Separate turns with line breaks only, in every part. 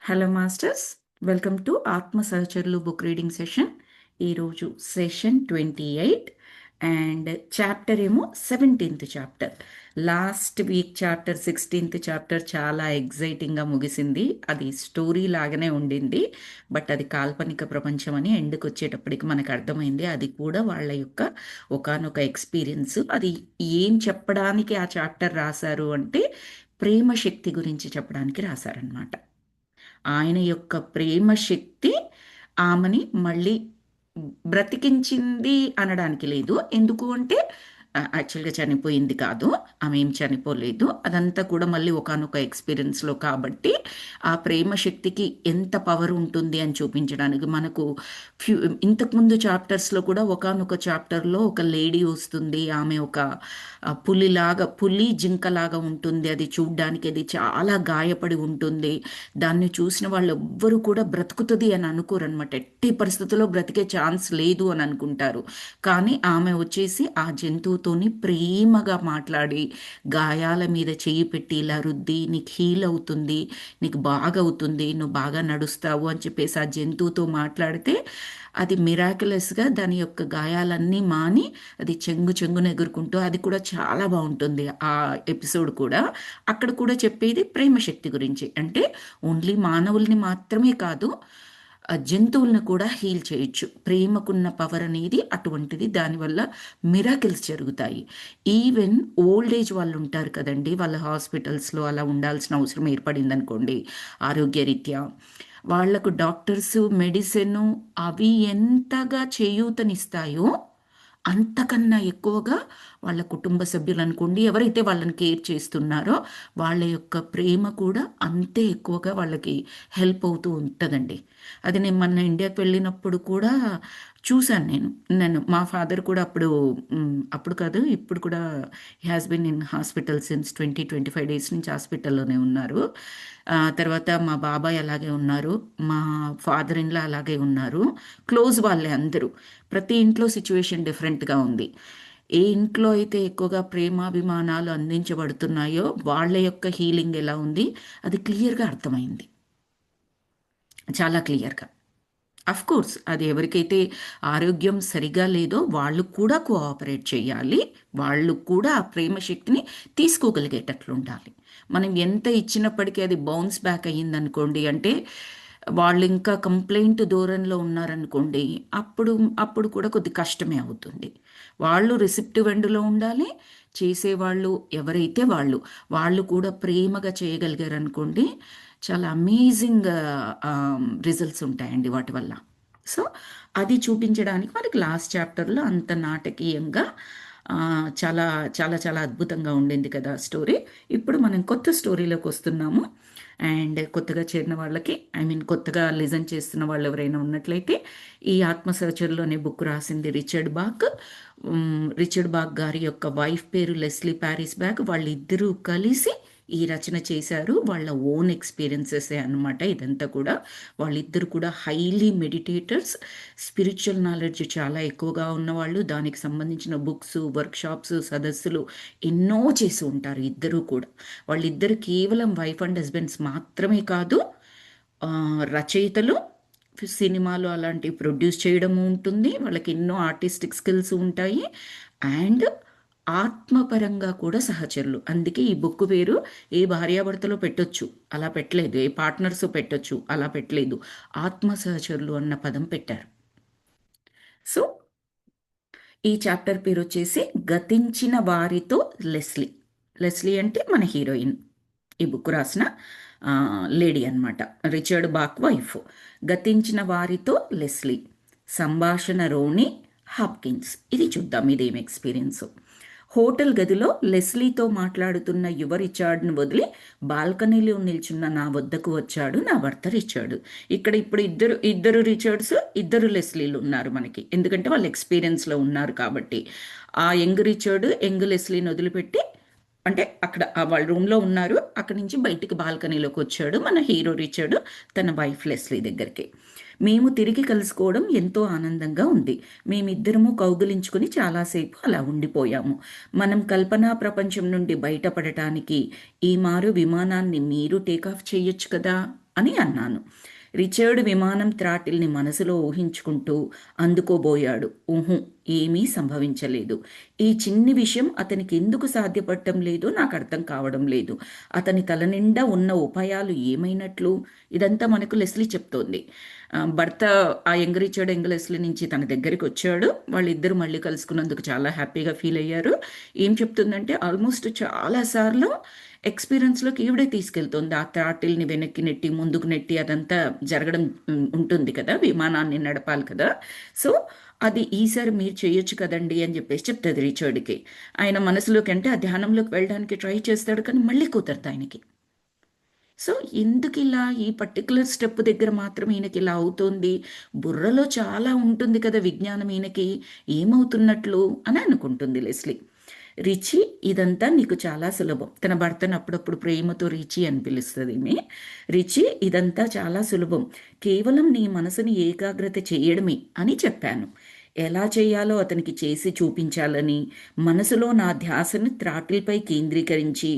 Hello masters, welcome to ఆత్మ సహచరులు book reading session. ఈరోజు సెషన్ 28 అండ్ చాప్టర్ ఏమో 17th chapter. Last week chapter 16th chapter చాలా ఎగ్జైటింగ్గా ముగిసింది. అది స్టోరీ లాగానే ఉండింది, బట్ అది కాల్పనిక ప్రపంచం అని ఎండ్కి వచ్చేటప్పటికి మనకు అర్థమైంది. అది కూడా వాళ్ళ యొక్క ఒకానొక ఎక్స్పీరియన్స్. అది ఏం చెప్పడానికి ఆ చాప్టర్ రాశారు అంటే ప్రేమ శక్తి గురించి చెప్పడానికి రాశారనమాట. ఆయన యొక్క ప్రేమ శక్తి ఆమెని మళ్ళీ బ్రతికించింది అనడానికి లేదు. ఎందుకు అంటే యాక్చువల్గా చనిపోయింది కాదు, ఆమె ఏం చనిపోలేదు. అదంతా కూడా మళ్ళీ ఒకానొక ఎక్స్పీరియన్స్లో కాబట్టి ఆ ప్రేమ శక్తికి ఎంత పవర్ ఉంటుంది అని చూపించడానికి మనకు ఫ్యూ ఇంతకుముందు చాప్టర్స్లో కూడా ఒకానొక చాప్టర్లో ఒక లేడీ వస్తుంది. ఆమె ఒక పులి జింకలాగా ఉంటుంది. అది చూడ్డానికి అది చాలా గాయపడి ఉంటుంది. దాన్ని చూసిన వాళ్ళు ఎవ్వరూ కూడా బ్రతుకుతుంది అని అనుకోరనమాట. ఎట్టి పరిస్థితుల్లో బ్రతికే ఛాన్స్ లేదు అని అనుకుంటారు. కానీ ఆమె వచ్చేసి ఆ జంతువుతోని ప్రేమగా మాట్లాడి గాయాల మీద చెయ్యి పెట్టి ఇలా రుద్ది నీకు హీల్ అవుతుంది, నీకు బాగా అవుతుంది, నువ్వు బాగా నడుస్తావు అని చెప్పేసి ఆ జంతువుతో మాట్లాడితే అది మిరాకులస్గా దాని యొక్క గాయాలన్నీ మాని అది చెంగున ఎగురుకుంటూ, అది కూడా చాలా బాగుంటుంది ఆ ఎపిసోడ్ కూడా. అక్కడ కూడా చెప్పేది ప్రేమ శక్తి గురించి. అంటే ఓన్లీ మానవుల్ని మాత్రమే కాదు, ఆ జంతువులను కూడా హీల్ చేయొచ్చు. ప్రేమకున్న పవర్ అనేది అటువంటిది. దానివల్ల మిరాకిల్స్ జరుగుతాయి. ఈవెన్ ఓల్డ్ ఏజ్ వాళ్ళు ఉంటారు కదండి, వాళ్ళ హాస్పిటల్స్లో అలా ఉండాల్సిన అవసరం ఏర్పడింది అనుకోండి ఆరోగ్యరీత్యా, వాళ్లకు డాక్టర్స్ మెడిసిన్ అవి ఎంతగా చేయూతనిస్తాయో అంతకన్నా ఎక్కువగా వాళ్ళ కుటుంబ సభ్యులు అనుకోండి, ఎవరైతే వాళ్ళని కేర్ చేస్తున్నారో వాళ్ళ యొక్క ప్రేమ కూడా అంతే ఎక్కువగా వాళ్ళకి హెల్ప్ అవుతూ ఉంటుందండి. అది నేను మొన్న ఇండియాకి వెళ్ళినప్పుడు కూడా చూశాను. నేను మా ఫాదర్ కూడా అప్పుడు కాదు ఇప్పుడు కూడా he has been in hospital since 25 days నుంచి హాస్పిటల్లోనే ఉన్నారు. తర్వాత మా బాబాయ్ అలాగే ఉన్నారు, మా ఫాదర్ ఇన్లా అలాగే ఉన్నారు. క్లోజ్ వాళ్ళే అందరూ. ప్రతి ఇంట్లో సిచ్యువేషన్ డిఫరెంట్గా ఉంది. ఏ ఇంట్లో అయితే ఎక్కువగా ప్రేమాభిమానాలు అందించబడుతున్నాయో వాళ్ళ యొక్క హీలింగ్ ఎలా ఉంది అది క్లియర్గా అర్థమైంది, చాలా క్లియర్గా. అఫ్ కోర్స్ అది ఎవరికైతే ఆరోగ్యం సరిగా లేదో వాళ్ళు కూడా కోఆపరేట్ చేయాలి. వాళ్ళు కూడా ఆ ప్రేమ శక్తిని తీసుకోగలిగేటట్లు ఉండాలి. మనం ఎంత ఇచ్చినప్పటికీ అది బౌన్స్ బ్యాక్ అయ్యిందనుకోండి, అంటే వాళ్ళు ఇంకా కంప్లైంట్ దూరంలో ఉన్నారనుకోండి, అప్పుడు అప్పుడు కూడా కొద్ది కష్టమే అవుతుంది. వాళ్ళు రిసెప్టివ్ ఎండ్లో ఉండాలి. చేసేవాళ్ళు ఎవరైతే వాళ్ళు కూడా ప్రేమగా చేయగలిగారనుకోండి, చాలా అమేజింగ్ రిజల్ట్స్ ఉంటాయండి వాటి వల్ల. సో అది చూపించడానికి మనకి లాస్ట్ చాప్టర్లో అంత నాటకీయంగా చాలా చాలా చాలా అద్భుతంగా ఉండింది కదా స్టోరీ. ఇప్పుడు మనం కొత్త స్టోరీలోకి వస్తున్నాము. అండ్ కొత్తగా చేరిన వాళ్ళకి, కొత్తగా లిజన్ చేస్తున్న వాళ్ళు ఎవరైనా ఉన్నట్లయితే, ఈ ఆత్మ సహచరులు అనే బుక్ రాసింది రిచర్డ్ బాక్. రిచర్డ్ బాక్ గారి యొక్క వైఫ్ పేరు లెస్లీ ప్యారిస్ బ్యాక్. వాళ్ళిద్దరూ కలిసి ఈ రచన చేశారు. వాళ్ళ ఓన్ ఎక్స్పీరియన్సెస్ అన్నమాట ఇదంతా కూడా. వాళ్ళిద్దరు కూడా హైలీ మెడిటేటర్స్, స్పిరిచువల్ నాలెడ్జ్ చాలా ఎక్కువగా ఉన్నవాళ్ళు. దానికి సంబంధించిన బుక్స్, వర్క్షాప్స్, సదస్సులు ఎన్నో చేసి ఉంటారు ఇద్దరూ కూడా. వాళ్ళిద్దరు కేవలం వైఫ్ అండ్ హస్బెండ్స్ మాత్రమే కాదు, రచయితలు, సినిమాలు అలాంటివి ప్రొడ్యూస్ చేయడము ఉంటుంది. వాళ్ళకి ఎన్నో ఆర్టిస్టిక్ స్కిల్స్ ఉంటాయి. అండ్ ఆత్మపరంగా కూడా సహచరులు. అందుకే ఈ బుక్ పేరు ఏ భార్యాభర్తలో పెట్టొచ్చు అలా పెట్టలేదు, ఏ పార్ట్నర్స్ పెట్టొచ్చు అలా పెట్టలేదు, ఆత్మ సహచరులు అన్న పదం పెట్టారు. సో ఈ చాప్టర్ పేరు వచ్చేసి గతించిన వారితో లెస్లీ. లెస్లీ అంటే మన హీరోయిన్, ఈ బుక్ రాసిన లేడీ అనమాట, రిచర్డ్ బాక్ వైఫ్. గతించిన వారితో లెస్లీ, సంభాషణ రోని హాప్కిన్స్. ఇది చూద్దాం ఇదేం ఎక్స్పీరియన్స్. హోటల్ గదిలో లెస్లీతో మాట్లాడుతున్న యువ రిచార్డ్ను వదిలి బాల్కనీలో నిల్చున్న నా వద్దకు వచ్చాడు నా భర్త రిచర్డ్. ఇక్కడ ఇప్పుడు ఇద్దరు రిచర్డ్స్, ఇద్దరు లెస్లీలు ఉన్నారు మనకి, ఎందుకంటే వాళ్ళు ఎక్స్పీరియన్స్లో ఉన్నారు కాబట్టి. ఆ యంగ్ రిచర్డ్ యంగ్ లెస్లీని వదిలిపెట్టి, అంటే అక్కడ వాళ్ళ రూమ్లో ఉన్నారు, అక్కడి నుంచి బయటికి బాల్కనీలోకి వచ్చాడు మన హీరో రిచర్డ్ తన వైఫ్ లెస్లీ దగ్గరికి. మేము తిరిగి కలుసుకోవడం ఎంతో ఆనందంగా ఉంది. మేమిద్దరము కౌగిలించుకుని చాలాసేపు అలా ఉండిపోయాము. మనం కల్పనా ప్రపంచం నుండి బయటపడటానికి ఈ మారు విమానాన్ని మీరు టేకాఫ్ చేయొచ్చు కదా అని అన్నాను. రిచర్డ్ విమానం త్రాటిల్ని మనసులో ఊహించుకుంటూ అందుకోబోయాడు. ఊహు, ఏమీ సంభవించలేదు. ఈ చిన్ని విషయం అతనికి ఎందుకు సాధ్యపడటం లేదో నాకు అర్థం కావడం లేదు. అతని తల నిండా ఉన్న ఉపాయాలు ఏమైనట్లు? ఇదంతా మనకు లెస్లీ చెప్తోంది. భర్త ఆ యంగ్ రిచర్డ్ యంగ్ లెస్లీ నుంచి తన దగ్గరికి వచ్చాడు. వాళ్ళిద్దరూ మళ్ళీ కలుసుకున్నందుకు చాలా హ్యాపీగా ఫీల్ అయ్యారు. ఏం చెప్తుందంటే ఆల్మోస్ట్ చాలాసార్లు ఎక్స్పీరియన్స్లోకి ఈవిడే తీసుకెళ్తుంది. ఆ థ్రాటిల్ని వెనక్కి నెట్టి ముందుకు నెట్టి అదంతా జరగడం ఉంటుంది కదా, విమానాన్ని నడపాలి కదా. సో అది ఈసారి మీరు చేయొచ్చు కదండి అని చెప్పేసి చెప్తుంది రిచర్డ్కి. ఆయన మనసులోకి అంటే ఆ ధ్యానంలోకి వెళ్ళడానికి ట్రై చేస్తాడు, కానీ మళ్ళీ కుదరదు ఆయనకి. సో ఎందుకు ఇలా ఈ పర్టికులర్ స్టెప్ దగ్గర మాత్రం ఈయనకి ఇలా అవుతుంది? బుర్రలో చాలా ఉంటుంది కదా విజ్ఞానం, ఈయనకి ఏమవుతున్నట్లు అని అనుకుంటుంది లెస్లీ. రిచి, ఇదంతా నీకు చాలా సులభం. తన భర్తను అప్పుడప్పుడు ప్రేమతో రిచి అని పిలుస్తుంది ఈమె. రిచి, ఇదంతా చాలా సులభం. కేవలం నీ మనసుని ఏకాగ్రత చేయడమే అని చెప్పాను. ఎలా చేయాలో అతనికి చేసి చూపించాలని మనసులో నా ధ్యాసని త్రాటిల్పై కేంద్రీకరించి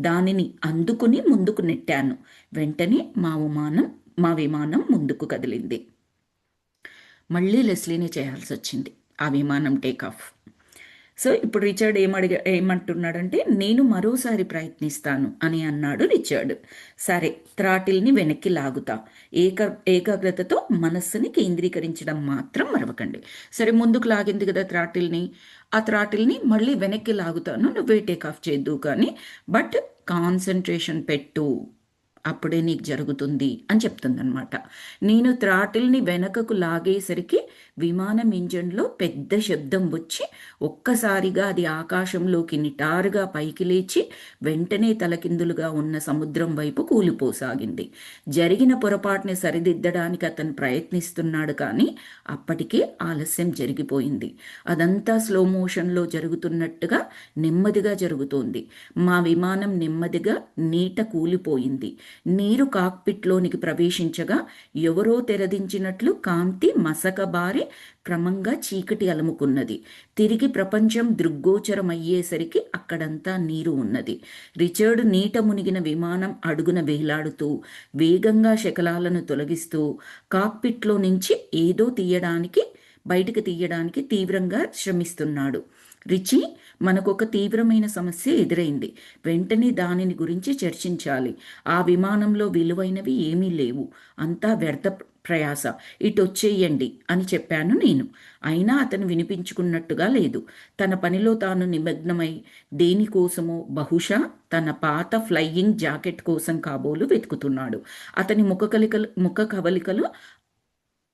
దానిని అందుకుని ముందుకు నెట్టాను. వెంటనే మా విమానం ముందుకు కదిలింది. మళ్ళీ లెస్లీనే చేయాల్సి వచ్చింది ఆ విమానం టేకాఫ్. సో ఇప్పుడు రిచర్డ్ ఏమంటున్నాడంటే, నేను మరోసారి ప్రయత్నిస్తాను అని అన్నాడు రిచర్డ్. సరే, త్రాటిల్ని వెనక్కి లాగుతా. ఏకాగ్రతతో మనస్సుని కేంద్రీకరించడం మాత్రం మరవకండి. సరే, ముందుకు లాగింది కదా త్రాటిల్ని, ఆ త్రాటిల్ని మళ్ళీ వెనక్కి లాగుతాను, నువ్వే టేక్ ఆఫ్ చేద్దు కానీ, బట్ కాన్సన్ట్రేషన్ పెట్టు, అప్పుడే నీకు జరుగుతుంది అని చెప్తుందనమాట. నేను త్రాటిల్ని వెనకకు లాగేసరికి విమానం ఇంజన్లో పెద్ద శబ్దం వచ్చి ఒక్కసారిగా అది ఆకాశంలోకి నిటారుగా పైకి లేచి వెంటనే తలకిందులుగా ఉన్న సముద్రం వైపు కూలిపోసాగింది. జరిగిన పొరపాటుని సరిదిద్దడానికి అతను ప్రయత్నిస్తున్నాడు, కానీ అప్పటికే ఆలస్యం జరిగిపోయింది. అదంతా స్లో మోషన్లో జరుగుతున్నట్టుగా నెమ్మదిగా జరుగుతోంది. మా విమానం నెమ్మదిగా నీట కూలిపోయింది. నీరు కాక్పిట్లోనికి ప్రవేశించగా ఎవరో తెరదించినట్లు కాంతి మసకబారి క్రమంగా చీకటి అలుముకున్నది. తిరిగి ప్రపంచం దృగ్గోచరమయ్యేసరికి అక్కడంతా నీరు ఉన్నది. రిచర్డ్ నీట మునిగిన విమానం అడుగున వేలాడుతూ వేగంగా శకలాలను తొలగిస్తూ కాక్పిట్లో నుంచి ఏదో బయటికి తీయడానికి తీవ్రంగా శ్రమిస్తున్నాడు. రిచి, మనకొక తీవ్రమైన సమస్య ఎదురైంది. వెంటనే దానిని గురించి చర్చించాలి. ఆ విమానంలో విలువైనవి ఏమీ లేవు, అంతా వ్యర్థ ప్రయాస. ఇటొచ్చేయండి అని చెప్పాను నేను. అయినా అతను వినిపించుకున్నట్టుగా లేదు. తన పనిలో తాను నిమగ్నమై దేనికోసమో, బహుశా తన పాత ఫ్లయింగ్ జాకెట్ కోసం కాబోలు వెతుకుతున్నాడు. అతని ముఖ కవలికలు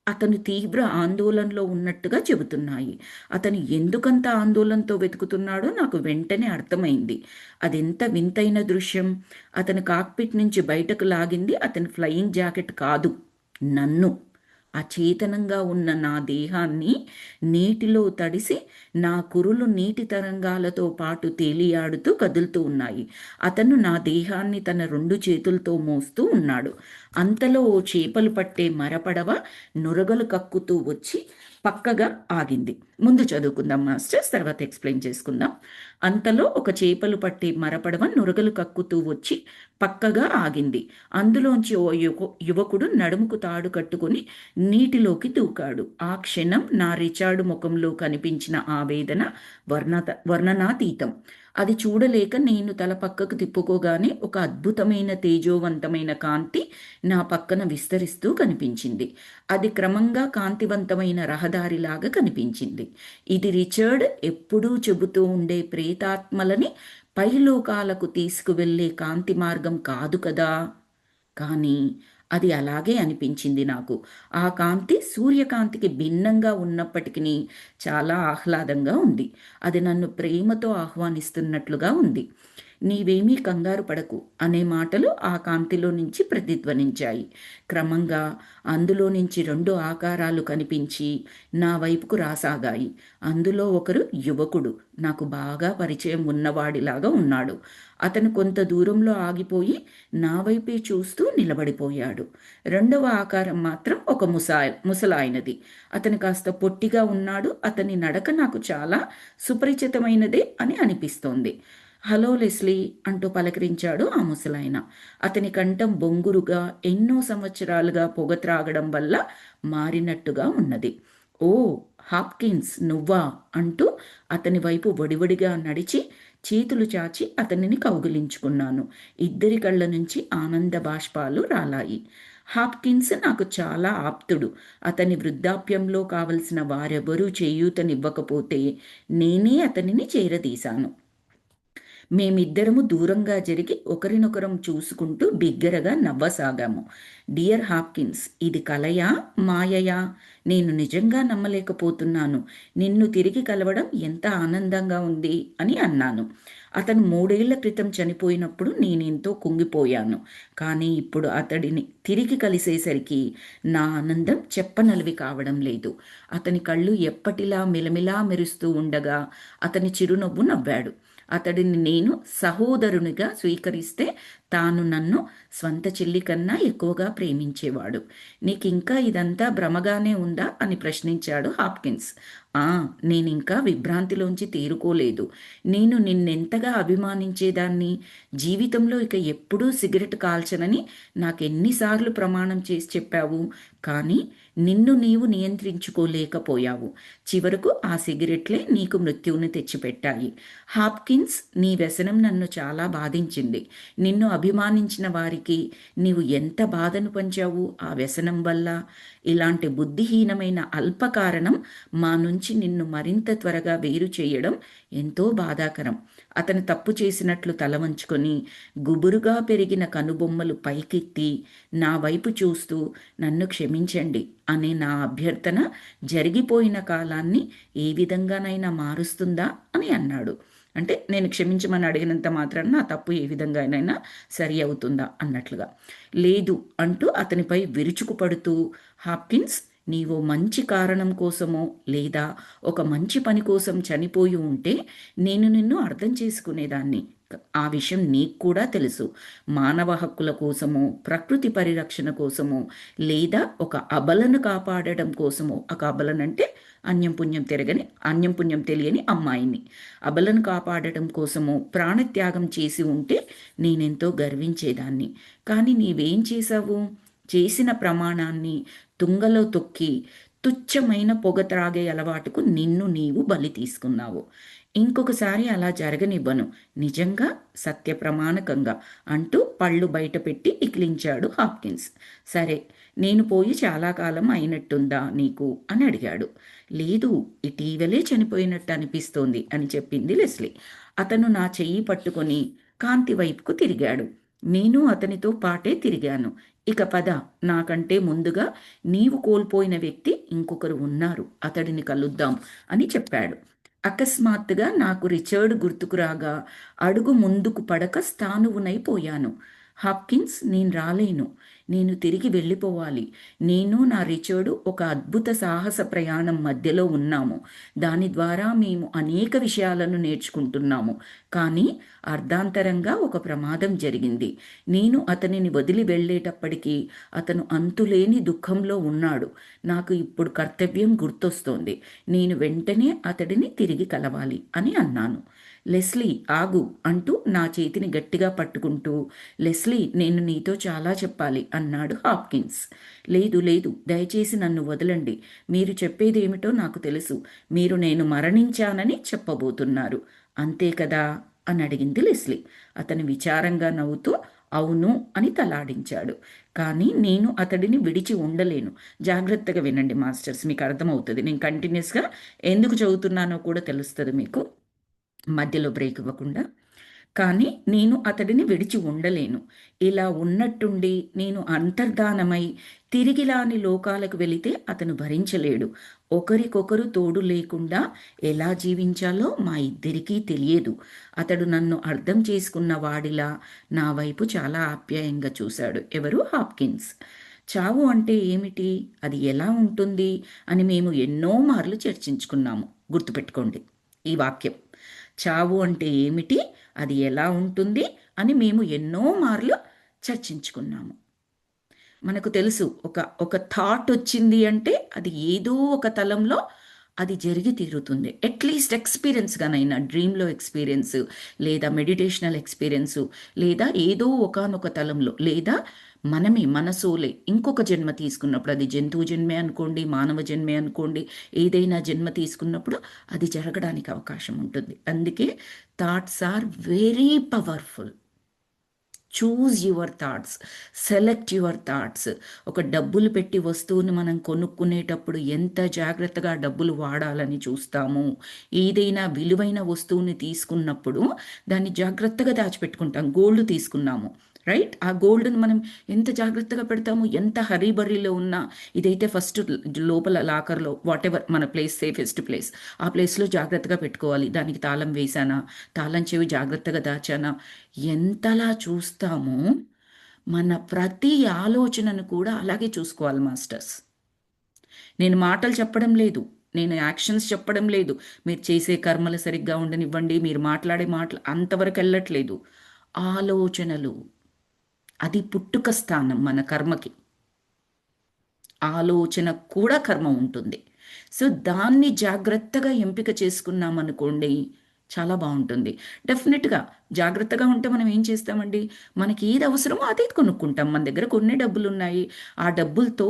అతను తీవ్ర ఆందోళనలో ఉన్నట్టుగా చెబుతున్నాయి. అతను ఎందుకంత ఆందోళనతో వెతుకుతున్నాడో నాకు వెంటనే అర్థమైంది. అదెంత వింతైన దృశ్యం! అతను కాక్పిట్ నుంచి బయటకు లాగింది అతని ఫ్లయింగ్ జాకెట్ కాదు, నన్ను. అచేతనంగా ఉన్న నా దేహాన్ని నీటిలో తడిసి నా కురులు నీటి తరంగాలతో పాటు తేలియాడుతూ కదులుతూ ఉన్నాయి. అతను నా దేహాన్ని తన 2 చేతులతో మోస్తూ ఉన్నాడు. అంతలో ఓ చేపలు పట్టే మరపడవ నురగలు కక్కుతూ వచ్చి పక్కగా ఆగింది. ముందు చదువుకుందాం మాస్టర్స్, తర్వాత ఎక్స్ప్లెయిన్ చేసుకుందాం. అంతలో ఒక చేపలు పట్టే మరపడవ నురగలు కక్కుతూ వచ్చి పక్కగా ఆగింది. అందులోంచి ఓ యువకుడు నడుముకు తాడు కట్టుకుని నీటిలోకి దూకాడు. ఆ క్షణం నా రిచార్డు ముఖంలో కనిపించిన ఆవేదన వర్ణనాతీతం. అది చూడలేక నేను తల పక్కకు తిప్పుకోగానే ఒక అద్భుతమైన తేజోవంతమైన కాంతి నా పక్కన విస్తరిస్తూ కనిపించింది. అది క్రమంగా కాంతివంతమైన రహదారిలాగా కనిపించింది. ఇది రిచర్డ్ ఎప్పుడూ చెబుతూ ఉండే ప్రేతాత్మలని పైలోకాలకు తీసుకువెళ్ళే కాంతి మార్గం కాదు కదా. కానీ అది అలాగే అనిపించింది నాకు. ఆ కాంతి సూర్యకాంతికి భిన్నంగా ఉన్నప్పటికీ చాలా ఆహ్లాదంగా ఉంది. అది నన్ను ప్రేమతో ఆహ్వానిస్తున్నట్లుగా ఉంది. నీవేమీ కంగారు పడకు అనే మాటలు ఆ కాంతిలో నుంచి ప్రతిధ్వనించాయి. క్రమంగా అందులో నుంచి 2 ఆకారాలు కనిపించి నా వైపుకు రాసాగాయి. అందులో ఒకరు యువకుడు, నాకు బాగా పరిచయం ఉన్నవాడిలాగా ఉన్నాడు. అతను కొంత దూరంలో ఆగిపోయి నా వైపే చూస్తూ నిలబడిపోయాడు. 2వ ఆకారం మాత్రం ఒక ముసలాయనది. అతను కాస్త పొట్టిగా ఉన్నాడు. అతని నడక నాకు చాలా సుపరిచితమైనదే అని అనిపిస్తోంది. హలో లెస్లీ అంటూ పలకరించాడు ఆ ముసలాయన. అతని కంఠం బొంగురుగా, ఎన్నో సంవత్సరాలుగా పొగ త్రాగడం వల్ల మారినట్టుగా ఉన్నది. ఓ, హాప్కిన్స్ నువ్వా అంటూ అతని వైపు వడివడిగా నడిచి చేతులు చాచి అతనిని కౌగిలించుకున్నాను. ఇద్దరి కళ్ళ నుంచి ఆనంద బాష్పాలు రాలాయి. హాప్కిన్స్ నాకు చాలా ఆప్తుడు. అతని వృద్ధాప్యంలో కావలసిన వారెవరూ చేయూతనివ్వకపోతే నేనే అతనిని చేరదీశాను. మేమిద్దరము దూరంగా జరిగి ఒకరినొకరం చూసుకుంటూ బిగ్గరగా నవ్వసాగాము. డియర్ హాప్కిన్స్, ఇది కలయా, మాయయా? నేను నిజంగా నమ్మలేకపోతున్నాను. నిన్ను తిరిగి కలవడం ఎంత ఆనందంగా ఉంది అని అన్నాను. అతను 3 ఏళ్ల క్రితం చనిపోయినప్పుడు నేనెంతో కుంగిపోయాను. కానీ ఇప్పుడు అతడిని తిరిగి కలిసేసరికి నా ఆనందం చెప్పనలవి కావడం లేదు. అతని కళ్ళు ఎప్పటిలా మిలమిలా మెరుస్తూ ఉండగా అతని చిరునవ్వు నవ్వాడు. అతడిని నేను సహోదరునిగా స్వీకరిస్తే తాను నన్ను స్వంత చెల్లి కన్నా ఎక్కువగా ప్రేమించేవాడు. నీకింకా ఇదంతా భ్రమగానే ఉందా అని ప్రశ్నించాడు హాప్కిన్స్. ఆ, నేనింకా విభ్రాంతిలోంచి తేరుకోలేదు. నేను నిన్నెంతగా అభిమానించేదాన్ని. జీవితంలో ఇక ఎప్పుడూ సిగరెట్ కాల్చనని నాకెన్నిసార్లు ప్రమాణం చేసి చెప్పావు. కానీ నిన్ను నీవు నియంత్రించుకోలేకపోయావు. చివరకు ఆ సిగరెట్లే నీకు మృత్యువుని తెచ్చిపెట్టాయి. హాప్కిన్స్, నీ వ్యసనం నన్ను చాలా బాధించింది. నిన్ను అభిమానించిన వారికి నీవు ఎంత బాధను పంచావు ఆ వ్యసనం వల్ల. ఇలాంటి బుద్ధిహీనమైన అల్పకారణం మా నుంచి నిన్ను మరింత త్వరగా వేరు చేయడం ఎంతో బాధాకరం. అతను తప్పు చేసినట్లు తల వంచుకొని గుబురుగా పెరిగిన కనుబొమ్మలు పైకెత్తి నా వైపు చూస్తూ నన్ను క్షమించండి అనే నా అభ్యర్థన జరిగిపోయిన కాలాన్ని ఏ విధంగానైనా మారుస్తుందా అని అన్నాడు. అంటే నేను క్షమించమని అడిగినంత మాత్రాన నా తప్పు ఏ విధంగానైనా సరి అవుతుందా అన్నట్లుగా. లేదు అంటూ అతనిపై విరుచుకుపడుతూ, హాప్కిన్స్, నీవు మంచి కారణం కోసమో లేదా ఒక మంచి పని కోసం చనిపోయి ఉంటే నేను నిన్ను అర్థం చేసుకునేదాన్ని. ఆ విషయం నీకు కూడా తెలుసు. మానవ హక్కుల కోసమో, ప్రకృతి పరిరక్షణ కోసమో, లేదా ఒక అబలను కాపాడడం కోసమో, ఒక అబలనంటే అన్యం పుణ్యం తెలియని అమ్మాయిని అబలను కాపాడటం కోసమో ప్రాణత్యాగం చేసి ఉంటే నేనెంతో గర్వించేదాన్ని. కానీ నీవేం చేశావు? చేసిన ప్రమాణాన్ని తుంగలో తొక్కి తుచ్చమైన పొగ త్రాగే అలవాటుకు నిన్ను నీవు బలి తీసుకున్నావు. ఇంకొకసారి అలా జరగనివ్వను, నిజంగా సత్య ప్రమాణకంగా అంటూ పళ్ళు బయటపెట్టి ఇకిలించాడు హాప్కిన్స్. సరే, నేను పోయి చాలా కాలం అయినట్టుందా నీకు అని అడిగాడు. లేదు, ఇటీవలే చనిపోయినట్టు అనిపిస్తోంది అని చెప్పింది లెస్లీ. అతను నా చెయ్యి పట్టుకొని కాంతి వైపుకు తిరిగాడు. నేను అతనితో పాటే తిరిగాను. ఇక పద, నాకంటే ముందుగా నీవు కోల్పోయిన వ్యక్తి ఇంకొకరు ఉన్నారు, అతడిని కలుద్దాం అని చెప్పాడు. అకస్మాత్తుగా నాకు రిచర్డ్ గుర్తుకు రాగా అడుగు ముందుకు పడక స్థానువునైపోయాను. హాప్కిన్స్, నేను రాలేను. నేను తిరిగి వెళ్ళిపోవాలి. నేను నా రిచర్డు ఒక అద్భుత సాహస ప్రయాణం మధ్యలో ఉన్నాము. దాని ద్వారా మేము అనేక విషయాలను నేర్చుకుంటున్నాము. కానీ అర్ధాంతరంగా ఒక ప్రమాదం జరిగింది. నేను అతనిని వదిలి వెళ్ళేటప్పటికీ అతను అంతులేని దుఃఖంలో ఉన్నాడు. నాకు ఇప్పుడు కర్తవ్యం గుర్తొస్తోంది. నేను వెంటనే అతడిని తిరిగి కలవాలి అని అన్నాను. లెస్లీ, ఆగు అంటూ నా చేతిని గట్టిగా పట్టుకుంటూ, లెస్లీ, నేను నీతో చాలా చెప్పాలి అన్నాడు హాప్కిన్స్. లేదు లేదు, దయచేసి నన్ను వదలండి. మీరు చెప్పేదేమిటో నాకు తెలుసు. మీరు నేను మరణించానని చెప్పబోతున్నారు, అంతే కదా అని అడిగింది లెస్లీ. అతను విచారంగా నవ్వుతూ అవును అని తలాడించాడు. కానీ నేను అతడిని విడిచి ఉండలేను. జాగ్రత్తగా వినండి మాస్టర్స్, మీకు అర్థమవుతుంది. నేను కంటిన్యూస్గా ఎందుకు చదువుతున్నానో కూడా తెలుస్తుంది మీకు, మధ్యలో బ్రేక్ ఇవ్వకుండా. కానీ నేను అతడిని విడిచి ఉండలేను. ఇలా ఉన్నట్టుండి నేను అంతర్ధానమై తిరిగిలాని లోకాలకు వెళితే అతను భరించలేడు. ఒకరికొకరు తోడు లేకుండా ఎలా జీవించాలో మా ఇద్దరికీ తెలియదు. అతడు నన్ను అర్థం చేసుకున్న వాడిలా నా వైపు చాలా ఆప్యాయంగా చూశాడు. ఎవరు? హాప్కిన్స్. చావు అంటే ఏమిటి, అది ఎలా ఉంటుంది అని మేము ఎన్నో మార్లు చర్చించుకున్నాము. గుర్తుపెట్టుకోండి ఈ వాక్యం. చావు అంటే ఏమిటి, అది ఎలా ఉంటుంది అని మేము ఎన్నో మార్లు చర్చించుకున్నాము. మనకు తెలుసు, ఒక థాట్ వచ్చింది అంటే అది ఏదో ఒక తలంలో అది జరిగి తీరుతుంది. అట్లీస్ట్ ఎక్స్పీరియన్స్గానైనా డ్రీమ్లో ఎక్స్పీరియన్స్, లేదా మెడిటేషనల్ ఎక్స్పీరియన్సు, లేదా ఏదో ఒకానొక తలంలో, లేదా మనమే మన సోలే ఇంకొక జన్మ తీసుకున్నప్పుడు, అది జంతువు జన్మే అనుకోండి, మానవ జన్మే అనుకోండి, ఏదైనా జన్మ తీసుకున్నప్పుడు అది జరగడానికి అవకాశం ఉంటుంది. అందుకే thoughts are very powerful. Choose your thoughts, select your thoughts. ఒక డబ్బులు పెట్టి వస్తువుని మనం కొనుక్కునేటప్పుడు ఎంత జాగ్రత్తగా డబ్బులు వాడాలని చూస్తాము. ఏదైనా విలువైన వస్తువుని తీసుకున్నప్పుడు దాన్ని జాగ్రత్తగా దాచిపెట్టుకుంటాం. గోల్డ్ తీసుకున్నాము, రైట్? ఆ గోల్డ్ని మనం ఎంత జాగ్రత్తగా పెడతాము. ఎంత హరీబరీలో ఉన్నా, ఇదైతే ఫస్ట్ లోపల లాకర్లో, వాట్ ఎవర్ మన ప్లేస్, సేఫెస్ట్ ప్లేస్, ఆ ప్లేస్లో జాగ్రత్తగా పెట్టుకోవాలి. దానికి తాళం వేసానా, తాళం చెవి జాగ్రత్తగా దాచానా, ఎంతలా చూస్తామో మన ప్రతి ఆలోచనను కూడా అలాగే చూసుకోవాలి మాస్టర్స్. నేను మాటలు చెప్పడం లేదు, నేను యాక్షన్స్ చెప్పడం లేదు. మీరు చేసే కర్మలు సరిగ్గా ఉండనివ్వండి, మీరు మాట్లాడే మాటలు అంతవరకు వెళ్ళట్లేదు. ఆలోచనలు, అది పుట్టుక స్థానం మన కర్మకి. ఆలోచన కూడా కర్మ ఉంటుంది. సో దాన్ని జాగ్రత్తగా ఎంపిక చేసుకున్నామనుకోండి, చాలా బాగుంటుంది. డెఫినెట్గా జాగ్రత్తగా ఉంటే మనం ఏం చేస్తామండి, మనకి ఏది అవసరమో అదే కొనుక్కుంటాం. మన దగ్గర కొన్ని డబ్బులు ఉన్నాయి, ఆ డబ్బులతో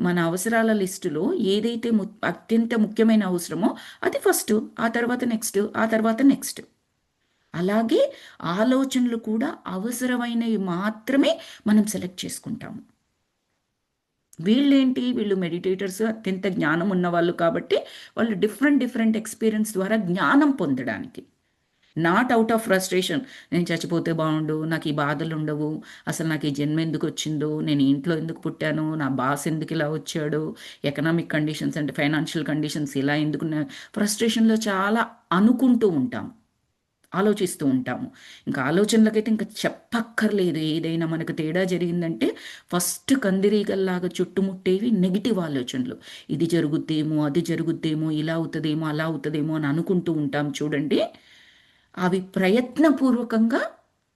మన అవసరాల లిస్టులో ఏదైతే అత్యంత ముఖ్యమైన అవసరమో అది ఫస్ట్, ఆ తర్వాత నెక్స్ట్, ఆ తర్వాత నెక్స్ట్. అలాగే ఆలోచనలు కూడా అవసరమైనవి మాత్రమే మనం సెలెక్ట్ చేసుకుంటాము. వీళ్ళేంటి, వీళ్ళు మెడిటేటర్స్, అత్యంత జ్ఞానం ఉన్నవాళ్ళు కాబట్టి వాళ్ళు డిఫరెంట్ డిఫరెంట్ ఎక్స్పీరియన్స్ ద్వారా జ్ఞానం పొందడానికి, నాట్ అవుట్ ఆఫ్ ఫ్రస్ట్రేషన్. నేను చచ్చిపోతే బాగుండు, నాకు ఈ బాధలు ఉండవు, అసలు నాకు ఈ జన్మ ఎందుకు వచ్చిందో, నేను ఇంట్లో ఎందుకు పుట్టాను, నా బాస్ ఎందుకు ఇలా వచ్చాడు, ఎకనామిక్ కండిషన్స్ అంటే ఫైనాన్షియల్ కండిషన్స్ ఇలా ఎందుకు, ఫ్రస్ట్రేషన్లో చాలా అనుకుంటూ ఉంటాం, ఆలోచిస్తూ ఉంటాము. ఇంకా ఆలోచనలకైతే ఇంకా చెప్పక్కర్లేదు. ఏదైనా మనకు తేడా జరిగిందంటే ఫస్ట్ కందిరీగల్లాగా చుట్టుముట్టేవి నెగిటివ్ ఆలోచనలు. ఇది జరుగుద్దేమో, అది జరుగుద్దేమో, ఇలా అవుతుందేమో, అలా అవుతుందేమో అని అనుకుంటూ ఉంటాం చూడండి. అవి ప్రయత్నపూర్వకంగా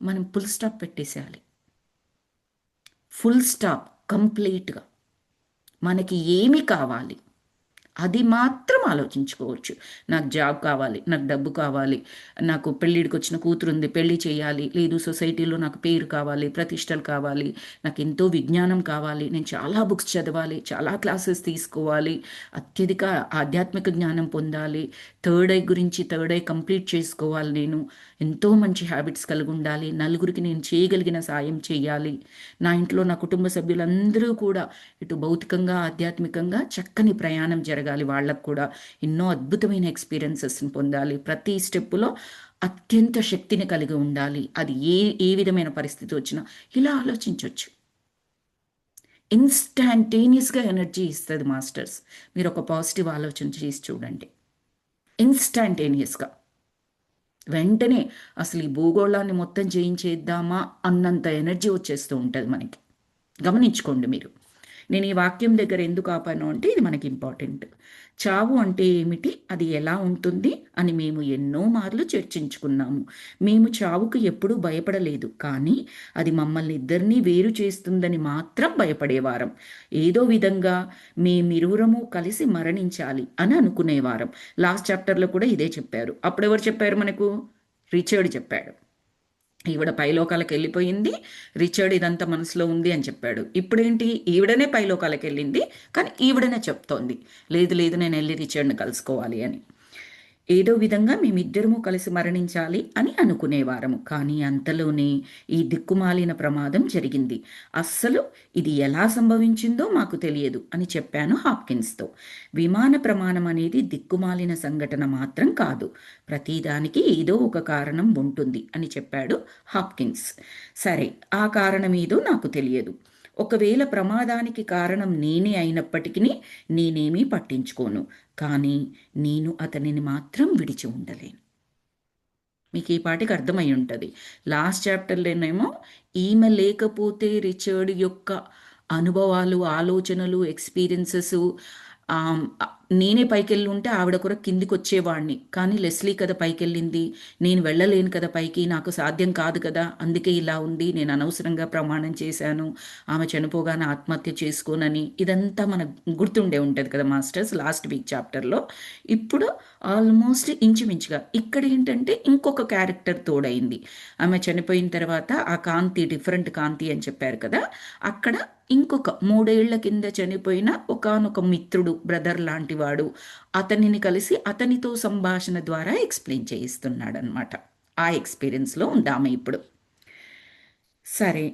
మనం ఫుల్ స్టాప్ పెట్టేసేయాలి. ఫుల్ స్టాప్, కంప్లీట్గా. మనకి ఏమి కావాలి అది మాత్రం ఆలోచించుకోవచ్చు. నాకు జాబ్ కావాలి, నాకు డబ్బు కావాలి, నాకు పెళ్ళిడికి వచ్చిన కూతురు ఉంది, పెళ్లి చేయాలి, లేదు సొసైటీలో నాకు పేరు కావాలి, ప్రతిష్టలు కావాలి, నాకు ఎంతో విజ్ఞానం కావాలి, నేను చాలా బుక్స్ చదవాలి, చాలా క్లాసెస్ తీసుకోవాలి, అత్యధిక ఆధ్యాత్మిక జ్ఞానం పొందాలి, థర్డ్ ఐ గురించి థర్డ్ ఐ కంప్లీట్ చేసుకోవాలి, నేను ఎంతో మంచి హ్యాబిట్స్ కలిగి ఉండాలి, నలుగురికి నేను చేయగలిగిన సాయం చేయాలి, నా ఇంట్లో నా కుటుంబ సభ్యులందరూ కూడా ఇటు భౌతికంగా ఆధ్యాత్మికంగా చక్కని ప్రయాణం జరగాలి, వాళ్ళకు కూడా ఎన్నో అద్భుతమైన ఎక్స్పీరియన్సెస్ని పొందాలి, ప్రతి స్టెప్పులో అత్యంత శక్తిని కలిగి ఉండాలి, అది ఏ ఏ విధమైన పరిస్థితి వచ్చినా ఇలా ఆలోచించవచ్చు. ఇన్స్టాంటేనియస్గా ఎనర్జీ ఇస్తుంది మాస్టర్స్. మీరు ఒక పాజిటివ్ ఆలోచన చేసి చూడండి, ఇన్స్టాంటేనియస్గా వెంటనే అసలు ఈ భూగోళాన్ని మొత్తం జయించేద్దామా అన్నంత ఎనర్జీ వచ్చేస్తూ ఉంటుంది మనకి. గమనించుకోండి మీరు. నేను ఈ వాక్యం దగ్గర ఎందుకు ఆపాను అంటే ఇది మనకి ఇంపార్టెంట్. చావు అంటే ఏమిటి, అది ఎలా ఉంటుంది అని మేము ఎన్నో మార్లు చర్చించుకున్నాము. మేము చావుకు ఎప్పుడూ భయపడలేదు, కానీ అది మమ్మల్ని ఇద్దరినీ వేరు చేస్తుందని మాత్రం భయపడేవారం. ఏదో విధంగా మేమిరువురము కలిసి మరణించాలి అని అనుకునేవారం. లాస్ట్ చాప్టర్లో కూడా ఇదే చెప్పారు. అప్పుడెవరు చెప్పారు మనకు? రిచర్డ్ చెప్పాడు. ఈవిడ పైలోకాలకు వెళ్ళిపోయింది, రిచర్డ్ ఇదంతా మనసులో ఉంది అని చెప్పాడు. ఇప్పుడేంటి, ఈవిడనే పైలోకాలకు వెళ్ళింది, కానీ ఈవిడనే చెప్తోంది లేదు లేదు నేను వెళ్ళి రిచర్డ్ని కలుసుకోవాలి అని. ఏదో విధంగా మేమిద్దరము కలిసి మరణించాలి అని అనుకునేవారము. కానీ అంతలోనే ఈ దిక్కుమాలిన ప్రమాదం జరిగింది. అస్సలు ఇది ఎలా సంభవించిందో మాకు తెలియదు అని చెప్పాను హాప్కిన్స్తో. విమాన ప్రమాణం అనేది దిక్కుమాలిన సంఘటన మాత్రం కాదు, ప్రతిదానికి ఏదో ఒక కారణం ఉంటుంది అని చెప్పాడు హాప్కిన్స్. సరే, ఆ కారణం ఏదో నాకు తెలియదు. ఒకవేళ ప్రమాదానికి కారణం నేనే అయినప్పటికీ నేనేమీ పట్టించుకోను, కానీ నేను అతనిని మాత్రం విడిచి ఉండలేను. మీకు ఈ పాటికి అర్థమై ఉంటుంది. లాస్ట్ చాప్టర్లోనేమో ఈమె లేకపోతే రిచర్డ్ యొక్క అనుభవాలు, ఆలోచనలు, ఎక్స్పీరియన్సెస్, నేనే పైకెళ్ళి ఉంటే ఆవిడ కూడా కిందికి వచ్చేవాడిని, కానీ లెస్లీ కదా పైకెళ్ళింది, నేను వెళ్ళలేను కదా పైకి, నాకు సాధ్యం కాదు కదా, అందుకే ఇలా ఉంది, నేను అనవసరంగా ప్రమాణం చేశాను, ఆమె చనిపోగానే ఆత్మహత్య చేసుకోనని. ఇదంతా మనకు గుర్తుండే ఉంటుంది కదా మాస్టర్స్ లాస్ట్ వీక్ చాప్టర్లో. ఇప్పుడు ఆల్మోస్ట్ ఇంచుమించుగా ఇక్కడ ఏంటంటే ఇంకొక క్యారెక్టర్ తోడైంది. ఆమె చనిపోయిన తర్వాత ఆ కాంతి డిఫరెంట్ కాంతి అని చెప్పారు కదా, అక్కడ ఇంకొక 3 ఏళ్ల కింద చనిపోయిన ఒకానొక మిత్రుడు, బ్రదర్ లాంటివాడు, అతనిని కలిసి అతనితో సంభాషణ ద్వారా ఎక్స్ప్లెయిన్ చేయిస్తున్నాడు అనమాట. ఆ ఎక్స్పీరియన్స్లో ఉంది ఆమె ఇప్పుడు. సరే,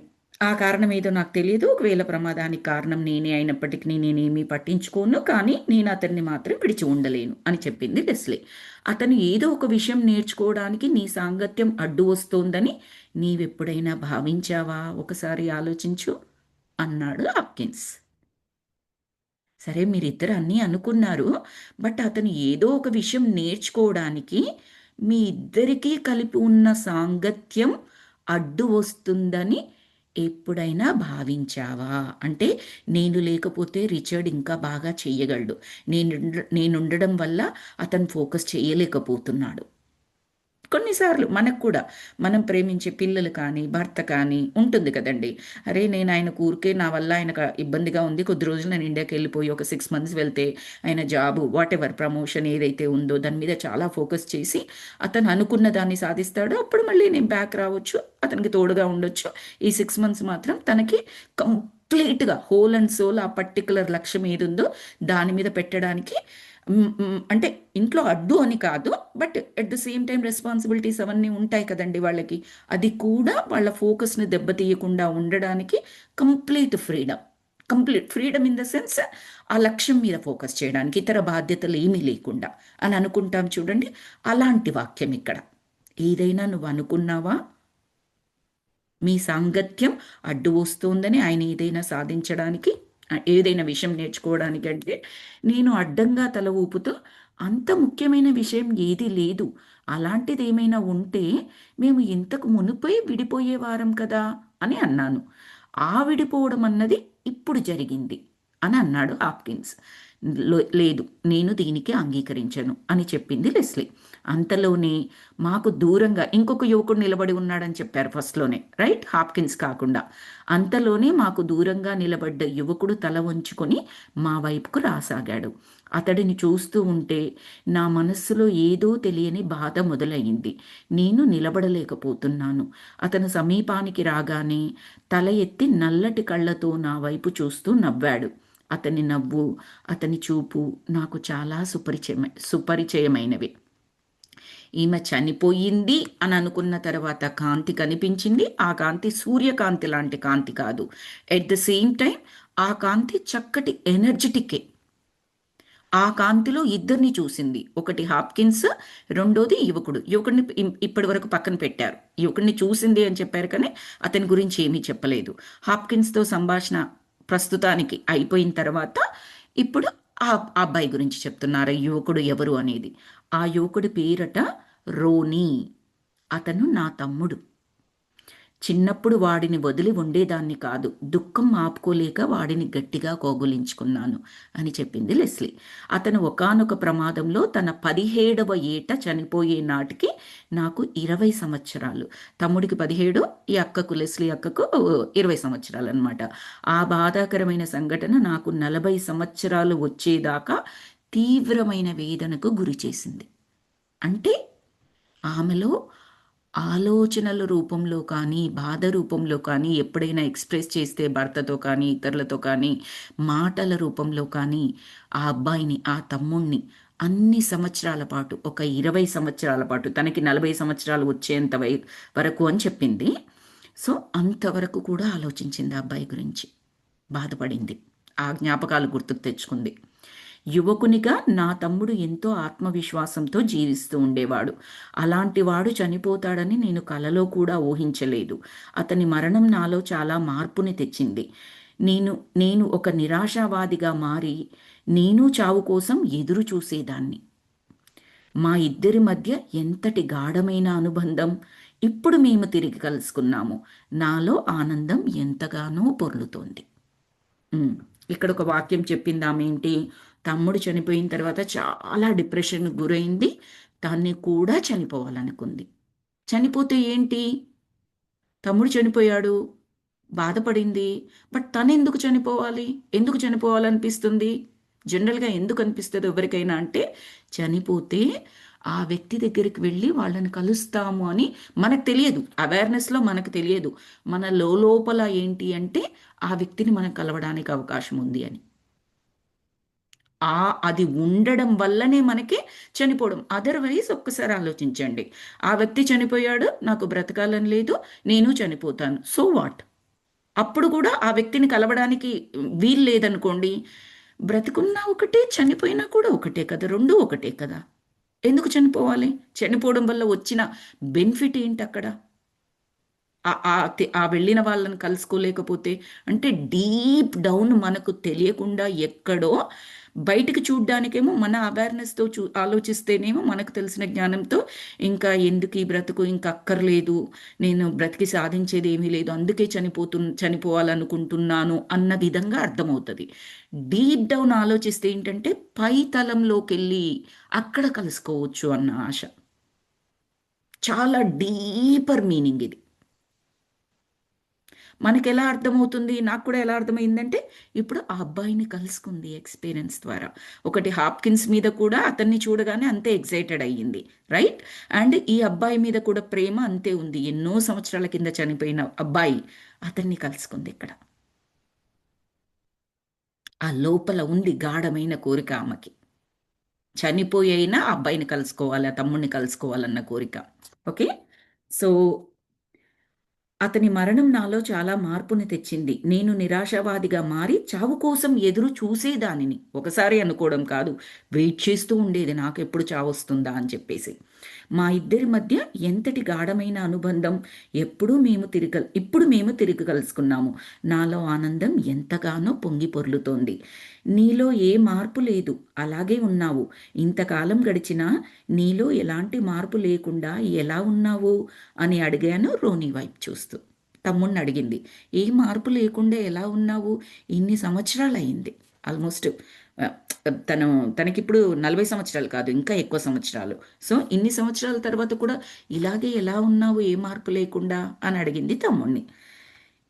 ఆ కారణం ఏదో నాకు తెలియదు, ఒకవేళ ప్రమాదానికి కారణం నేనే అయినప్పటికీ నేనేమీ పట్టించుకోను, కానీ నేను అతన్ని మాత్రం విడిచి ఉండలేను అని చెప్పింది లెస్లీ. అతను ఏదో ఒక విషయం నేర్చుకోవడానికి నీ సాంగత్యం అడ్డు వస్తోందని నీవెప్పుడైనా భావించావా, ఒకసారి ఆలోచించు అన్నాడు హాప్కిన్స్. సరే, మీరిద్దరు అన్నీ అనుకున్నారు, బట్ అతను ఏదో ఒక విషయం నేర్చుకోవడానికి మీ ఇద్దరికీ కలిపి ఉన్న సాంగత్యం అడ్డు వస్తుందని ఎప్పుడైనా భావించావా? అంటే నేను లేకపోతే రిచర్డ్ ఇంకా బాగా చెయ్యగలడు, నేనుండడం వల్ల అతను ఫోకస్ చేయలేకపోతున్నాడు. కొన్నిసార్లు మనకు కూడా మనం ప్రేమించే పిల్లలు కానీ భర్త కానీ ఉంటుంది కదండి. అరే, నేను ఆయన ఊరికే నా వల్ల ఆయనకు ఇబ్బందిగా ఉంది, కొద్ది రోజులు నేను ఇండియాకి వెళ్ళిపోయి ఒక 6 మంత్స్ వెళ్తే ఆయన జాబు వాట్ ఎవర్ ప్రమోషన్ ఏదైతే ఉందో దాని మీద చాలా ఫోకస్ చేసి అతను అనుకున్న దాన్ని సాధిస్తాడో, అప్పుడు మళ్ళీ నేను బ్యాక్ రావచ్చు, అతనికి తోడుగా ఉండొచ్చు. ఈ 6 మంత్స్ మాత్రం తనకి కంప్లీట్గా హోల్ అండ్ సోల్ ఆ పర్టికులర్ లక్ష్యం ఏది ఉందో దాని మీద పెట్టడానికి. అంటే ఇంట్లో అడ్డు అని కాదు, but at the same time responsibilities అవన్నీ ఉంటాయి కదండి వాళ్ళకి. అది కూడా వాళ్ళ ఫోకస్ని దెబ్బతీయకుండా ఉండడానికి complete freedom. Complete freedom in the sense ఆ లక్ష్యం మీద ఫోకస్ చేయడానికి, ఇతర బాధ్యతలు ఏమీ లేకుండా అని అనుకుంటాం చూడండి. అలాంటి వాక్యం ఇక్కడ. ఏదైనా నువ్వు అనుకున్నావా మీ సాంగత్యం అడ్డు వస్తుందని, ఆయన ఏదైనా సాధించడానికి, ఏదైనా విషయం నేర్చుకోవడానికి అంటే, నేను అడ్డంగా తల ఊపుతూ అంత ముఖ్యమైన విషయం ఏది లేదు, అలాంటిది ఏమైనా ఉంటే మేము ఇంతకు మునిపై విడిపోయేవారం కదా అని అన్నాను. ఆ విడిపోవడం అన్నది ఇప్పుడు జరిగింది అని అన్నాడు హాప్కిన్స్. లేదు, నేను దీనికి అంగీకరించను అని చెప్పింది లెస్లీ. అంతలోనే మాకు దూరంగా ఇంకొక యువకుడు నిలబడి ఉన్నాడని చెప్పారు ఫస్ట్లోనే, రైట్, హాప్కిన్స్ కాకుండా. అంతలోనే మాకు దూరంగా నిలబడ్డ యువకుడు తల వంచుకొని మా వైపుకు రాసాగాడు. అతడిని చూస్తూ ఉంటే నా మనస్సులో ఏదో తెలియని బాధ మొదలయ్యింది. నేను నిలబడలేకపోతున్నాను. అతను సమీపానికి రాగానే తల ఎత్తి నల్లటి కళ్ళతో నా వైపు చూస్తూ నవ్వాడు. అతని నవ్వు, అతని చూపు నాకు చాలా సుపరిచయమైనవి. ఈమె చనిపోయింది అని అనుకున్న తర్వాత కాంతి కనిపించింది. ఆ కాంతి సూర్యకాంతి లాంటి కాంతి కాదు. ఎట్ ద సేమ్ టైం ఆ కాంతి చక్కటి ఎనర్జెటికే. ఆ కాంతిలో ఇద్దరిని చూసింది. ఒకటి హాప్కిన్స్, రెండోది యువకుడు. యువకుడిని ఇప్పటి వరకు పక్కన పెట్టారు. యువకుడిని చూసింది అని చెప్పారు, కానీ అతని గురించి ఏమీ చెప్పలేదు. హాప్కిన్స్తో సంభాషణ ప్రస్తుతానికి అయిపోయిన తర్వాత ఇప్పుడు ఆ అబ్బాయి గురించి చెప్తున్నారు, యువకుడు ఎవరు అనేది. ఆ యువకుడి పేరట రోనీ. అతను నా తమ్ముడు. చిన్నప్పుడు వాడిని వదిలి ఉండేదాన్ని కాదు, దుఃఖం ఆపుకోలేక వాడిని గట్టిగా కోగులించుకున్నాను అని చెప్పింది లెస్లీ. అతను ఒకానొక ప్రమాదంలో తన 17వ ఏట చనిపోయే నాటికి నాకు 20 సంవత్సరాలు. తమ్ముడికి 17, ఈ అక్కకు, లెస్లీ అక్కకు 20 సంవత్సరాలు అనమాట. ఆ బాధాకరమైన సంఘటన నాకు 40 సంవత్సరాలు వచ్చేదాకా తీవ్రమైన వేదనకు గురి చేసింది. అంటే ఆమెలో ఆలోచనల రూపంలో కానీ బాధ రూపంలో కానీ ఎప్పుడైనా ఎక్స్ప్రెస్ చేస్తే భర్తతో కానీ ఇతరులతో కానీ మాటల రూపంలో కానీ ఆ అబ్బాయిని, ఆ తమ్ముణ్ణి అన్ని సంవత్సరాల పాటు, ఒక 20 సంవత్సరాల పాటు, తనకి 40 సంవత్సరాలు వచ్చేంత వరకు అని చెప్పింది. సో అంతవరకు కూడా ఆలోచించింది ఆ అబ్బాయి గురించి, బాధపడింది, ఆ జ్ఞాపకాలు గుర్తుకు తెచ్చుకుంది. యువకునిగా నా తమ్ముడు ఎంతో ఆత్మవిశ్వాసంతో జీవిస్తూ ఉండేవాడు. అలాంటి వాడు చనిపోతాడని నేను కలలో కూడా ఊహించలేదు. అతని మరణం నాలో చాలా మార్పుని తెచ్చింది. నేను నేను ఒక నిరాశావాదిగా మారి నేను చావు కోసం ఎదురు చూసేదాన్ని. మా ఇద్దరి మధ్య ఎంతటి గాఢమైన అనుబంధం. ఇప్పుడు మేము తిరిగి కలుసుకున్నాము. నాలో ఆనందం ఎంతగానో పొర్లుతోంది. ఉమ్, ఇక్కడ ఒక వాక్యం చెప్పింది ఆమె ఏంటి, తమ్ముడు చనిపోయిన తర్వాత చాలా డిప్రెషన్కి గురైంది. తన్ని కూడా చనిపోవాలనుకుంది. చనిపోతే ఏంటి? తమ్ముడు చనిపోయాడు, బాధపడింది. బట్ తను ఎందుకు చనిపోవాలి? ఎందుకు చనిపోవాలనిపిస్తుంది? జనరల్గా ఎందుకు అనిపిస్తుంది ఎవరికైనా అంటే, చనిపోతే ఆ వ్యక్తి దగ్గరికి వెళ్ళి వాళ్ళని కలుస్తాము అని మనకు తెలియదు. అవేర్నెస్లో మనకు తెలియదు. మన లోపల ఏంటి అంటే, ఆ వ్యక్తిని మనం కలవడానికి అవకాశం ఉంది అని. అది ఉండడం వల్లనే మనకి చనిపోవడం. అదర్వైజ్ ఒక్కసారి ఆలోచించండి. ఆ వ్యక్తి చనిపోయాడు, నాకు బ్రతకాలని లేదు, నేను చనిపోతాను. So what? అప్పుడు కూడా ఆ వ్యక్తిని కలవడానికి వీలు లేదనుకోండి, బ్రతికున్నా ఒకటే, చనిపోయినా కూడా ఒకటే కదా, రెండు ఒకటే కదా. ఎందుకు చనిపోవాలి? చనిపోవడం వల్ల వచ్చిన బెనిఫిట్ ఏంటి అక్కడ? ఆ వెళ్ళిన వాళ్ళని కలుసుకోలేకపోతే, అంటే డీప్ డౌన్ మనకు తెలియకుండా ఎక్కడో బయటికి చూడ్డానికేమో మన అవేర్నెస్తో ఆలోచిస్తేనేమో మనకు తెలిసిన జ్ఞానంతో ఇంకా ఎందుకు ఈ బ్రతుకు, ఇంకా అక్కర్లేదు, నేను బ్రతికి సాధించేది ఏమీ లేదు, అందుకే చనిపోవాలనుకుంటున్నాను అన్న విధంగా అర్థమవుతుంది. డీప్ డౌన్ ఆలోచిస్తే ఏంటంటే పై తలంలోకి వెళ్ళి అక్కడ కలుసుకోవచ్చు అన్న ఆశ. చాలా డీపర్ మీనింగ్ ఇది. మనకి ఎలా అర్థమవుతుంది? నాకు కూడా ఎలా అర్థమైందంటే, ఇప్పుడు ఆ అబ్బాయిని కలుసుకుంది ఎక్స్పీరియన్స్ ద్వారా. ఒకటి హాప్కిన్స్ మీద కూడా అతన్ని చూడగానే అంతే ఎక్సైటెడ్ అయ్యింది, రైట్? అండ్ ఈ అబ్బాయి మీద కూడా ప్రేమ అంతే ఉంది. ఎన్నో సంవత్సరాల కింద చనిపోయిన అబ్బాయి, అతన్ని కలుసుకుంది ఇక్కడ. ఆ లోపల ఉంది గాఢమైన కోరిక ఆమెకి. చనిపోయి అయినా ఆ అబ్బాయిని కలుసుకోవాలి, ఆ తమ్ముడిని కలుసుకోవాలన్న కోరిక. ఓకే. సో అతని మరణం నాలో చాలా మార్పుని తెచ్చింది. నేను నిరాశావాదిగా మారి చావు కోసం ఎదురు చూసేదానిని. ఒకసారి అనుకోవడం కాదు, వెయిట్ చేస్తూ ఉండేది నాకెప్పుడు చావొస్తుందా అని చెప్పేసి. మా ఇద్దరి మధ్య ఎంతటి గాఢమైన అనుబంధం. ఇప్పుడు మేము తిరిగి కలుసుకున్నాము. నాలో ఆనందం ఎంతగానో పొంగి పొర్లుతోంది. నీలో ఏ మార్పు లేదు, అలాగే ఉన్నావు. ఇంతకాలం గడిచినా నీలో ఎలాంటి మార్పు లేకుండా ఎలా ఉన్నావు అని అడిగాను రోనీ వైపు చూస్తూ. తమ్ముడిని అడిగింది, ఏ మార్పు లేకుండా ఎలా ఉన్నావు? ఇన్ని సంవత్సరాలు అయింది, ఆల్మోస్ట్ తను తనకిప్పుడు 40 సంవత్సరాలు కాదు, ఇంకా ఎక్కువ సంవత్సరాలు. సో ఇన్ని సంవత్సరాల తర్వాత కూడా ఇలాగే ఎలా ఉన్నావు, ఏ మార్పు లేకుండా అని అడిగింది తమ్ముడిని.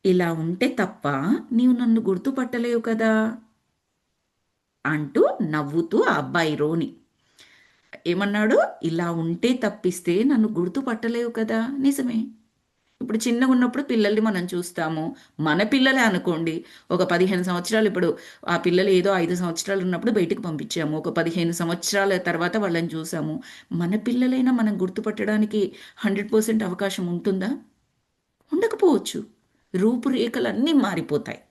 ఇలా ఉంటే తప్ప నీవు నన్ను గుర్తుపట్టలేవు కదా అంటూ నవ్వుతూ ఆ అబ్బాయి రోని ఏమన్నాడు? ఇలా ఉంటే తప్పిస్తే నన్ను గుర్తుపట్టలేవు కదా. నిజమే. ఇప్పుడు చిన్నగా ఉన్నప్పుడు పిల్లల్ని మనం చూస్తాము. మన పిల్లలే అనుకోండి, ఒక 15 సంవత్సరాలు, ఇప్పుడు ఆ పిల్లలు ఏదో 5 సంవత్సరాలు ఉన్నప్పుడు బయటికి పంపించాము, ఒక 15 సంవత్సరాల తర్వాత వాళ్ళని చూసాము. మన పిల్లలైనా మనం గుర్తుపట్టడానికి 100% అవకాశం ఉంటుందా? ఉండకపోవచ్చు. రూపురేఖలన్నీ మారిపోతాయి.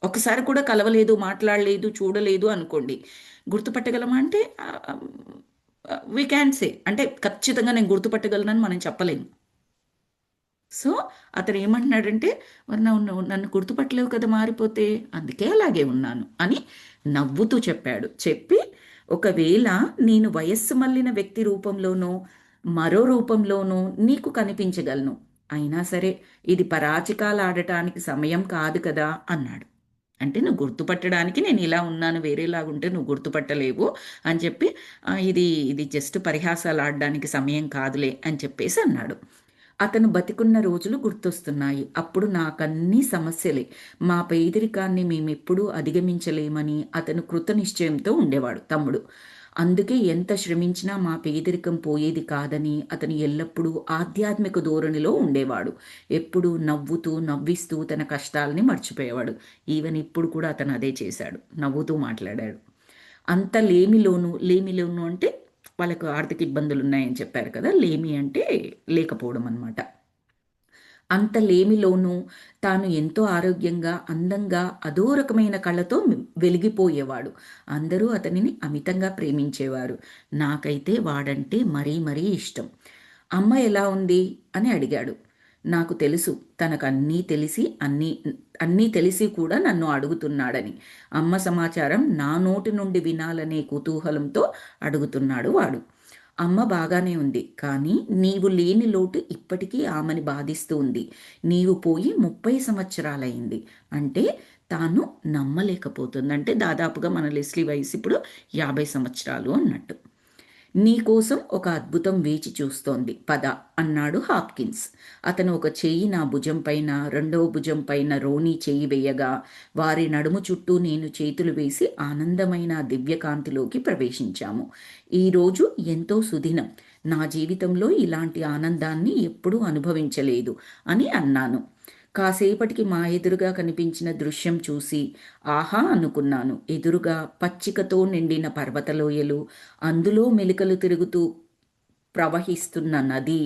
ఒకసారి కూడా కలవలేదు, మాట్లాడలేదు, చూడలేదు అనుకోండి, గుర్తుపట్టగలమా అంటే వీ క్యాన్ సే, అంటే ఖచ్చితంగా నేను గుర్తుపట్టగలనని మనం చెప్పలేము. సో అతను ఏమంటున్నాడంటే, మరి నన్ను గుర్తుపట్టలేవు కదా మారిపోతే, అందుకే అలాగే ఉన్నాను అని నవ్వుతూ చెప్పాడు. చెప్పి, ఒకవేళ నేను వయస్సు మళ్ళిన వ్యక్తి రూపంలోనో మరో రూపంలోనో నీకు కనిపించగలను, అయినా సరే ఇది పరాచికాలు ఆడటానికి సమయం కాదు కదా అన్నాడు. అంటే నువ్వు గుర్తుపట్టడానికి నేను ఇలా ఉన్నాను, వేరేలాగుంటే నువ్వు గుర్తుపట్టలేవు అని చెప్పి, ఇది ఇది జస్ట్ పరిహాసాలు ఆడడానికి సమయం కాదులే అని చెప్పేసి అన్నాడు. అతను బతికున్న రోజులు గుర్తొస్తున్నాయి. అప్పుడు నాకన్నీ సమస్యలే. మా పేదరికాన్ని మేమెప్పుడూ అధిగమించలేమని అతను కృతనిశ్చయంతో ఉండేవాడు తమ్ముడు. అందుకే ఎంత శ్రమించినా మా పేదరికం పోయేది కాదని అతను ఎల్లప్పుడూ ఆధ్యాత్మిక ధోరణిలో ఉండేవాడు. ఎప్పుడూ నవ్వుతూ నవ్విస్తూ తన కష్టాలని మర్చిపోయేవాడు. ఈవెన్ ఇప్పుడు కూడా అతను అదే చేశాడు, నవ్వుతూ మాట్లాడాడు. అంత లేమిలోను అంటే వాళ్ళకు ఆర్థిక ఇబ్బందులు ఉన్నాయని చెప్పారు కదా, లేమి అంటే లేకపోవడం అనమాట. అంత లేమిలోనూ తాను ఎంతో ఆరోగ్యంగా, అందంగా, అదో రకమైన కళతో వెలిగిపోయేవాడు. అందరూ అతనిని అమితంగా ప్రేమించేవారు. నాకైతే వాడంటే మరీ మరీ ఇష్టం. అమ్మ ఎలా ఉంది అని అడిగాడు. నాకు తెలుసు, తనకు అన్నీ తెలిసి కూడా నన్ను అడుగుతున్నాడని. అమ్మ సమాచారం నా నోటి నుండి వినాలనే కుతూహలంతో అడుగుతున్నాడు వాడు. అమ్మ బాగానే ఉంది, కానీ నీవు లేని లోటు ఇప్పటికీ ఆమెని బాధిస్తూ ఉంది. నీవు పోయి 30 సంవత్సరాలయింది. అంటే తాను నమ్మలేకపోతుంది. అంటే దాదాపుగా మన లెస్లీ వయసు ఇప్పుడు 50 సంవత్సరాలు అన్నట్టు. నీకోసం ఒక అద్భుతం వేచి చూస్తోంది, పద అన్నాడు హాప్కిన్స్. అతను ఒక చెయ్యి నా భుజం పైన, రెండవ భుజం పైన రోనీ చెయ్యి వేయగా వారి నడుము చుట్టూ నేను చేతులు వేసి ఆనందమైన ఆ దివ్యకాంతిలోకి ప్రవేశించాము. ఈరోజు ఎంతో సుదినం. నా జీవితంలో ఇలాంటి ఆనందాన్ని ఎప్పుడూ అనుభవించలేదు అని అన్నాను. కాసేపటికి మా ఎదురుగా కనిపించిన దృశ్యం చూసి ఆహా అనుకున్నాను. ఎదురుగా పచ్చికతో నిండిన పర్వతలోయలు, అందులో మెలికలు తిరుగుతూ ప్రవహిస్తున్న నది,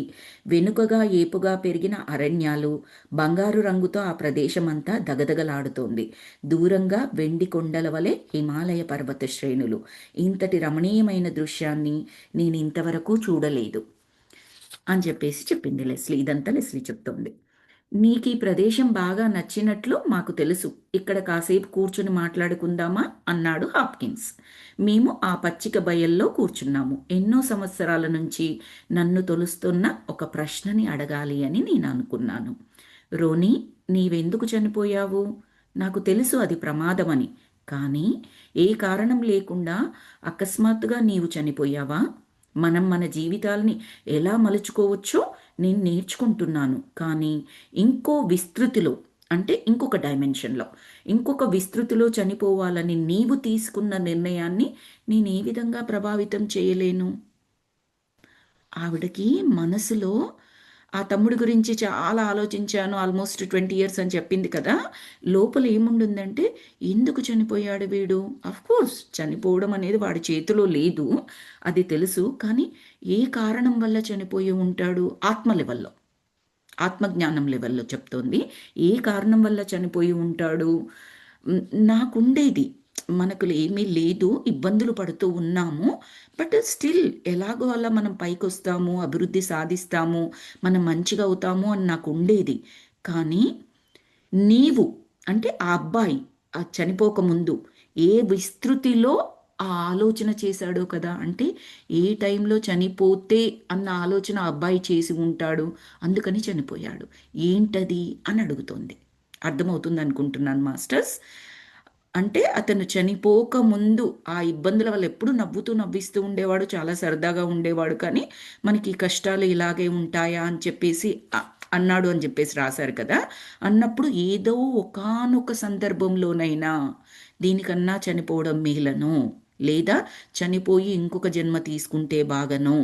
వెనుకగా ఏపుగా పెరిగిన అరణ్యాలు, బంగారు రంగుతో ఆ ప్రదేశమంతా దగదగలాడుతోంది. దూరంగా వెండి కొండల వలె హిమాలయ పర్వత శ్రేణులు. ఇంతటి రమణీయమైన దృశ్యాన్ని నేను ఇంతవరకు చూడలేదు అని చెప్పేసి చెప్పింది లెస్లీ. ఇదంతా లెస్లీ చెప్తోంది. నీకు ఈ ప్రదేశం బాగా నచ్చినట్లు మాకు తెలుసు. ఇక్కడ కాసేపు కూర్చుని మాట్లాడుకుందామా అన్నాడు హాప్కిన్స్. మేము ఆ పచ్చిక బయల్లో కూర్చున్నాము. ఎన్నో సంవత్సరాల నుంచి నన్ను తొలుస్తున్న ఒక ప్రశ్నని అడగాలి అని నేను అనుకున్నాను. రోనీ, నీవెందుకు చనిపోయావు? నాకు తెలుసు అది ప్రమాదమని. కానీ ఏ కారణం లేకుండా అకస్మాత్తుగా నీవు చనిపోయావా? మనం మన జీవితాల్ని ఎలా మలుచుకోవచ్చో నేను నేర్చుకుంటున్నాను. కానీ ఇంకో విస్తృతిలో, అంటే ఇంకొక డైమెన్షన్లో, ఇంకొక విస్తృతిలో చనిపోవాలని నీవు తీసుకున్న నిర్ణయాన్ని నేను ఏ విధంగా ప్రభావితం చేయలేను? ఆవిడకి మనసులో ఆ తమ్ముడి గురించి చాలా ఆలోచించాను, ఆల్మోస్ట్ 20 ఇయర్స్ అని చెప్పింది కదా. లోపల ఏముండుందంటే, ఎందుకు చనిపోయాడు వీడు? కోర్స్ చనిపోవడం అనేది వాడి చేతిలో లేదు, అది తెలుసు. కానీ ఏ కారణం వల్ల చనిపోయి ఉంటాడు? ఆత్మ లెవెల్లో, ఆత్మజ్ఞానం లెవెల్లో చెప్తోంది. ఏ కారణం వల్ల చనిపోయి ఉంటాడు? నాకుండేది, మనకు ఏమీ లేదు, ఇబ్బందులు పడుతూ ఉన్నాము, బట్ స్టిల్ ఎలాగో అలా మనం పైకి వస్తాము, అభివృద్ధి సాధిస్తాము, మనం మంచిగా అవుతాము అని నాకు ఉండేది. కానీ నీవు, అంటే ఆ అబ్బాయి ఆ చనిపోకముందు ఏ విస్తృతిలో ఆ ఆలోచన చేశాడో కదా. అంటే ఏ టైంలో చనిపోతే అన్న ఆలోచన ఆ అబ్బాయి చేసి ఉంటాడు, అందుకని చనిపోయాడు. ఏంటది అని అడుగుతోంది. అర్థమవుతుంది అనుకుంటున్నాను మాస్టర్స్. అంటే అతను చనిపోక ముందు ఆ ఇబ్బందుల వల్ల ఎప్పుడు నవ్వుతూ నవ్విస్తూ ఉండేవాడు, చాలా సరదాగా ఉండేవాడు. కానీ మనకి ఈ కష్టాలు ఇలాగే ఉంటాయా అని చెప్పేసి అన్నాడు అని చెప్పేసి రాశారు కదా. అన్నప్పుడు ఏదో ఒకానొక సందర్భంలోనైనా దీనికన్నా చనిపోవడం మేలను, లేదా చనిపోయి ఇంకొక జన్మ తీసుకుంటే బాగను,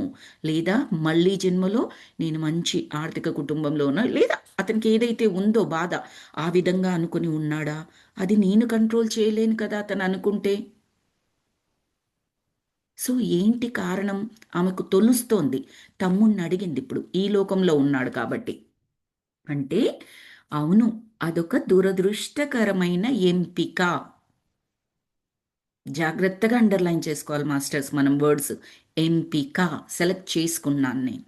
లేదా మళ్ళీ జన్మలో నేను మంచి ఆర్థిక కుటుంబంలోనో, లేదా అతనికి ఏదైతే ఉందో బాధ ఆ విధంగా అనుకుని ఉన్నాడా? అది నేను కంట్రోల్ చేయలేను కదా అతను అనుకుంటే. సో ఏంటి కారణం? ఆమెకు తొలుస్తోంది. తమ్ముణ్ణి అడిగింది, ఇప్పుడు ఈ లోకంలో ఉన్నాడు కాబట్టి. అంటే అవును, అదొక దురదృష్టకరమైన ఎంపిక. జాగ్రత్తగా అండర్లైన్ చేసుకోవాలి మాస్టర్స్ మనం వర్డ్స్. ఎంపిక సెలెక్ట్ చేసుకున్నాను నేను,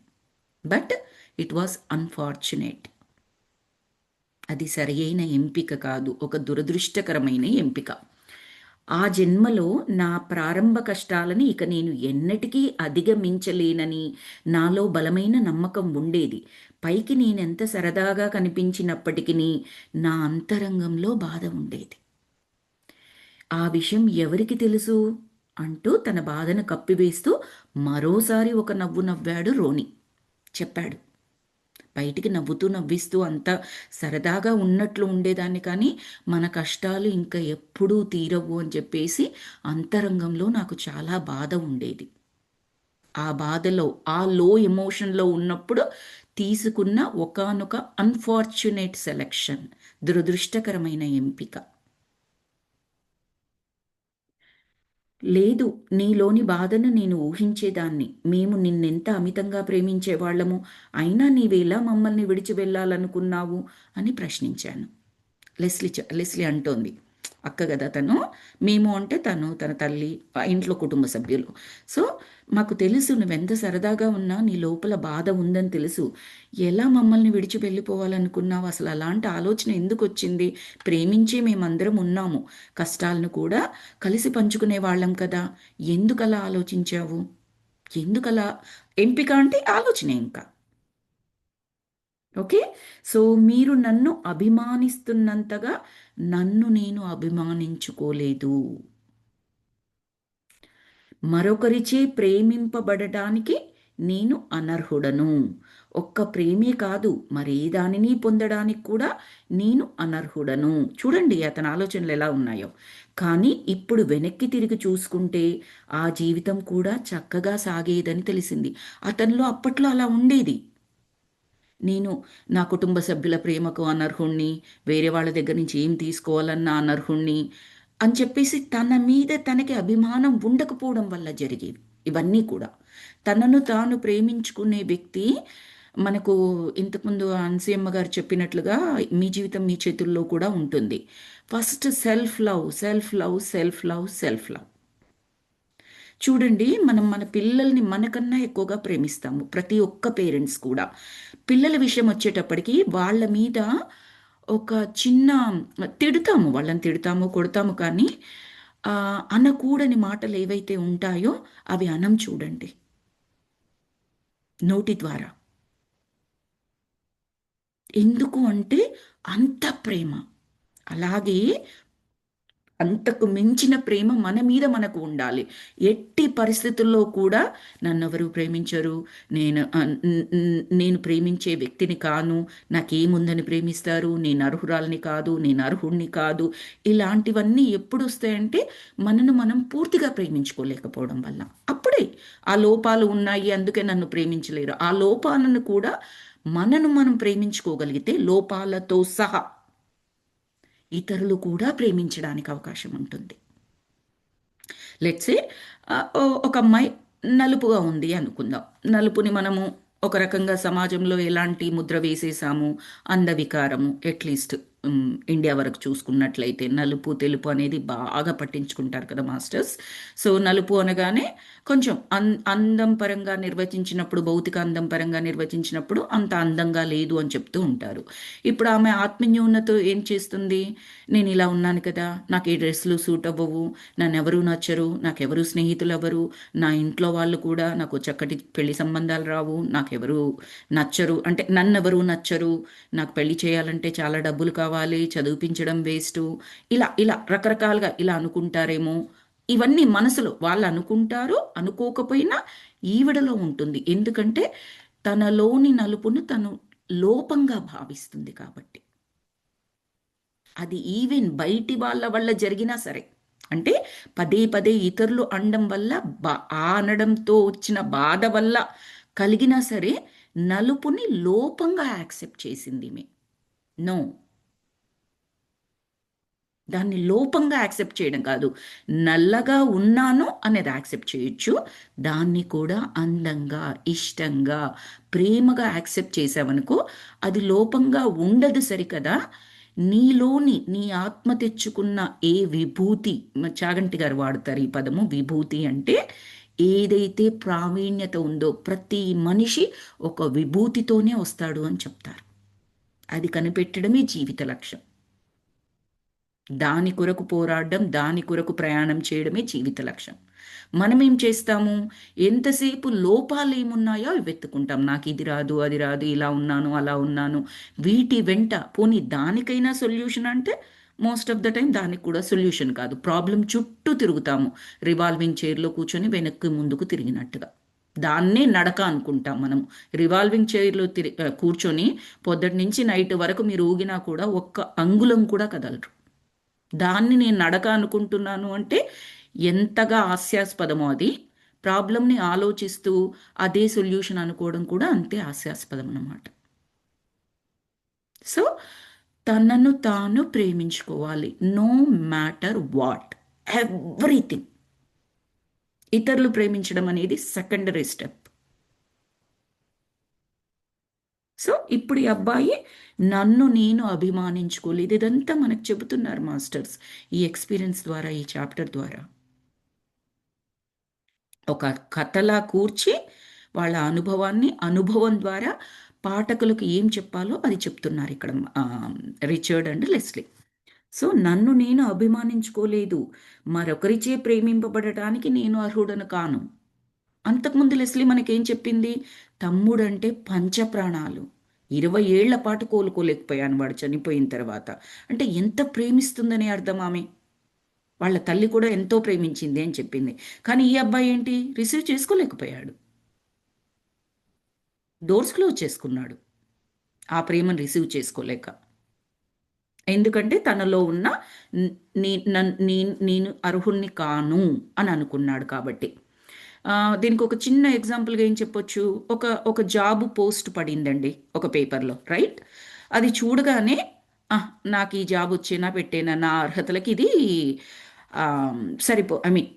బట్ ఇట్ వాస్ అన్ఫార్చునేట్. అది సరియైన ఎంపిక కాదు, ఒక దురదృష్టకరమైన ఎంపిక. ఆ జన్మలో నా ప్రారంభ కష్టాలని ఇక నేను ఎన్నటికీ అధిగమించలేనని నాలో బలమైన నమ్మకం ఉండేది. పైకి నేనెంత సరదాగా కనిపించినప్పటికీ నా అంతరంగంలో బాధ ఉండేది. ఆ విషయం ఎవరికి తెలుసు అంటూ తన బాధను కప్పివేస్తూ మరోసారి ఒక నవ్వు నవ్వాడు రోని. చెప్పాడు, బయటికి నవ్వుతూ నవ్విస్తూ అంత సరదాగా ఉన్నట్లు ఉండేదాన్ని, కానీ మన కష్టాలు ఇంకా ఎప్పుడూ తీరవు అని చెప్పేసి అంతరంగంలో నాకు చాలా బాధ ఉండేది. ఆ బాధలో, ఆ లో ఎమోషన్లో ఉన్నప్పుడు తీసుకున్న ఒకానొక అన్ఫార్చునేట్ సెలెక్షన్, దురదృష్టకరమైన ఎంపిక. లేదు, నీలోని బాధను నేను ఊహించేదాన్ని. మేము నిన్నెంత అమితంగా ప్రేమించేవాళ్ళము, అయినా నీవేలా మమ్మల్ని విడిచి వెళ్ళాలనుకున్నావు అని ప్రశ్నించాను. లెస్లీ అంటోంది, అక్క కదా తను, మేము అంటే తను, తన తల్లి, ఇంట్లో కుటుంబ సభ్యులు. సో మాకు తెలుసు నువ్వెంత సరదాగా ఉన్నా నీ లోపల బాధ ఉందని తెలుసు. ఎలా మమ్మల్ని విడిచి వెళ్ళిపోవాలనుకున్నావు? అసలు అలాంటి ఆలోచన ఎందుకు వచ్చింది? ప్రేమించి మేమందరం ఉన్నాము, కష్టాలను కూడా కలిసి పంచుకునే వాళ్ళం కదా, ఎందుకు అలా ఆలోచించావు? ఎందుకలా? ఎంపిక అంటే ఆలోచనే ఇంకా. ఓకే. సో మీరు నన్ను అభిమానిస్తున్నంతగా నన్ను నేను అభిమానించుకోలేదు. మరొకరిచే ప్రేమింపబడటానికి నేను అనర్హుడను. ఒక్క ప్రేమే కాదు, మరే దానిని పొందడానికి కూడా నేను అనర్హుడను. చూడండి అతని ఆలోచనలు ఎలా ఉన్నాయో. కానీ ఇప్పుడు వెనక్కి తిరిగి చూసుకుంటే ఆ జీవితం కూడా చక్కగా సాగేదని తెలిసింది. అతనిలో అప్పట్లో అలా ఉండేది. నేను నా కుటుంబ సభ్యుల ప్రేమకు అనర్హుణ్ణి, వేరే వాళ్ళ దగ్గర నుంచి ఏం తీసుకోవాలన్నా అనర్హుణ్ణి అని చెప్పేసి తన మీద తనకి అభిమానం ఉండకపోవడం వల్ల జరిగేవి ఇవన్నీ కూడా. తనను తాను ప్రేమించుకునే వ్యక్తి మనకు ఇంతకుముందు అన్సీయమ్మ గారు చెప్పినట్లుగా మీ జీవితం మీ చేతుల్లో కూడా ఉంటుంది. First self love, self love, self love, self love. చూడండి మనం మన పిల్లల్ని మనకన్నా ఎక్కువగా ప్రేమిస్తాము, ప్రతి ఒక్క పేరెంట్స్ కూడా. పిల్లల విషయం వచ్చేటప్పటికి వాళ్ళ మీద ఒక చిన్న తిడతాము, వాళ్ళని తిడతాము, కొడతాము, కానీ అనకూడని మాటలు ఏవైతే ఉంటాయో అవి అనం చూడండి, నోటి ద్వారా. ఎందుకు అంటే అంత ప్రేమ. అలాగే అంతకు మించిన ప్రేమ మన మీద మనకు ఉండాలి. ఎట్టి పరిస్థితుల్లో కూడా నన్నెవరు ప్రేమించరు, నేను ప్రేమించే వ్యక్తిని కాను, నాకేముందని ప్రేమిస్తారు, నేను అర్హురాలని కాదు, నేను అర్హుణ్ణి కాదు. ఇలాంటివన్నీ ఎప్పుడు వస్తాయంటే మనను మనం పూర్తిగా ప్రేమించుకోలేకపోవడం వల్ల. అప్పుడే ఆ లోపాలు ఉన్నాయి, అందుకే నన్ను ప్రేమించలేరు. ఆ లోపాలను కూడా మనను మనం ప్రేమించుకోగలిగితే లోపాలతో సహా ఇతరులు కూడా ప్రేమించడానికి అవకాశం ఉంటుంది. లెట్సే ఒక అమ్మాయి నలుపుగా ఉంది అనుకుందాం. నలుపుని మనము ఒక రకంగా సమాజంలో ఎలాంటి ముద్ర వేసేసాము, అందవికారము. అట్లీస్ట్ ఇండియా వరకు చూసుకున్నట్లయితే నలుపు తెలుపు అనేది బాగా పట్టించుకుంటారు కదా మాస్టర్స్. సో నలుపు అనగానే కొంచెం అందం పరంగా నిర్వచించినప్పుడు, భౌతిక అందం పరంగా నిర్వచించినప్పుడు అంత అందంగా లేదు అని చెప్తూ ఉంటారు. ఇప్పుడు ఆమె ఆత్మన్యూనత ఏం చేస్తుంది? నేను ఇలా ఉన్నాను కదా, నాకు ఈ డ్రెస్సులు సూట్ అవ్వవు, నన్ను ఎవరూ నచ్చరు, నాకెవరు స్నేహితులు అవ్వరు, నా ఇంట్లో వాళ్ళు కూడా నాకు చక్కటి పెళ్లి సంబంధాలు రావు, నాకెవరు నచ్చరు, అంటే నన్నెవరూ నచ్చరు, నాకు పెళ్లి చేయాలంటే చాలా డబ్బులు కావాలి, చదివిపించడం వేస్టు, ఇలా ఇలా రకరకాలుగా ఇలా అనుకుంటారేమో. ఇవన్నీ మనసులో వాళ్ళు అనుకుంటారు, అనుకోకపోయినా ఈవిడలో ఉంటుంది. ఎందుకంటే తనలోని నలుపును తను లోపంగా భావిస్తుంది కాబట్టి. అది ఈవెన్ బయటి వాళ్ళ వల్ల జరిగినా సరే, అంటే పదే పదే ఇతరులు అనడం వల్ల, ఆ అనడంతో వచ్చిన బాధ వల్ల కలిగినా సరే నలుపుని లోపంగా యాక్సెప్ట్ చేసింది ఈమె. నో, దాన్ని లోపంగా యాక్సెప్ట్ చేయడం కాదు, నల్లగా ఉన్నాను అనేది యాక్సెప్ట్ చేయొచ్చు. దాన్ని కూడా అందంగా, ఇష్టంగా, ప్రేమగా యాక్సెప్ట్ చేసావనుకో అది లోపంగా ఉండదు, సరికదా. నీలోని నీ ఆత్మ తెచ్చుకున్న ఏ విభూతి, చాగంటి గారు వాడతారు ఈ పదము విభూతి అంటే, ఏదైతే ప్రావీణ్యత ఉందో ప్రతి మనిషి ఒక విభూతితోనే వస్తాడు అని చెప్తారు. అది కనిపెట్టడమే జీవిత లక్ష్యం. దాని కొరకు పోరాడడం, దాని కొరకు ప్రయాణం చేయడమే జీవిత లక్ష్యం. మనం ఏం చేస్తాము? ఎంతసేపు లోపాలు ఏమున్నాయో అవి వెతుకుంటాం. నాకు ఇది రాదు, అది రాదు, ఇలా ఉన్నాను, అలా ఉన్నాను, వీటి వెంట. పోనీ దానికైనా సొల్యూషన్ అంటే మోస్ట్ ఆఫ్ ద టైం దానికి కూడా సొల్యూషన్ కాదు, ప్రాబ్లం చుట్టూ తిరుగుతాము, రివాల్వింగ్ చైర్లో కూర్చొని వెనక్కి ముందుకు తిరిగినట్టుగా. దాన్నే నడక అనుకుంటాం మనం. రివాల్వింగ్ చైర్లో కూర్చొని పొద్దుటి నుంచి నైట్ వరకు మీరు ఊగినా కూడా ఒక్క అంగుళం కూడా కదలరు. దాన్ని నేను నడక అనుకుంటున్నాను అంటే ఎంతగా హాస్యాస్పదమో అది. ప్రాబ్లంని ఆలోచిస్తూ అదే సొల్యూషన్ అనుకోవడం కూడా అంతే హాస్యాస్పదం అన్నమాట. సో తనను తాను ప్రేమించుకోవాలి, నో మ్యాటర్ వాట్, ఎవ్రీథింగ్. ఇతరులు ప్రేమించడం అనేది సెకండరీ స్టెప్. సో ఇప్పుడు ఈ అబ్బాయి నన్ను నేను అభిమానించుకోలేదు, ఇదంతా మనకు చెబుతున్నారు మాస్టర్స్ ఈ ఎక్స్పీరియన్స్ ద్వారా, ఈ చాప్టర్ ద్వారా. ఒక కథలా కూర్చి వాళ్ళ అనుభవాన్ని, అనుభవం ద్వారా పాఠకులకు ఏం చెప్పాలో అది చెప్తున్నారు ఇక్కడ రిచర్డ్ అండ్ లెస్లీ. సో నన్ను నేను అభిమానించుకోలేదు, మరొకరిచే ప్రేమింపబడటానికి నేను అర్హుడను కాను. అంతకుముందు లెస్లీ మనకేం చెప్పింది? తమ్ముడంటే పంచప్రాణాలు. 20 ఏళ్ల పాటు కోలుకోలేకపోయాను వాడు చనిపోయిన తర్వాత. అంటే ఎంత ప్రేమిస్తుందని అర్థం ఆమె. వాళ్ళ తల్లి కూడా ఎంతో ప్రేమించింది అని చెప్పింది. కానీ ఈ అబ్బాయి ఏంటి? రిసీవ్ చేసుకోలేకపోయాడు. డోర్స్ క్లోజ్ చేసుకున్నాడు. ఆ ప్రేమను రిసీవ్ చేసుకోలేక. ఎందుకంటే తనలో ఉన్న న్- నేను అర్హుణ్ణి కాను అని అనుకున్నాడు కాబట్టి. దీనికి ఒక చిన్న ఎగ్జాంపుల్గా ఏం చెప్పొచ్చు? ఒక ఒక జాబ్ పోస్ట్ పడిందండి ఒక పేపర్లో, రైట్? అది చూడగానే "ఆ, నాకు ఈ జాబ్ వచ్చేనా పెట్టేనా, నా అర్హతలకి ఇది ఆ, ఐ మీన్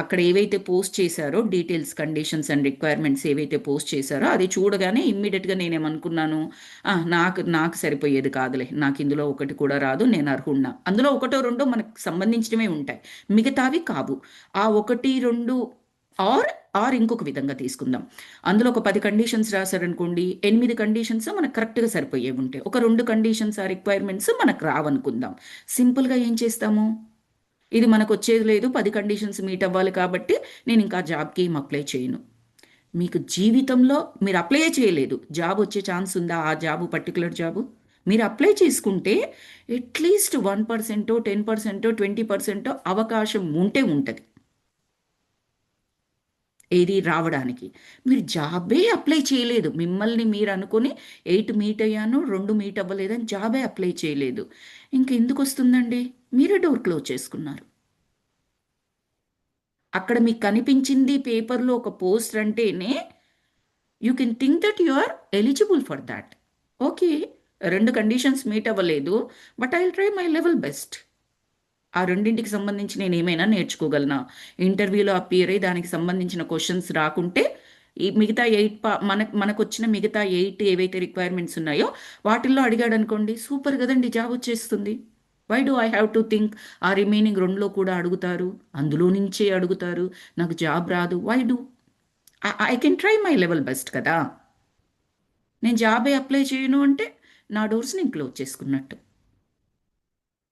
అక్కడ ఏవైతే పోస్ట్ చేశారో డీటెయిల్స్, కండిషన్స్ అండ్ రిక్వైర్మెంట్స్ ఏవైతే పోస్ట్ చేశారో అది చూడగానే ఇమ్మీడియట్గా నేనేమనుకున్నాను, నాకు నాకు సరిపోయేది కాదులే, నాకు ఇందులో ఒకటి కూడా రాదు, నేను అర్హున్నా." అందులో ఒకటో రెండో మనకు సంబంధించినవే ఉంటాయి, మిగతావి కావు. ఆ ఒకటి రెండు ఆర్ ఆర్ ఇంకొక విధంగా తీసుకుందాం. అందులో ఒక 10 కండిషన్స్ రాశారనుకోండి, 8 కండిషన్స్ మనకు కరెక్ట్గా సరిపోయే ఉంటాయి, ఒక 2 కండిషన్స్ ఆ రిక్వైర్మెంట్స్ మనకు రావనుకుందాం. సింపుల్గా ఏం చేస్తాము? ఇది మనకు వచ్చేది లేదు, 10 కండిషన్స్ మీట్ అవ్వాలి కాబట్టి నేను ఇంకా జాబ్కి ఏం అప్లై చేయను. మీకు జీవితంలో మీరు అప్లై చేయలేదు, జాబ్ వచ్చే ఛాన్స్ ఉందా? ఆ జాబు, పర్టికులర్ జాబు మీరు అప్లై చేసుకుంటే అట్లీస్ట్ 1%, 10%, 20% అవకాశం ఉంటే ఉంటుంది ఏది రావడానికి. మీరు జాబే అప్లై చేయలేదు, మిమ్మల్ని మీరు అనుకుని 8 మీట్ అయ్యాను, 2 మీట్ అవ్వలేదని జాబే అప్లై చేయలేదు, ఇంకెందుకు వస్తుందండి? మీరే డోర్ క్లోజ్ చేసుకున్నారు. అక్కడ మీకు కనిపించింది పేపర్లో ఒక పోస్ట్ అంటేనే you can think that you are eligible for that. Okay, 2 conditions meet అవ్వలేదు, but I will try my level best. ఆ రెండింటికి సంబంధించి నేను ఏమైనా నేర్చుకోగలనా? ఇంటర్వ్యూలో అపియర్ అయ్యి దానికి సంబంధించిన క్వశ్చన్స్ రాకుంటే ఈ మిగతా మనకు వచ్చిన మిగతా 8 ఏవైతే రిక్వైర్మెంట్స్ ఉన్నాయో వాటిల్లో అడిగాడు అనుకోండి, సూపర్ కదండి, జాబ్ వచ్చేస్తుంది. Why do I have to think ఆ రిమైనింగ్ రెండులో కూడా అడుగుతారు, అందులో నుంచే అడుగుతారు, నాకు జాబ్ రాదు, why do? I can try my level best కదా. నేను జాబే అప్లై చేయను అంటే నా డోర్స్ నేను క్లోజ్ చేసుకున్నట్టు.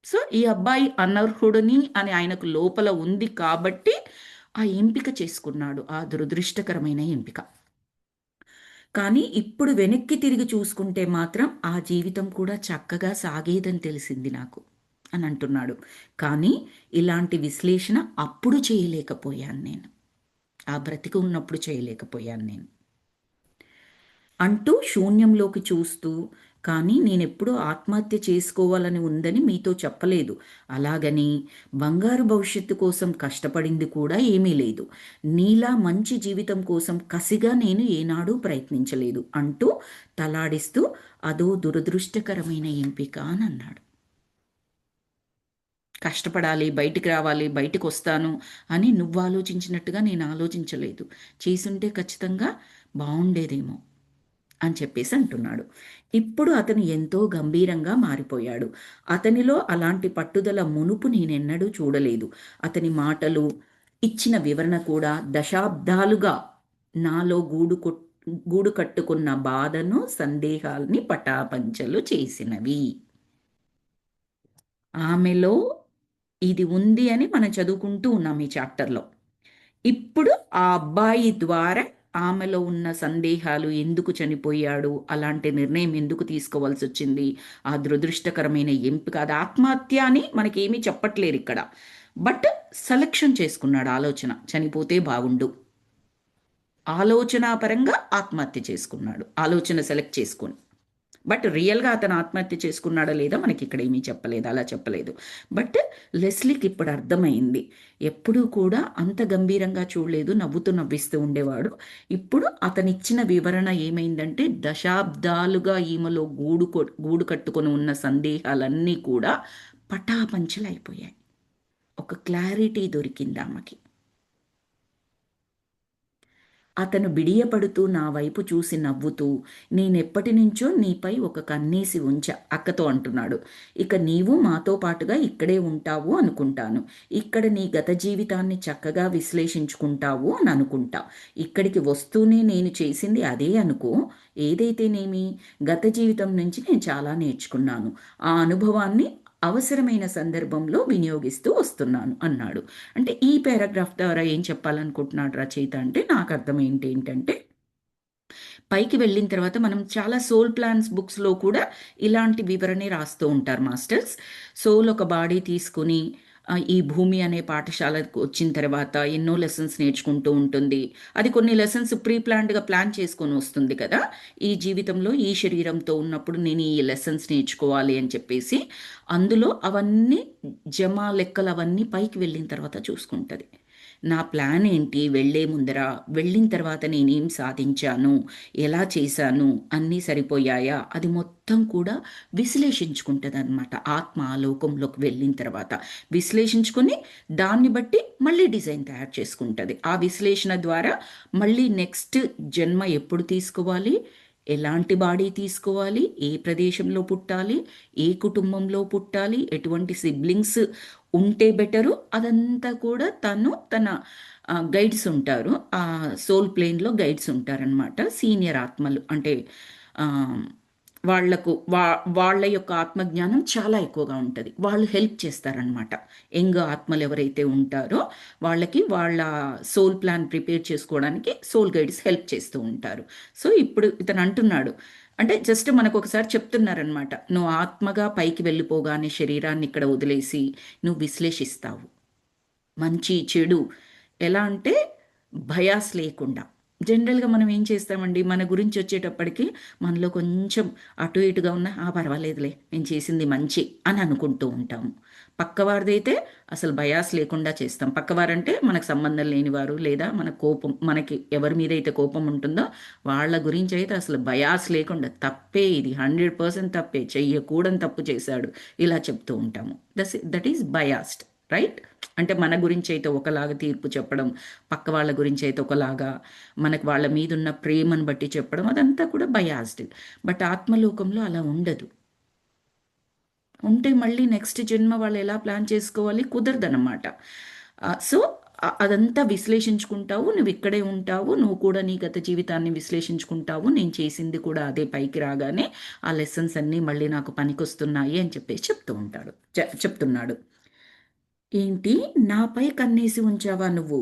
సో ఈ అబ్బాయి అనర్హుడిని అని ఆయనకు లోపల ఉంది కాబట్టి ఆ ఎంపిక చేసుకున్నాడు, ఆ దురదృష్టకరమైన ఎంపిక. కానీ ఇప్పుడు వెనక్కి తిరిగి చూసుకుంటే మాత్రం ఆ జీవితం కూడా చక్కగా సాగేదని తెలిసింది నాకు అని అంటున్నాడు. కానీ ఇలాంటి విశ్లేషణ అప్పుడు చేయలేకపోయాను నేను, ఆ బ్రతికి ఉన్నప్పుడు చేయలేకపోయాను నేను అంటూ శూన్యంలోకి చూస్తూ. కానీ నేనెప్పుడూ ఆత్మహత్య చేసుకోవాలని ఉందని మీతో చెప్పలేదు, అలాగని బంగారు భవిష్యత్తు కోసం కష్టపడింది కూడా ఏమీ లేదు, నీలా మంచి జీవితం కోసం కసిగా నేను ఏనాడూ ప్రయత్నించలేదు అంటూ తలాడిస్తూ అదో దురదృష్టకరమైన ఎంపిక అని అన్నాడు. కష్టపడాలి, బయటికి రావాలి, బయటికి వస్తాను అని నువ్వు ఆలోచించినట్టుగా నేను ఆలోచించలేదు, చేసుంటే ఖచ్చితంగా బాగుండేదేమో అని చెప్పేసి అంటున్నాడు. ఇప్పుడు అతను ఎంతో గంభీరంగా మారిపోయాడు. అతనిలో అలాంటి పట్టుదల మునుపు నేనెన్నడూ చూడలేదు. అతని మాటలు, ఇచ్చిన వివరణ కూడా దశాబ్దాలుగా నాలో గూడు కట్టుకున్న బాధను, సందేహాల్ని పటాపంచలు చేసినవి. ఆమెలో ఇది ఉంది అని మనం చదువుకుంటూ ఉన్నాం ఈ చాప్టర్లో. ఇప్పుడు ఆ అబ్బాయి ద్వారా ఆమెలో ఉన్న సందేహాలు, ఎందుకు చనిపోయాడు, అలాంటి నిర్ణయం ఎందుకు తీసుకోవాల్సి వచ్చింది, ఆ దురదృష్టకరమైన ఎంపిక, అది ఆత్మహత్య అని మనకేమీ చెప్పట్లేరు ఇక్కడ, బట్ సెలక్షన్ చేసుకున్నాడు ఆలోచన, చనిపోతే బాగుండు, ఆలోచనాపరంగా ఆత్మహత్య చేసుకున్నాడు, ఆలోచన సెలెక్ట్ చేసుకొని. బట్ రియల్గా అతను ఆత్మహత్య చేసుకున్నాడా లేదా మనకి ఇక్కడ ఏమీ చెప్పలేదు, అలా చెప్పలేదు. బట్ లెస్లీకి ఇప్పుడు అర్థమైంది. ఎప్పుడూ కూడా అంత గంభీరంగా చూడలేదు, నవ్వుతూ నవ్విస్తూ ఉండేవాడు. ఇప్పుడు అతనిచ్చిన వివరణ ఏమైందంటే దశాబ్దాలుగా ఈమెలో గూడు కట్టుకొని ఉన్న సందేహాలన్నీ కూడా పటాపంచలైపోయాయి. ఒక క్లారిటీ దొరికింది ఆమెకి. అతను బిడియపడుతూ నా వైపు చూసి నవ్వుతూ, నేనెప్పటి నుంచో నీపై ఒక కన్నేసి ఉంచా, అక్కతో అంటున్నాడు. ఇక నీవు మాతో పాటుగా ఇక్కడే ఉంటావు అనుకుంటాను. ఇక్కడ నీ గత జీవితాన్ని చక్కగా విశ్లేషించుకుంటావు అని అనుకుంటా. ఇక్కడికి వస్తూనే నేను చేసింది అదే అనుకో. ఏదైతేనేమి, గత జీవితం నుంచి నేను చాలా నేర్చుకున్నాను. ఆ అనుభవాన్ని అవసరమైన సందర్భంలో వినియోగిస్తూ వస్తున్నాను అన్నాడు. అంటే ఈ పారాగ్రాఫ్ ద్వారా ఏం చెప్పాలనుకుంటున్నాడు రచయిత అంటే, నాకు అర్థం ఏంటంటే, పైకి వెళ్ళిన తర్వాత మనం చాలా సోల్ ప్లాన్స్ బుక్స్లో కూడా ఇలాంటి వివరణే రాస్తూ ఉంటారు మాస్టర్స్. సోల్ ఒక బాడీ తీసుకుని ఈ భూమి అనే పాఠశాలకు వచ్చిన తర్వాత ఎన్నో లెసన్స్ నేర్చుకుంటూ ఉంటుంది. అది కొన్ని లెసన్స్ ప్రీ ప్లాన్డ్గా ప్లాన్ చేసుకొని వస్తుంది కదా, ఈ జీవితంలో ఈ శరీరంతో ఉన్నప్పుడు నేను ఈ లెసన్స్ నేర్చుకోవాలి అని చెప్పేసి. అందులో అవన్నీ జమా లెక్కలు అవన్నీ పైకి వెళ్ళిన తర్వాత చూసుకుంటుంది. నా ప్లాన్ ఏంటి, వెళ్ళే ముందర, వెళ్ళిన తర్వాత నేనేం సాధించాను, ఎలా చేశాను, అన్నీ సరిపోయాయా, అది మొత్తం కూడా విశ్లేషించుకుంటుంది అనమాట. ఆత్మ ఆ లోకంలోకి వెళ్ళిన తర్వాత విశ్లేషించుకొని దాన్ని బట్టి మళ్ళీ డిజైన్ తయారు చేసుకుంటుంది. ఆ విశ్లేషణ ద్వారా మళ్ళీ నెక్స్ట్ జన్మ ఎప్పుడు తీసుకోవాలి, ఎలాంటి బాడీ తీసుకోవాలి, ఏ ప్రదేశంలో పుట్టాలి, ఏ కుటుంబంలో పుట్టాలి, ఎటువంటి సిబ్లింగ్స్ ఉంటే బెటరు, అదంతా కూడా తన గైడ్స్ ఉంటారు. ఆ సోల్ ప్లేన్లో గైడ్స్ ఉంటారనమాట, సీనియర్ ఆత్మలు. అంటే ఆ, వాళ్లకు వాళ్ళ యొక్క ఆత్మజ్ఞానం చాలా ఎక్కువగా ఉంటుంది. వాళ్ళు హెల్ప్ చేస్తారనమాట. యంగ్ ఆత్మలు ఎవరైతే ఉంటారో వాళ్ళకి వాళ్ళ సోల్ ప్లాన్ ప్రిపేర్ చేసుకోవడానికి సోల్ గైడ్స్ హెల్ప్ చేస్తూ ఉంటారు. సో ఇప్పుడు ఇతను అంటున్నాడు, అంటే జస్ట్ మనకు ఒకసారి చెప్తున్నారనమాట, నువ్వు ఆత్మగా పైకి వెళ్ళిపోగానే శరీరాన్ని ఇక్కడ వదిలేసి నువ్వు విశ్లేషిస్తావు, మంచి చెడు, ఎలా అంటే భయాస్ లేకుండా. జనరల్గా మనం ఏం చేస్తామండి, మన గురించి వచ్చేటప్పటికి మనలో కొంచెం అటు ఇటుగా ఉన్న పర్వాలేదులే నేను చేసింది మంచి అని అనుకుంటూ ఉంటాము. పక్కవారిదైతే అసలు భయాస్ లేకుండా చేస్తాం. పక్కవారంటే మనకు సంబంధం లేనివారు, లేదా మన కోపం, మనకి ఎవరి మీద అయితే కోపం ఉంటుందో వాళ్ళ గురించి అయితే అసలు భయాస్ లేకుండా తప్పే, ఇది 100% తప్పే, చెయ్యకూడని తప్పు చేశాడు, ఇలా చెప్తూ ఉంటాము. That is biased, right? అంటే మన గురించి అయితే ఒకలాగా తీర్పు చెప్పడం, పక్క వాళ్ళ గురించి అయితే ఒకలాగా, మనకు వాళ్ళ మీద ఉన్న ప్రేమను బట్టి చెప్పడం, అదంతా కూడా బయాస్డ్. బట్ ఆత్మలోకంలో అలా ఉండదు. ఉంటే మళ్ళీ నెక్స్ట్ జన్మ వాళ్ళు ఎలా ప్లాన్ చేసుకోవాలి, కుదరదనమాట. సో అదంతా విశ్లేషించుకుంటావు, నువ్వు ఇక్కడే ఉంటావు, నువ్వు కూడా నీ గత జీవితాన్ని విశ్లేషించుకుంటావు, నేను చేసింది కూడా అదే, పైకి రాగానే ఆ లెసన్స్ అన్నీ మళ్ళీ నాకు పనికొస్తున్నాయి అని చెప్పేసి చెప్తున్నాడు. ఏంటి, నాపై కన్నేసి ఉంచావా నువ్వు?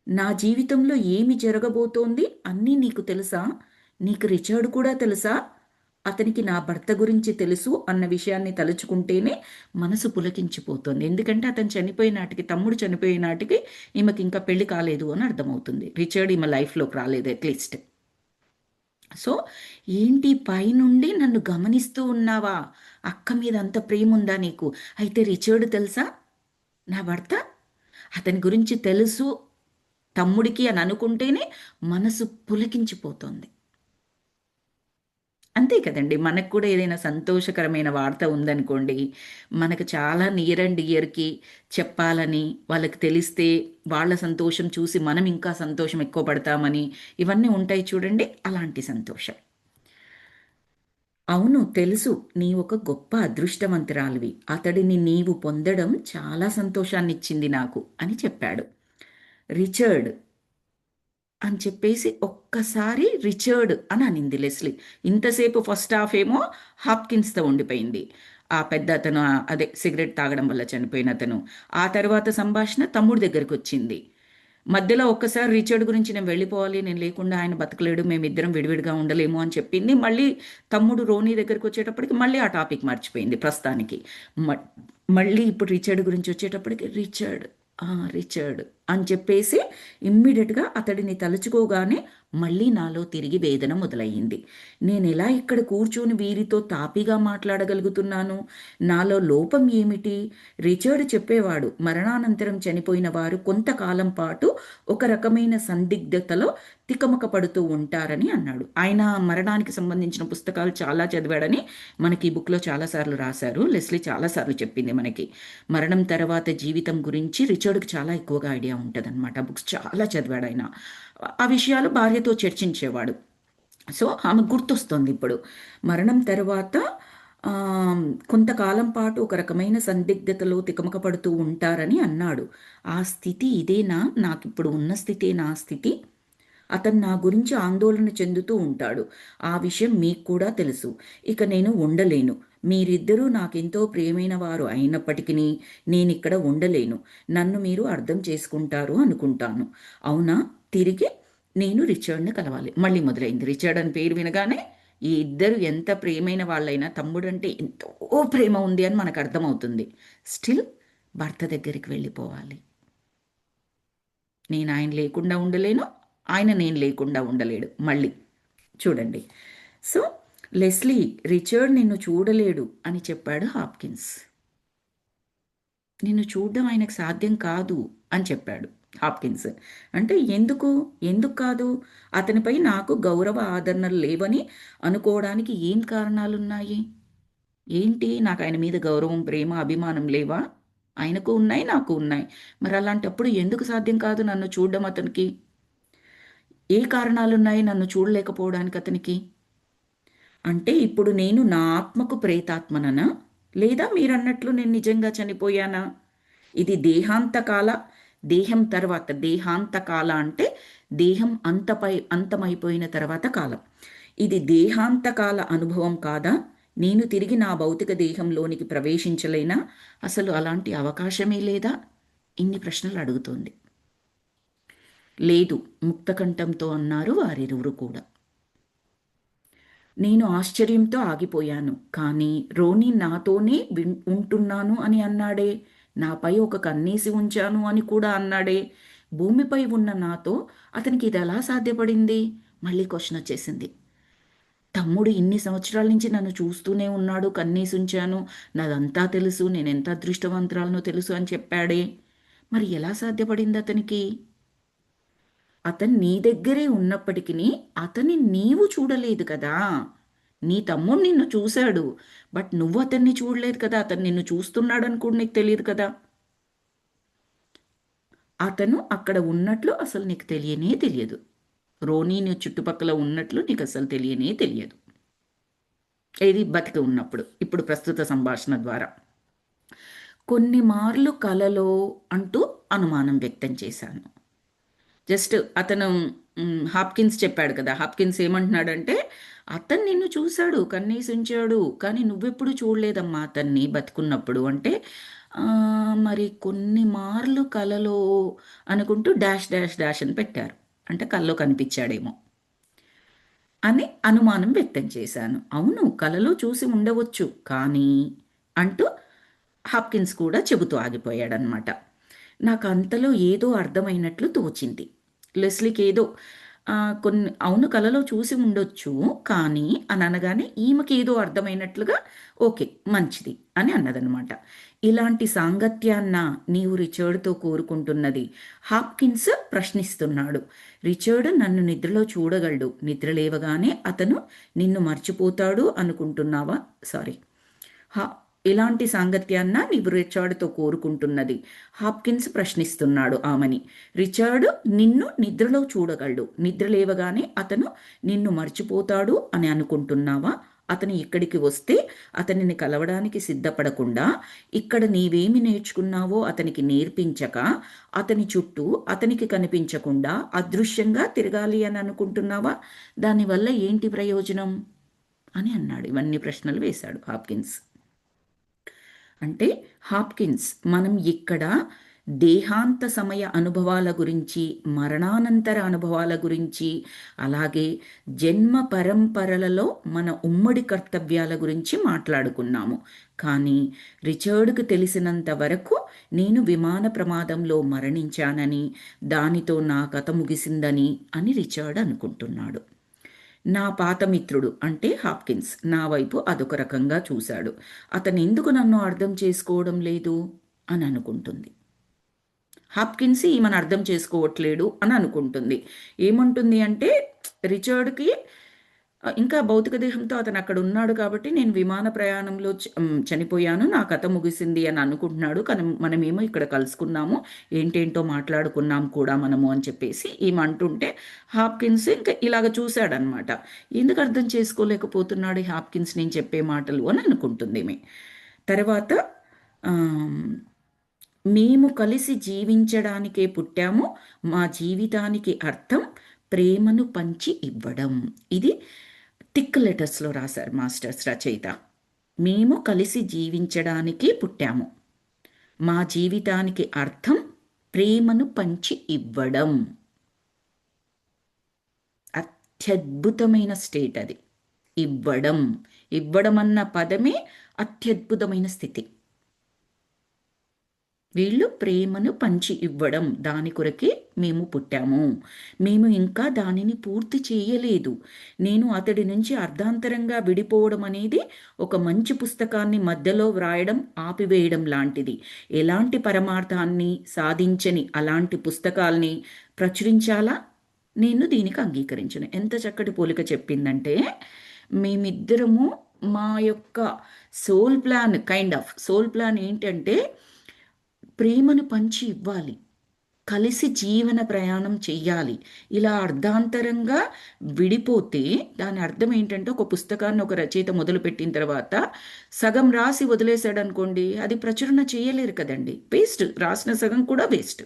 నా జీవితంలో ఏమి జరగబోతోంది అన్నీ నీకు తెలుసా? నీకు రిచర్డ్ కూడా తెలుసా? అతనికి నా భర్త గురించి తెలుసు అన్న విషయాన్ని తలుచుకుంటేనే మనసు పులకించిపోతుంది. ఎందుకంటే అతను చనిపోయిన నాటికి, తమ్ముడు చనిపోయే నాటికి ఈమెకి ఇంకా పెళ్లి కాలేదు అని అర్థమవుతుంది. రిచర్డ్ ఈమె లైఫ్లోకి రాలేదు అట్లీస్ట్. సో ఏంటి, పైనుండి నన్ను గమనిస్తూ ఉన్నావా? అక్క మీద అంత ప్రేమ ఉందా నీకు? అయితే రిచర్డ్ తెలుసా నా భర్త? అతని గురించి తెలుసు తమ్ముడికి అని అనుకుంటేనే మనసు పులకించిపోతుంది. అంతే కదండి, మనకు కూడా ఏదైనా సంతోషకరమైన వార్త ఉందనుకోండి, మనకు చాలా నియర్ అండ్ డియర్కి చెప్పాలని, వాళ్ళకి తెలిస్తే వాళ్ళ సంతోషం చూసి మనం ఇంకా సంతోషం ఎక్కువ పడతామని, ఇవన్నీ ఉంటాయి చూడండి, అలాంటి సంతోషం. అవును తెలుసు, నీ ఒక గొప్ప అదృష్టవంతురాలివి, అతడిని నీవు పొందడం చాలా సంతోషాన్నిచ్చింది నాకు అని చెప్పాడు. రిచర్డ్ అని చెప్పేసి ఒక్కసారి రిచర్డ్ అని అనింది లెస్లీ. ఇంతసేపు ఫస్ట్ హాఫ్ ఏమో హాప్కిన్స్తో ఉండిపోయింది, ఆ పెద్ద అతను, అదే సిగరెట్ తాగడం వల్ల చనిపోయిన అతను. ఆ తర్వాత సంభాషణ తమ్ముడి దగ్గరికి వచ్చింది. మధ్యలో ఒక్కసారి రిచర్డ్ గురించి నేను వెళ్ళిపోవాలి, నేను లేకుండా ఆయన బతకలేడు, మేమిద్దరం విడివిడిగా ఉండలేము అని చెప్పింది. మళ్ళీ తమ్ముడు రోనీ దగ్గరికి వచ్చేటప్పటికి మళ్ళీ ఆ టాపిక్ మర్చిపోయింది ప్రస్తుతానికి. మళ్ళీ ఇప్పుడు రిచర్డ్ గురించి వచ్చేటప్పటికి రిచర్డ్, రిచర్డ్ అని చెప్పేసి ఇమ్మీడియట్గా అతడిని తలుచుకోగానే మళ్ళీ నాలో తిరిగి వేదన మొదలయ్యింది. నేను ఎలా ఇక్కడ కూర్చొని వీరితో తాపిగా మాట్లాడగలుగుతున్నాను? నాలో లోపం ఏమిటి? రిచర్డ్ చెప్పేవాడు, మరణానంతరం చనిపోయిన వారు కొంతకాలం పాటు ఒక రకమైన సందిగ్ధతలో తికమక పడుతూ ఉంటారని అన్నాడు. ఆయన మరణానికి సంబంధించిన పుస్తకాలు చాలా చదివాడని మనకి ఈ బుక్లో చాలాసార్లు రాశారు. లెస్లీ చాలాసార్లు చెప్పింది మనకి, మరణం తర్వాత జీవితం గురించి రిచర్డ్కి చాలా ఎక్కువగా ఐడియా ఉంటుంది అనమాట. బుక్స్ చాలా చదివాడు ఆయన. ఆ విషయాలు భార్యతో చర్చించేవాడు. సో ఆమె గుర్తొస్తుంది ఇప్పుడు, మరణం తర్వాత కొంతకాలం పాటు ఒక రకమైన సందిగ్ధతలో తికమక పడుతూ ఉంటారని అన్నాడు. ఆ స్థితి ఇదేనా? నాకు ఇప్పుడు ఉన్న స్థితి నా స్థితి? అతను నా గురించి ఆందోళన చెందుతూ ఉంటాడు. ఆ విషయం మీకు కూడా తెలుసు. ఇక నేను ఉండలేను. మీరిద్దరూ నాకెంతో ప్రియమైన వారు అయినప్పటికీ నేనిక్కడ ఉండలేను. నన్ను మీరు అర్థం చేసుకుంటారు అనుకుంటాను. అవునా? తిరిగి నేను రిచర్డ్ని కలవాలి. మళ్ళీ మొదలైంది. రిచర్డ్ అని పేరు వినగానే ఈ ఇద్దరు ఎంత ప్రియమైన వాళ్ళైనా తమ్ముడంటే ఎంతో ప్రేమ ఉంది అని మనకు అర్థమవుతుంది. స్టిల్ భర్త దగ్గరికి వెళ్ళిపోవాలి. నేను ఆయన లేకుండా ఉండలేను, ఆయన నేను లేకుండా ఉండలేడు. మళ్ళీ చూడండి. సో లెస్లీ, రిచర్డ్ నిన్ను చూడలేడు అని చెప్పాడు హాప్కిన్స్. నిన్ను చూడడం ఆయనకు సాధ్యం కాదు అని చెప్పాడు హాప్కిన్స్. అంటే ఎందుకు ఎందుకు కాదు? అతనిపై నాకు గౌరవ ఆదరణలు లేవని అనుకోవడానికి ఏం కారణాలున్నాయి? ఏంటి, నాకు ఆయన మీద గౌరవం, ప్రేమ, అభిమానం లేవా? ఆయనకు ఉన్నాయి, నాకు ఉన్నాయి. మరి అలాంటప్పుడు ఎందుకు సాధ్యం కాదు నన్ను చూడడం అతనికి? ఏ కారణాలున్నాయి నన్ను చూడలేకపోవడానికి అతనికి? అంటే ఇప్పుడు నేను నా ఆత్మకు ప్రేతాత్మననా, లేదా మీరన్నట్లు నేను నిజంగా చనిపోయానా? ఇది దేహాంతకాల, దేహం తర్వాత దేహాంతకాల అంటే దేహం అంతమైపోయిన తర్వాత కాలం. ఇది దేహాంతకాల అనుభవం కాదా? నేను తిరిగి నా భౌతిక దేహంలోనికి ప్రవేశించలేనా? అసలు అలాంటి అవకాశమే లేదా? ఇన్ని ప్రశ్నలు అడుగుతోంది. లేదు, ముక్తకంఠంతో అన్నారు వారిరువురు కూడా. నేను ఆశ్చర్యంతో ఆగిపోయాను. కానీ రోనీ నాతోనే ఉంటున్నాను అని అన్నాడే, నాపై ఒక కన్నేసి ఉంచాను అని కూడా అన్నాడే. భూమిపై ఉన్న నాతో అతనికి ఇది ఎలా సాధ్యపడింది? మళ్ళీ క్వశ్చన్ వచ్చేసింది. తమ్ముడు ఇన్ని సంవత్సరాల నుంచి నన్ను చూస్తూనే ఉన్నాడు, కన్నేసి ఉంచాను, నాదంతా తెలుసు, నేనెంత అదృష్టవంతురాలనో తెలుసు అని చెప్పాడే. మరి ఎలా సాధ్యపడింది అతనికి? అతను నీ దగ్గరే ఉన్నప్పటికీ అతన్ని నీవు చూడలేదు కదా. నీ తమ్ముడు నిన్ను చూశాడు, బట్ నువ్వు అతన్ని చూడలేదు కదా. అతను నిన్ను చూస్తున్నాడని కూడా నీకు తెలియదు కదా. అతను అక్కడ ఉన్నట్లు అసలు నీకు తెలియనే తెలియదు. రోనీ నీ చుట్టుపక్కల ఉన్నట్లు నీకు అసలు తెలియనే తెలియదు. ఏది బతికి ఉన్నప్పుడు, ఇప్పుడు ప్రస్తుత సంభాషణ ద్వారా. కొన్ని మార్లు కలలో అంటూ అనుమానం వ్యక్తం చేశాను. జస్ట్ అతను హాప్కిన్స్ చెప్పాడు కదా. హాప్కిన్స్ ఏమంటున్నాడంటే, అతను నిన్ను చూశాడు, కన్నేసి ఉంచాడు, కానీ నువ్వెప్పుడు చూడలేదమ్మా అతన్ని బతుకున్నప్పుడు అంటే. మరి కొన్ని మార్లు కలలో అనుకుంటూ డాష్ డాష్ డాష్ అని పెట్టారు. అంటే కల్లో కనిపించాడేమో అని అనుమానం వ్యక్తం చేశాను. అవును, కలలో చూసి ఉండవచ్చు, కానీ అంటూ హాప్కిన్స్ కూడా చెబుతూ ఆగిపోయాడనమాట. నాకు అంతలో ఏదో అర్థమైనట్లు తోచింది. లెస్లీకి ఏదో కొన్ని అవును కలలో చూసి ఉండొచ్చు కానీ అని అనగానే ఈమెకి ఏదో అర్థమైనట్లుగా ఓకే మంచిది అని అన్నదనమాట. ఇలాంటి సాంగత్యాన్న నీవు రిచర్డ్తో కోరుకుంటున్నది? హాప్కిన్స్ ప్రశ్నిస్తున్నాడు. రిచర్డ్ నన్ను నిద్రలో చూడగలడు, నిద్ర లేవగానే అతను నిన్ను మర్చిపోతాడు అనుకుంటున్నావా? సారీ, ఇలాంటి సాంగత్యాన్న నీవు రిచర్డ్తో కోరుకుంటున్నది? హాప్కిన్స్ ప్రశ్నిస్తున్నాడు ఆమెని. రిచర్డ్ నిన్ను నిద్రలో చూడగలడు, నిద్ర లేవగానే అతను నిన్ను మర్చిపోతాడు అని అనుకుంటున్నావా? అతను ఇక్కడికి వస్తే అతనిని కలవడానికి సిద్ధపడకుండా, ఇక్కడ నీవేమి నేర్చుకున్నావో అతనికి నేర్పించక, అతని చుట్టూ అతనికి కనిపించకుండా అదృశ్యంగా తిరగాలి అని అనుకుంటున్నావా? దానివల్ల ఏంటి ప్రయోజనం అని అన్నాడు. ఇవన్నీ ప్రశ్నలు వేశాడు హాప్కిన్స్. అంటే హాప్కిన్స్ మనం ఇక్కడ దేహాంత సమయ అనుభవాల గురించి, మరణానంతర అనుభవాల గురించి, అలాగే జన్మ పరంపరలలో మన ఉమ్మడి కర్తవ్యాల గురించి మాట్లాడుకున్నాము. కానీ రిచర్డ్కు తెలిసినంత వరకు నేను విమాన ప్రమాదంలో మరణించానని, దానితో నా కథ ముగిసిందని అని రిచర్డ్ అనుకుంటున్నాడు. నా పాత మిత్రుడు అంటే హాప్కిన్స్ నా వైపు అదొక రకంగా చూశాడు. అతను ఎందుకు నన్ను అర్థం చేసుకోవడం లేదు అని అనుకుంటుంది. హాప్కిన్స్ ఈమెను అర్థం చేసుకోవట్లేడు అని అనుకుంటుంది. ఏమంటుంది అంటే, రిచర్డ్కి ఇంకా భౌతిక దేహంతో అతను అక్కడ ఉన్నాడు కాబట్టి నేను విమాన ప్రయాణంలో చనిపోయాను, నా కథ ముగిసింది అని అనుకుంటున్నాడు. కానీ మనమేమో ఇక్కడ కలుసుకున్నాము, ఏంటేంటో మాట్లాడుకున్నాం కూడా మనము అని చెప్పేసి ఈమె అంటుంటే హాప్కిన్స్ ఇంకా ఇలాగ చూశాడనమాట. ఎందుకు అర్థం చేసుకోలేకపోతున్నాడు హాప్కిన్స్ నేను చెప్పే మాటలు అని అనుకుంటుంది ఈమె. తర్వాత మేము కలిసి జీవించడానికే పుట్టాము, మా జీవితానికి అర్థం ప్రేమను పంచి ఇవ్వడం. ఇది థిక్ లెటర్స్లో రాశారు మాస్టర్స్ రచయిత. మేము కలిసి జీవించడానికి పుట్టాము. మా జీవితానికి అర్థం ప్రేమను పంచి ఇవ్వడం. అత్యద్భుతమైన స్టేట్ అది. ఇవ్వడం. ఇవ్వడం అన్న పదమే అత్యద్భుతమైన స్థితి. వీళ్ళు ప్రేమను పంచి ఇవ్వడం, దాని కొరకే మేము పుట్టాము. మేము ఇంకా దానిని పూర్తి చేయలేదు. నేను అతడి నుంచి అర్ధాంతరంగా విడిపోవడం అనేది ఒక మంచి పుస్తకాన్ని మధ్యలో వ్రాయడం ఆపివేయడం లాంటిది. ఎలాంటి పరమార్థాన్ని సాధించని అలాంటి పుస్తకాల్ని ప్రచురించాలా? నేను దీనికి అంగీకరించను. ఎంత చక్కటి పోలిక చెప్పిందంటే, మేమిద్దరము మా యొక్క సోల్ ప్లాన్ ఏంటంటే ప్రేమను పంచి ఇవ్వాలి, కలిసి జీవన ప్రయాణం చెయ్యాలి. ఇలా అర్ధాంతరంగా విడిపోతే దాని అర్థం ఏంటంటే, ఒక పుస్తకాన్ని ఒక రచయిత మొదలుపెట్టిన తర్వాత సగం రాసి వదిలేశాడు అనుకోండి, అది ప్రచురణ చేయలేరు కదండి, వేస్ట్. రాసిన సగం కూడా వేస్ట్.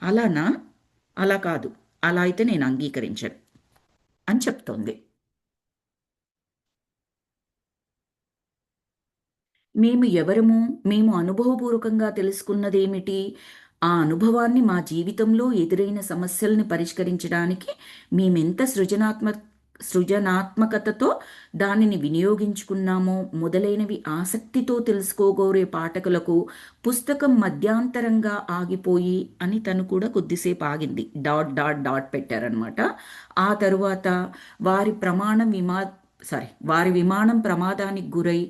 అలానా? అలా కాదు. అలా అయితే నేను అంగీకరించను అని చెప్తోంది. మేము ఎవరము? మేము అనుభవపూర్వకంగా తెలుసుకున్నదేమిటి? ఆ అనుభవాన్ని మా జీవితంలో ఎదురైన సమస్యల్ని పరిష్కరించడానికి మేమెంత సృజనాత్మకతతో దానిని వినియోగించుకున్నామో మొదలైనవి ఆసక్తితో తెలుసుకోగోరే పాఠకులకు పుస్తకం మధ్యాంతరంగా ఆగిపోయి అని తను కూడా కొద్దిసేపు ఆగింది. డాట్ డాట్ డాట్ పెట్టారనమాట. ఆ తరువాత వారి ప్రమాణం వారి విమానం ప్రమాదానికి గురై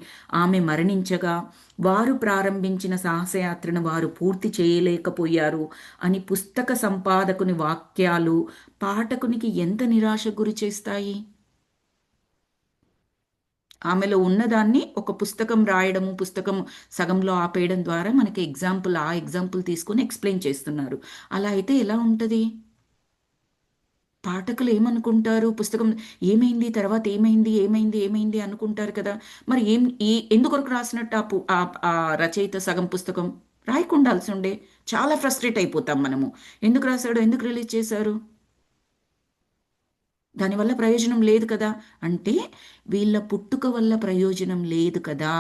ఆమె మరణించగా వారు ప్రారంభించిన సాహసయాత్రను వారు పూర్తి చేయలేకపోయారు అని పుస్తక సంపాదకుని వాక్యాలు పాఠకునికి ఎంత నిరాశ గురి చేస్తాయి? ఆమెలో ఉన్నదాన్ని ఒక పుస్తకం రాయడము, పుస్తకం సగంలో ఆపేయడం ద్వారా మనకి ఆ ఎగ్జాంపుల్ తీసుకొని ఎక్స్ప్లెయిన్ చేస్తున్నారు. అలా అయితే ఎలా ఉంటుంది? పాఠకులు ఏమనుకుంటారు? పుస్తకం ఏమైంది, తర్వాత ఏమైంది, ఏమైంది, ఏమైంది అనుకుంటారు కదా. మరి ఎందుకొరకు రాసినట్టు ఆ రచయిత సగం పుస్తకం రాయకుండాల్సి ఉండే. చాలా ఫ్రస్ట్రేట్ అయిపోతాం మనము. ఎందుకు రాశాడు, ఎందుకు రిలీజ్ చేశారు, దానివల్ల ప్రయోజనం లేదు కదా. అంటే వీళ్ళ పుట్టుక వల్ల ప్రయోజనం లేదు కదా.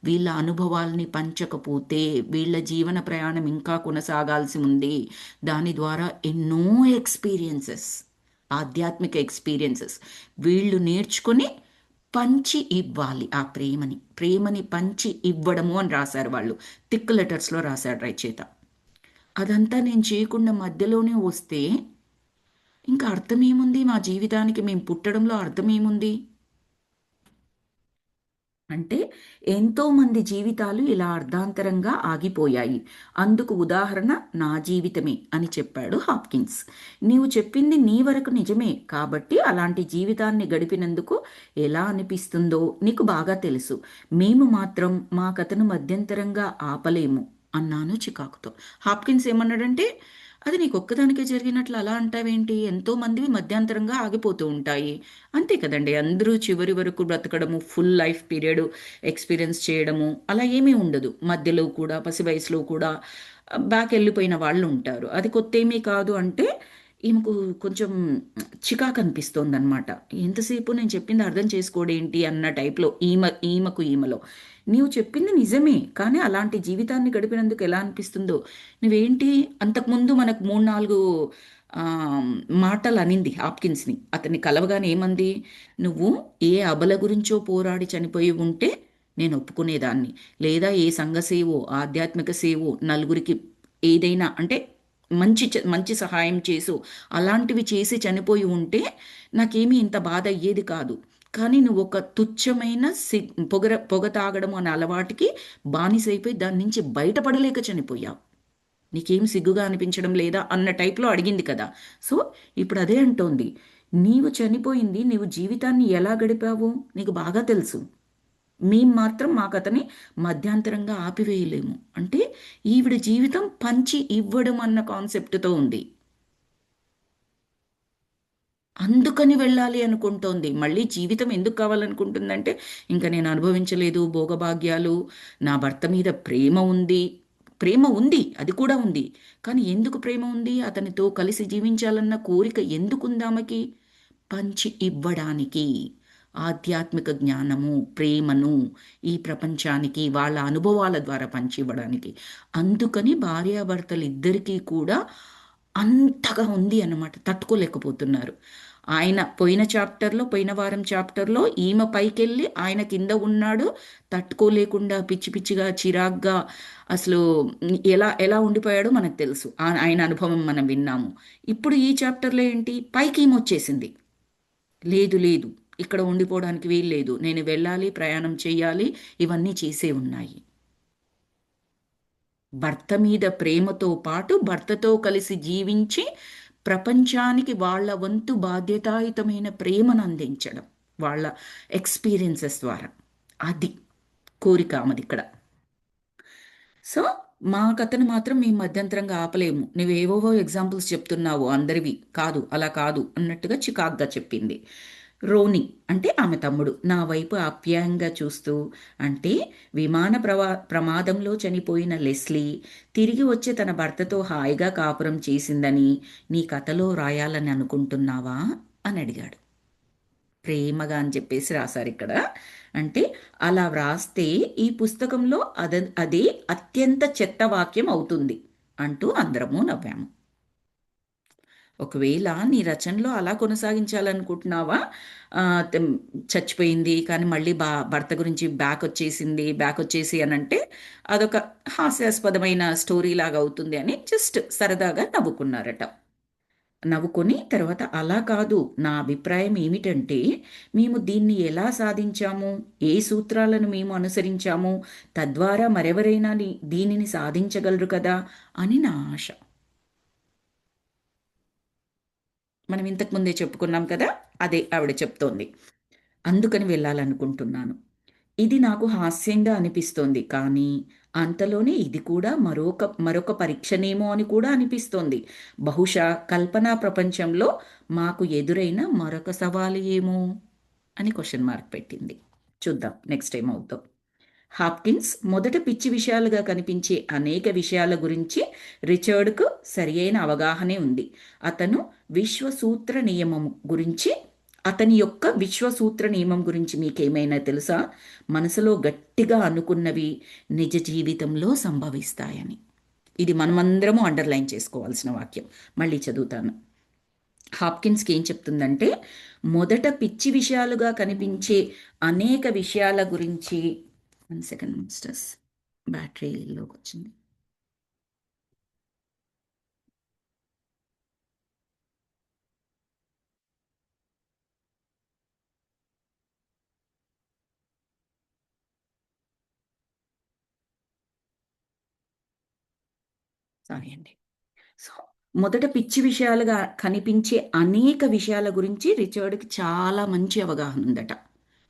వీళ్ళ అనుభవాల్ని పంచకపోతే వీళ్ళ జీవన ప్రయాణం ఇంకా కొనసాగాల్సి ఉంది. దాని ద్వారా ఎన్నో ఆధ్యాత్మిక ఎక్స్పీరియన్సెస్ వీళ్ళు నేర్చుకొని పంచి ఇవ్వాలి. ఆ ప్రేమని పంచి ఇవ్వడము అని రాశారు వాళ్ళు. థిక్ లెటర్స్లో రాశాడు రచయిత. అదంతా నేను చేయకుండా మధ్యలోనే వస్తే ఇంకా అర్థం ఏముంది? మా జీవితానికి మేము పుట్టడంలో అర్థం ఏముంది? అంటే ఎంతోమంది జీవితాలు ఇలా అర్ధాంతరంగా ఆగిపోయాయి. అందుకు ఉదాహరణ నా జీవితమే అని చెప్పాడు హాప్కిన్స్. నీవు చెప్పింది నీ వరకు నిజమే కాబట్టి అలాంటి జీవితాన్ని గడిపినందుకు ఎలా అనిపిస్తుందో నీకు బాగా తెలుసు. మేము మాత్రం మా కథను మధ్యంతరంగా ఆపలేము అన్నాను చికాకుతో. హాప్కిన్స్ ఏమన్నాడంటే, అది నీకు ఒక్కదానికే జరిగినట్లు అలా అంటావేంటి? ఎంతో మందివి మధ్యాంతరంగా ఆగిపోతూ ఉంటాయి. అంతే కదండి. అందరూ చివరి వరకు బ్రతకడము, ఫుల్ లైఫ్ పీరియడ్ ఎక్స్పీరియన్స్ చేయడము అలా ఏమీ ఉండదు. మధ్యలో కూడా పసి వయసులో కూడా బ్యాక్ వెళ్ళిపోయిన వాళ్ళు ఉంటారు. అది కొత్త ఏమీ కాదు అంటే ఈమెకు కొంచెం చికాకు అనిపిస్తోంది అనమాట. ఎంతసేపు నేను చెప్పింది అర్థం చేసుకోడేంటి అన్న టైప్లో ఈమెలో. నీవు చెప్పింది నిజమే, కానీ అలాంటి జీవితాన్ని గడిపినందుకు ఎలా అనిపిస్తుందో. నువ్వేంటి అంతకుముందు మనకు 3-4 మాటలు అనింది హాప్కిన్స్ని. అతన్ని కలవగానే ఏమంది? నువ్వు ఏ అబల గురించో పోరాడి చనిపోయి ఉంటే నేను ఒప్పుకునేదాన్ని, లేదా ఏ సంఘ సేవో ఆధ్యాత్మిక సేవో నలుగురికి ఏదైనా అంటే మంచి సహాయం చేసు అలాంటివి చేసి చనిపోయి ఉంటే నాకేమీ ఇంత బాధ అయ్యేది కాదు. కానీ నువ్వు ఒక తుచ్చమైన పొగ తాగడం అనే అలవాటుకి బానిసైపోయి దాని నుంచి బయటపడలేక చనిపోయావు. నీకేం సిగ్గుగా అనిపించడం లేదా అన్న టైప్లో అడిగింది కదా. సో ఇప్పుడు అదే అంటోంది, నీవు చనిపోయింది, నీవు జీవితాన్ని ఎలా గడిపావు నీకు బాగా తెలుసు. మేం మాత్రం మా కథని మధ్యాంతరంగా ఆపివేయలేము. అంటే ఈవిడ జీవితం పంచి ఇవ్వడం అన్న కాన్సెప్ట్తో ఉంది. అందుకని వెళ్ళాలి అనుకుంటోంది. మళ్ళీ జీవితం ఎందుకు కావాలనుకుంటుందంటే, ఇంకా నేను అనుభవించలేదు భోగభాగ్యాలు, నా భర్త మీద ప్రేమ ఉంది, ప్రేమ ఉంది, అది కూడా ఉంది. కానీ ఎందుకు ప్రేమ ఉంది? అతనితో కలిసి జీవించాలన్న కోరిక ఎందుకుంది ఆమెకి? పంచి ఇవ్వడానికి. ఆధ్యాత్మిక జ్ఞానము, ప్రేమను ఈ ప్రపంచానికి వాళ్ళ అనుభవాల ద్వారా పంచి ఇవ్వడానికి. అందుకని భార్యాభర్తలు ఇద్దరికీ కూడా అంతగా ఉంది అన్నమాట, తట్టుకోలేకపోతున్నారు. ఆయన పోయిన చాప్టర్లో, పోయిన వారం చాప్టర్లో ఈమె పైకెళ్ళి ఆయన కింద ఉన్నాడు, తట్టుకోలేకుండా పిచ్చి పిచ్చిగా చిరాగ్గా అసలు ఎలా ఎలా ఉండిపోయాడో మనకు తెలుసు. ఆయన అనుభవం మనం విన్నాము. ఇప్పుడు ఈ చాప్టర్లో ఏంటి, పైకి ఈమె వచ్చేసింది. లేదు లేదు, ఇక్కడ ఉండిపోవడానికి వీలు లేదు, నేను వెళ్ళాలి, ప్రయాణం చేయాలి, ఇవన్నీ చేసే ఉన్నాయి. భర్త మీద ప్రేమతో పాటు భర్తతో కలిసి జీవించి ప్రపంచానికి వాళ్ళ వంతు బాధ్యతాయుతమైన ప్రేమను అందించడం వాళ్ళ ఎక్స్పీరియన్సెస్ ద్వారా. అది కోరిక ఆమెది ఇక్కడ. సో మా కథను మాత్రం మేము మధ్యంతరంగా ఆపలేము. నువ్వేవోవో ఎగ్జాంపుల్స్ చెప్తున్నావు, అందరివి కాదు, అలా కాదు అన్నట్టుగా చికాగ్గా చెప్పింది. రోని అంటే ఆమె తమ్ముడు నా వైపు ఆప్యాయంగా చూస్తూ, అంటే ప్రమాదంలో చనిపోయిన లెస్లీ తిరిగి వచ్చి తన భర్తతో హాయిగా కాపురం చేసిందని నీ కథలో రాయాలని అనుకుంటున్నావా అని అడిగాడు. ప్రేమగా అని చెప్పేసి రాశారు ఇక్కడ. అంటే అలా వ్రాస్తే ఈ పుస్తకంలో అదే అత్యంత చెత్త వాక్యం అవుతుంది అంటూ అందరము నవ్వాము. ఒకవేళ నీ రచనలో అలా కొనసాగించాలనుకుంటున్నావా, ఆ, చచ్చిపోయింది కానీ మళ్ళీ భర్త గురించి బ్యాక్ వచ్చేసి అని అంటే అదొక హాస్యాస్పదమైన స్టోరీ లాగా అవుతుంది అని జస్ట్ సరదాగా నవ్వుకున్నారట. నవ్వుకొని తర్వాత అలా కాదు, నా అభిప్రాయం ఏమిటంటే మేము దీన్ని ఎలా సాధించాము, ఏ సూత్రాలను మేము అనుసరించాము, తద్వారా మరెవరైనా దీనిని సాధించగలరు కదా అని నా ఆశ. మనం ఇంతకుముందే చెప్పుకున్నాం కదా, అదే ఆవిడ చెప్తోంది. అందుకని వెళ్ళాలనుకుంటున్నాను. ఇది నాకు హాస్యంగా అనిపిస్తోంది, కానీ అంతలోనే ఇది కూడా మరొక పరీక్షనేమో అని కూడా అనిపిస్తోంది. బహుశా కల్పనా ప్రపంచంలో మాకు ఎదురైన మరొక సవాలు ఏమో అని క్వశ్చన్ మార్క్ పెట్టింది. చూద్దాం నెక్స్ట్ టైం అవుతాం. హాప్కిన్స్ మొదట పిచ్చి విషయాలుగా కనిపించే అనేక విషయాల గురించి రిచర్డ్కు సరియైన అవగాహనే ఉంది. అతను విశ్వసూత్ర నియమం గురించి అతని యొక్క విశ్వసూత్ర నియమం గురించి మీకేమైనా తెలుసా? మనసులో గట్టిగా అనుకున్నవి నిజ జీవితంలో సంభవిస్తాయని. ఇది మనమందరము అండర్లైన్ చేసుకోవాల్సిన వాక్యం. మళ్ళీ చదువుతాను. హాప్కిన్స్కి ఏం చెప్తుందంటే, మొదట పిచ్చి విషయాలుగా కనిపించే అనేక విషయాల గురించి 1 సెకండ్ మాస్టర్స్, బ్యాటరీలోకి వచ్చింది. సారీ అండి. సో మొదట పిచ్చి విషయాలుగా కనిపించే అనేక విషయాల గురించి రిచర్డ్కి చాలా మంచి అవగాహన ఉందట.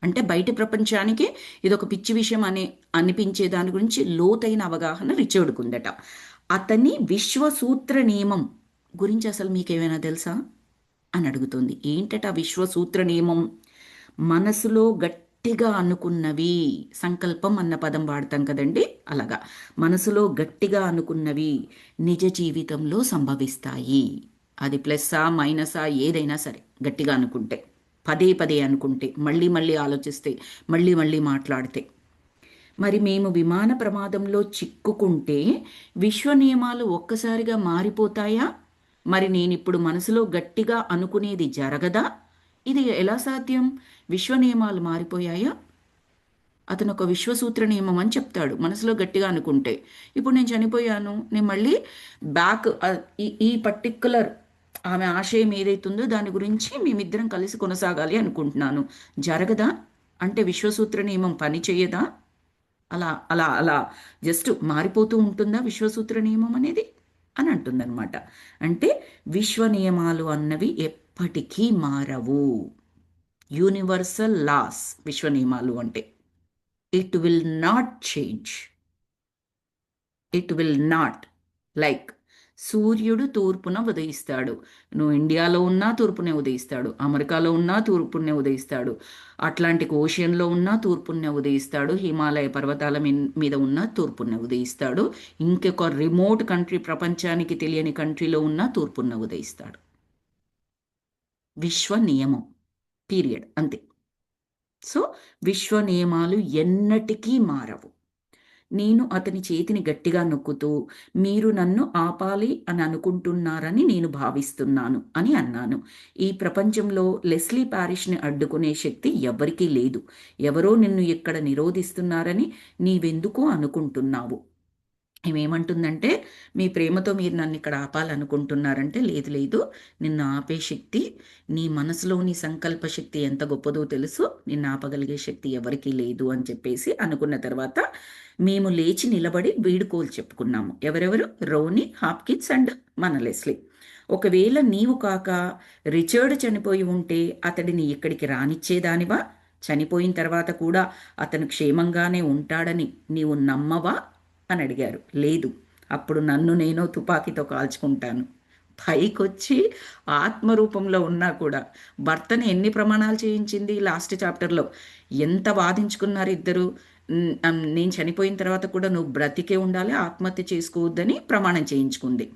అంటే బయటి ప్రపంచానికి ఇదొక పిచ్చి విషయం అనిపించే దాని గురించి లోతైన అవగాహన రిచర్డ్కు ఉందట. అతని విశ్వసూత్ర నియమం గురించి అసలు మీకేమైనా తెలుసా అని అడుగుతుంది. ఏంటట విశ్వసూత్ర నియమం? మనసులో గట్టిగా అనుకున్నవి, సంకల్పం అన్న పదం వాడతాం కదండి, అలాగా మనసులో గట్టిగా అనుకున్నవి నిజ జీవితంలో సంభవిస్తాయి. అది ప్లస్సా మైనసా ఏదైనా సరే, గట్టిగా అనుకుంటే, పదే పదే అనుకుంటే, మళ్ళీ మళ్ళీ ఆలోచిస్తే, మళ్ళీ మళ్ళీ మాట్లాడితే. మరి మేము విమాన ప్రమాదంలో చిక్కుకుంటే విశ్వ నియమాలు ఒక్కసారిగా మారిపోతాయా? మరి నేనిప్పుడు మనసులో గట్టిగా అనుకునేది జరగదా? ఇది ఎలా సాధ్యం? విశ్వ నియమాలు మారిపోయాయా? అతను ఒక విశ్వసూత్ర నియమం అని చెప్తాడు మనసులో గట్టిగా అనుకుంటే. ఇప్పుడు నేను చనిపోయాను, నేను మళ్ళీ బ్యాక్ ఈ పర్టిక్యులర్ ఆమె ఆశయం ఏదైతుందో దాని గురించి మేమిద్దరం కలిసి కొనసాగాలి అనుకుంటున్నాను. జరగదా? అంటే విశ్వసూత్ర నియమం పని చేయదా? అలా అలా అలా జస్ట్ మారిపోతూ ఉంటుందా విశ్వసూత్ర నియమం అనేది అని అంటుందన్నమాట. అంటే విశ్వ నియమాలు అన్నవి ఎప్పటికీ మారవు. యూనివర్సల్ లాస్ విశ్వ నియమాలు అంటే. It will not change. It will not. Like సూర్యుడు తూర్పున ఉదయిస్తాడు. నువ్వు ఇండియాలో ఉన్నా తూర్పునే ఉదయిస్తాడు, అమెరికాలో ఉన్నా తూర్పునే ఉదయిస్తాడు, అట్లాంటిక్ ఓషియన్లో ఉన్నా తూర్పునే ఉదయిస్తాడు, హిమాలయ పర్వతాల మీద ఉన్నా తూర్పునే ఉదయిస్తాడు, ఇంకొక రిమోట్ కంట్రీ, ప్రపంచానికి తెలియని కంట్రీలో ఉన్నా తూర్పున ఉదయిస్తాడు. విశ్వ నియమం. పీరియడ్. అంతే. సో విశ్వ నియమాలు ఎన్నటికీ మారవు. నేను అతని చేతిని గట్టిగా నొక్కుతూ, మీరు నన్ను ఆపాలి అని అనుకుంటున్నారని నేను భావిస్తున్నాను అని అన్నాను. ఈ ప్రపంచంలో లెస్లీ పారిష్ని అడ్డుకునే శక్తి ఎవరికీ లేదు. ఎవరో నిన్ను ఇక్కడ నిరోధిస్తున్నారని నీవెందుకు అనుకుంటున్నావు? ఏమంటుందంటే, మీ ప్రేమతో మీరు నన్ను ఇక్కడ ఆపాలనుకుంటున్నారంటే, లేదు లేదు, నిన్ను ఆపే శక్తి, నీ మనసులోని సంకల్ప శక్తి ఎంత గొప్పదో తెలుసు, నిన్ను ఆపగలిగే శక్తి ఎవరికీ లేదు అని చెప్పేసి అనుకున్న తర్వాత మేము లేచి నిలబడి వీడుకోలు చెప్పుకున్నాము. ఎవరెవరు? రోనీ, హాప్కిన్స్ అండ్ మన లెస్లీ. ఒకవేళ నీవు కాక రిచర్డ్ చనిపోయి ఉంటే అతడిని ఇక్కడికి రానిచ్చేదానివా? చనిపోయిన తర్వాత కూడా అతను క్షేమంగానే ఉంటాడని నీవు నమ్మవా అని అడిగారు. లేదు, అప్పుడు నన్ను నేను తుపాకీతో కాల్చుకుంటాను. పైకొచ్చి ఆత్మరూపంలో ఉన్నా కూడా భర్తని ఎన్ని ప్రమాణాలు చేయించింది లాస్ట్ చాప్టర్లో. ఎంత వాదించుకున్నారు ఇద్దరు. నేను చనిపోయిన తర్వాత కూడా నువ్వు బ్రతికే ఉండాలి, ఆత్మహత్య చేసుకోవద్దని ప్రమాణం చేయించుకుంది.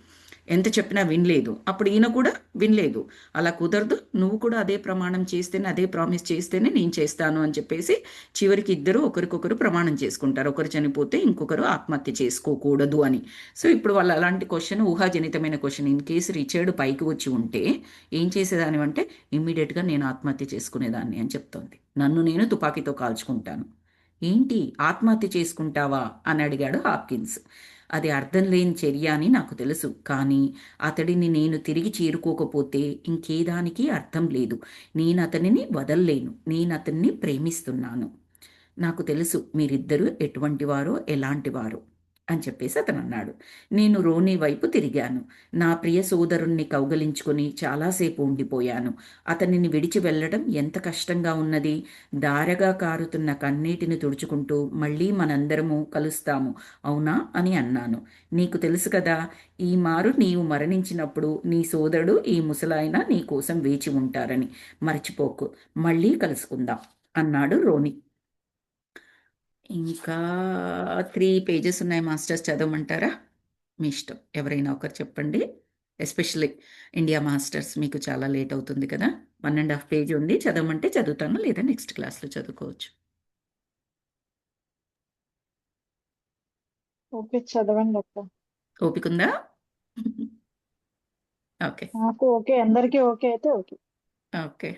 ఎంత చెప్పినా వినలేదు. అప్పుడు ఈయన కూడా వినలేదు. అలా కుదరదు, నువ్వు కూడా అదే ప్రమాణం చేస్తేనే, అదే ప్రామిస్ చేస్తేనే నేను చేస్తాను అని చెప్పేసి చివరికి ఇద్దరు ఒకరికొకరు ప్రమాణం చేసుకుంటారు. ఒకరు చనిపోతే ఇంకొకరు ఆత్మహత్య చేసుకోకూడదు అని. సో ఇప్పుడు వాళ్ళు అలాంటి క్వశ్చన్, ఊహాజనితమైన క్వశ్చన్, ఇన్ కేసు రిచర్డ్ పైకి వచ్చి ఉంటే ఏం చేసేదాని అంటే, ఇమ్మీడియట్గా నేను ఆత్మహత్య చేసుకునేదాన్ని అని చెప్తోంది. నన్ను నేను తుపాకీతో కాల్చుకుంటాను. ఏంటి, ఆత్మహత్య చేసుకుంటావా అని అడిగాడు హాప్కిన్స్. అది అర్థం లేని చర్య అని నాకు తెలుసు, కానీ అతడిని నేను తిరిగి చేరుకోకపోతే ఇంకేదానికి అర్థం లేదు. నేను అతనిని వదల్లేను. నేను అతన్ని ప్రేమిస్తున్నాను. నాకు తెలుసు మీరిద్దరూ ఎటువంటి వారో, ఎలాంటి వారో అని చెప్పేసి అతను అన్నాడు. నేను రోనీ వైపు తిరిగాను. నా ప్రియ సోదరుణ్ణి కౌగలించుకొని చాలాసేపు ఉండిపోయాను. అతనిని విడిచి వెళ్ళడం ఎంత కష్టంగా ఉన్నది. దారగా కారుతున్న కన్నీటిని తుడుచుకుంటూ, మళ్ళీ మనందరము కలుస్తాము అవునా అని అన్నాను. నీకు తెలుసు కదా, ఈ మారు నీవు మరణించినప్పుడు నీ సోదరుడు, ఈ ముసలాయన నీ కోసం వేచి ఉంటారని. మర్చిపోకు, మళ్ళీ కలుసుకుందాం అన్నాడు రోనీ. ఇంకా 3 పేజెస్ ఉన్నాయి మాస్టర్స్, చదవమంటారా? మీ ఇష్టం, ఎవరైనా ఒకరు చెప్పండి. ఎస్పెషల్లీ ఇండియా మాస్టర్స్, మీకు చాలా లేట్ అవుతుంది కదా. 1.5 పేజ్ ఉంది, చదవమంటే చదువుతాను, లేదా నెక్స్ట్ క్లాస్లో చదువుకోవచ్చు.
ఓకే, చదవండి అక్క.
ఓపిక ఉందా? ఓకే.
నాకు ఓకే, అందరికీ ఓకే అయితే ఓకే.
ఓకే.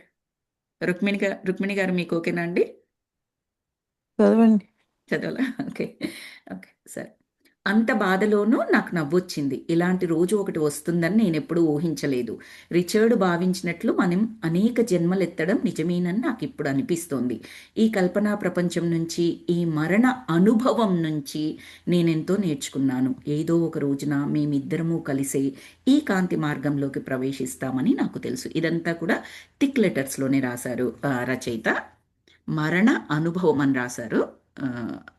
రుక్మిణి గారు మీకు ఓకేనా అండి?
చదవండి.
చదవాలా? ఓకే. ఓకే, సరే. అంత బాధలోనూ నాకు నవ్వొచ్చింది. ఇలాంటి రోజు ఒకటి వస్తుందని నేనెప్పుడూ ఊహించలేదు. రిచర్డ్ భావించినట్లు మనం అనేక జన్మలెత్తడం నిజమేనని నాకిప్పుడు అనిపిస్తోంది. ఈ కల్పనా ప్రపంచం నుంచి, ఈ మరణ అనుభవం నుంచి నేనెంతో నేర్చుకున్నాను. ఏదో ఒక రోజున మేమిద్దరము కలిసే ఈ కాంతి మార్గంలోకి ప్రవేశిస్తామని నాకు తెలుసు. ఇదంతా కూడా థిక్ లెటర్స్లోనే రాశారు రచయిత. మరణ అనుభవం అని రాశారు.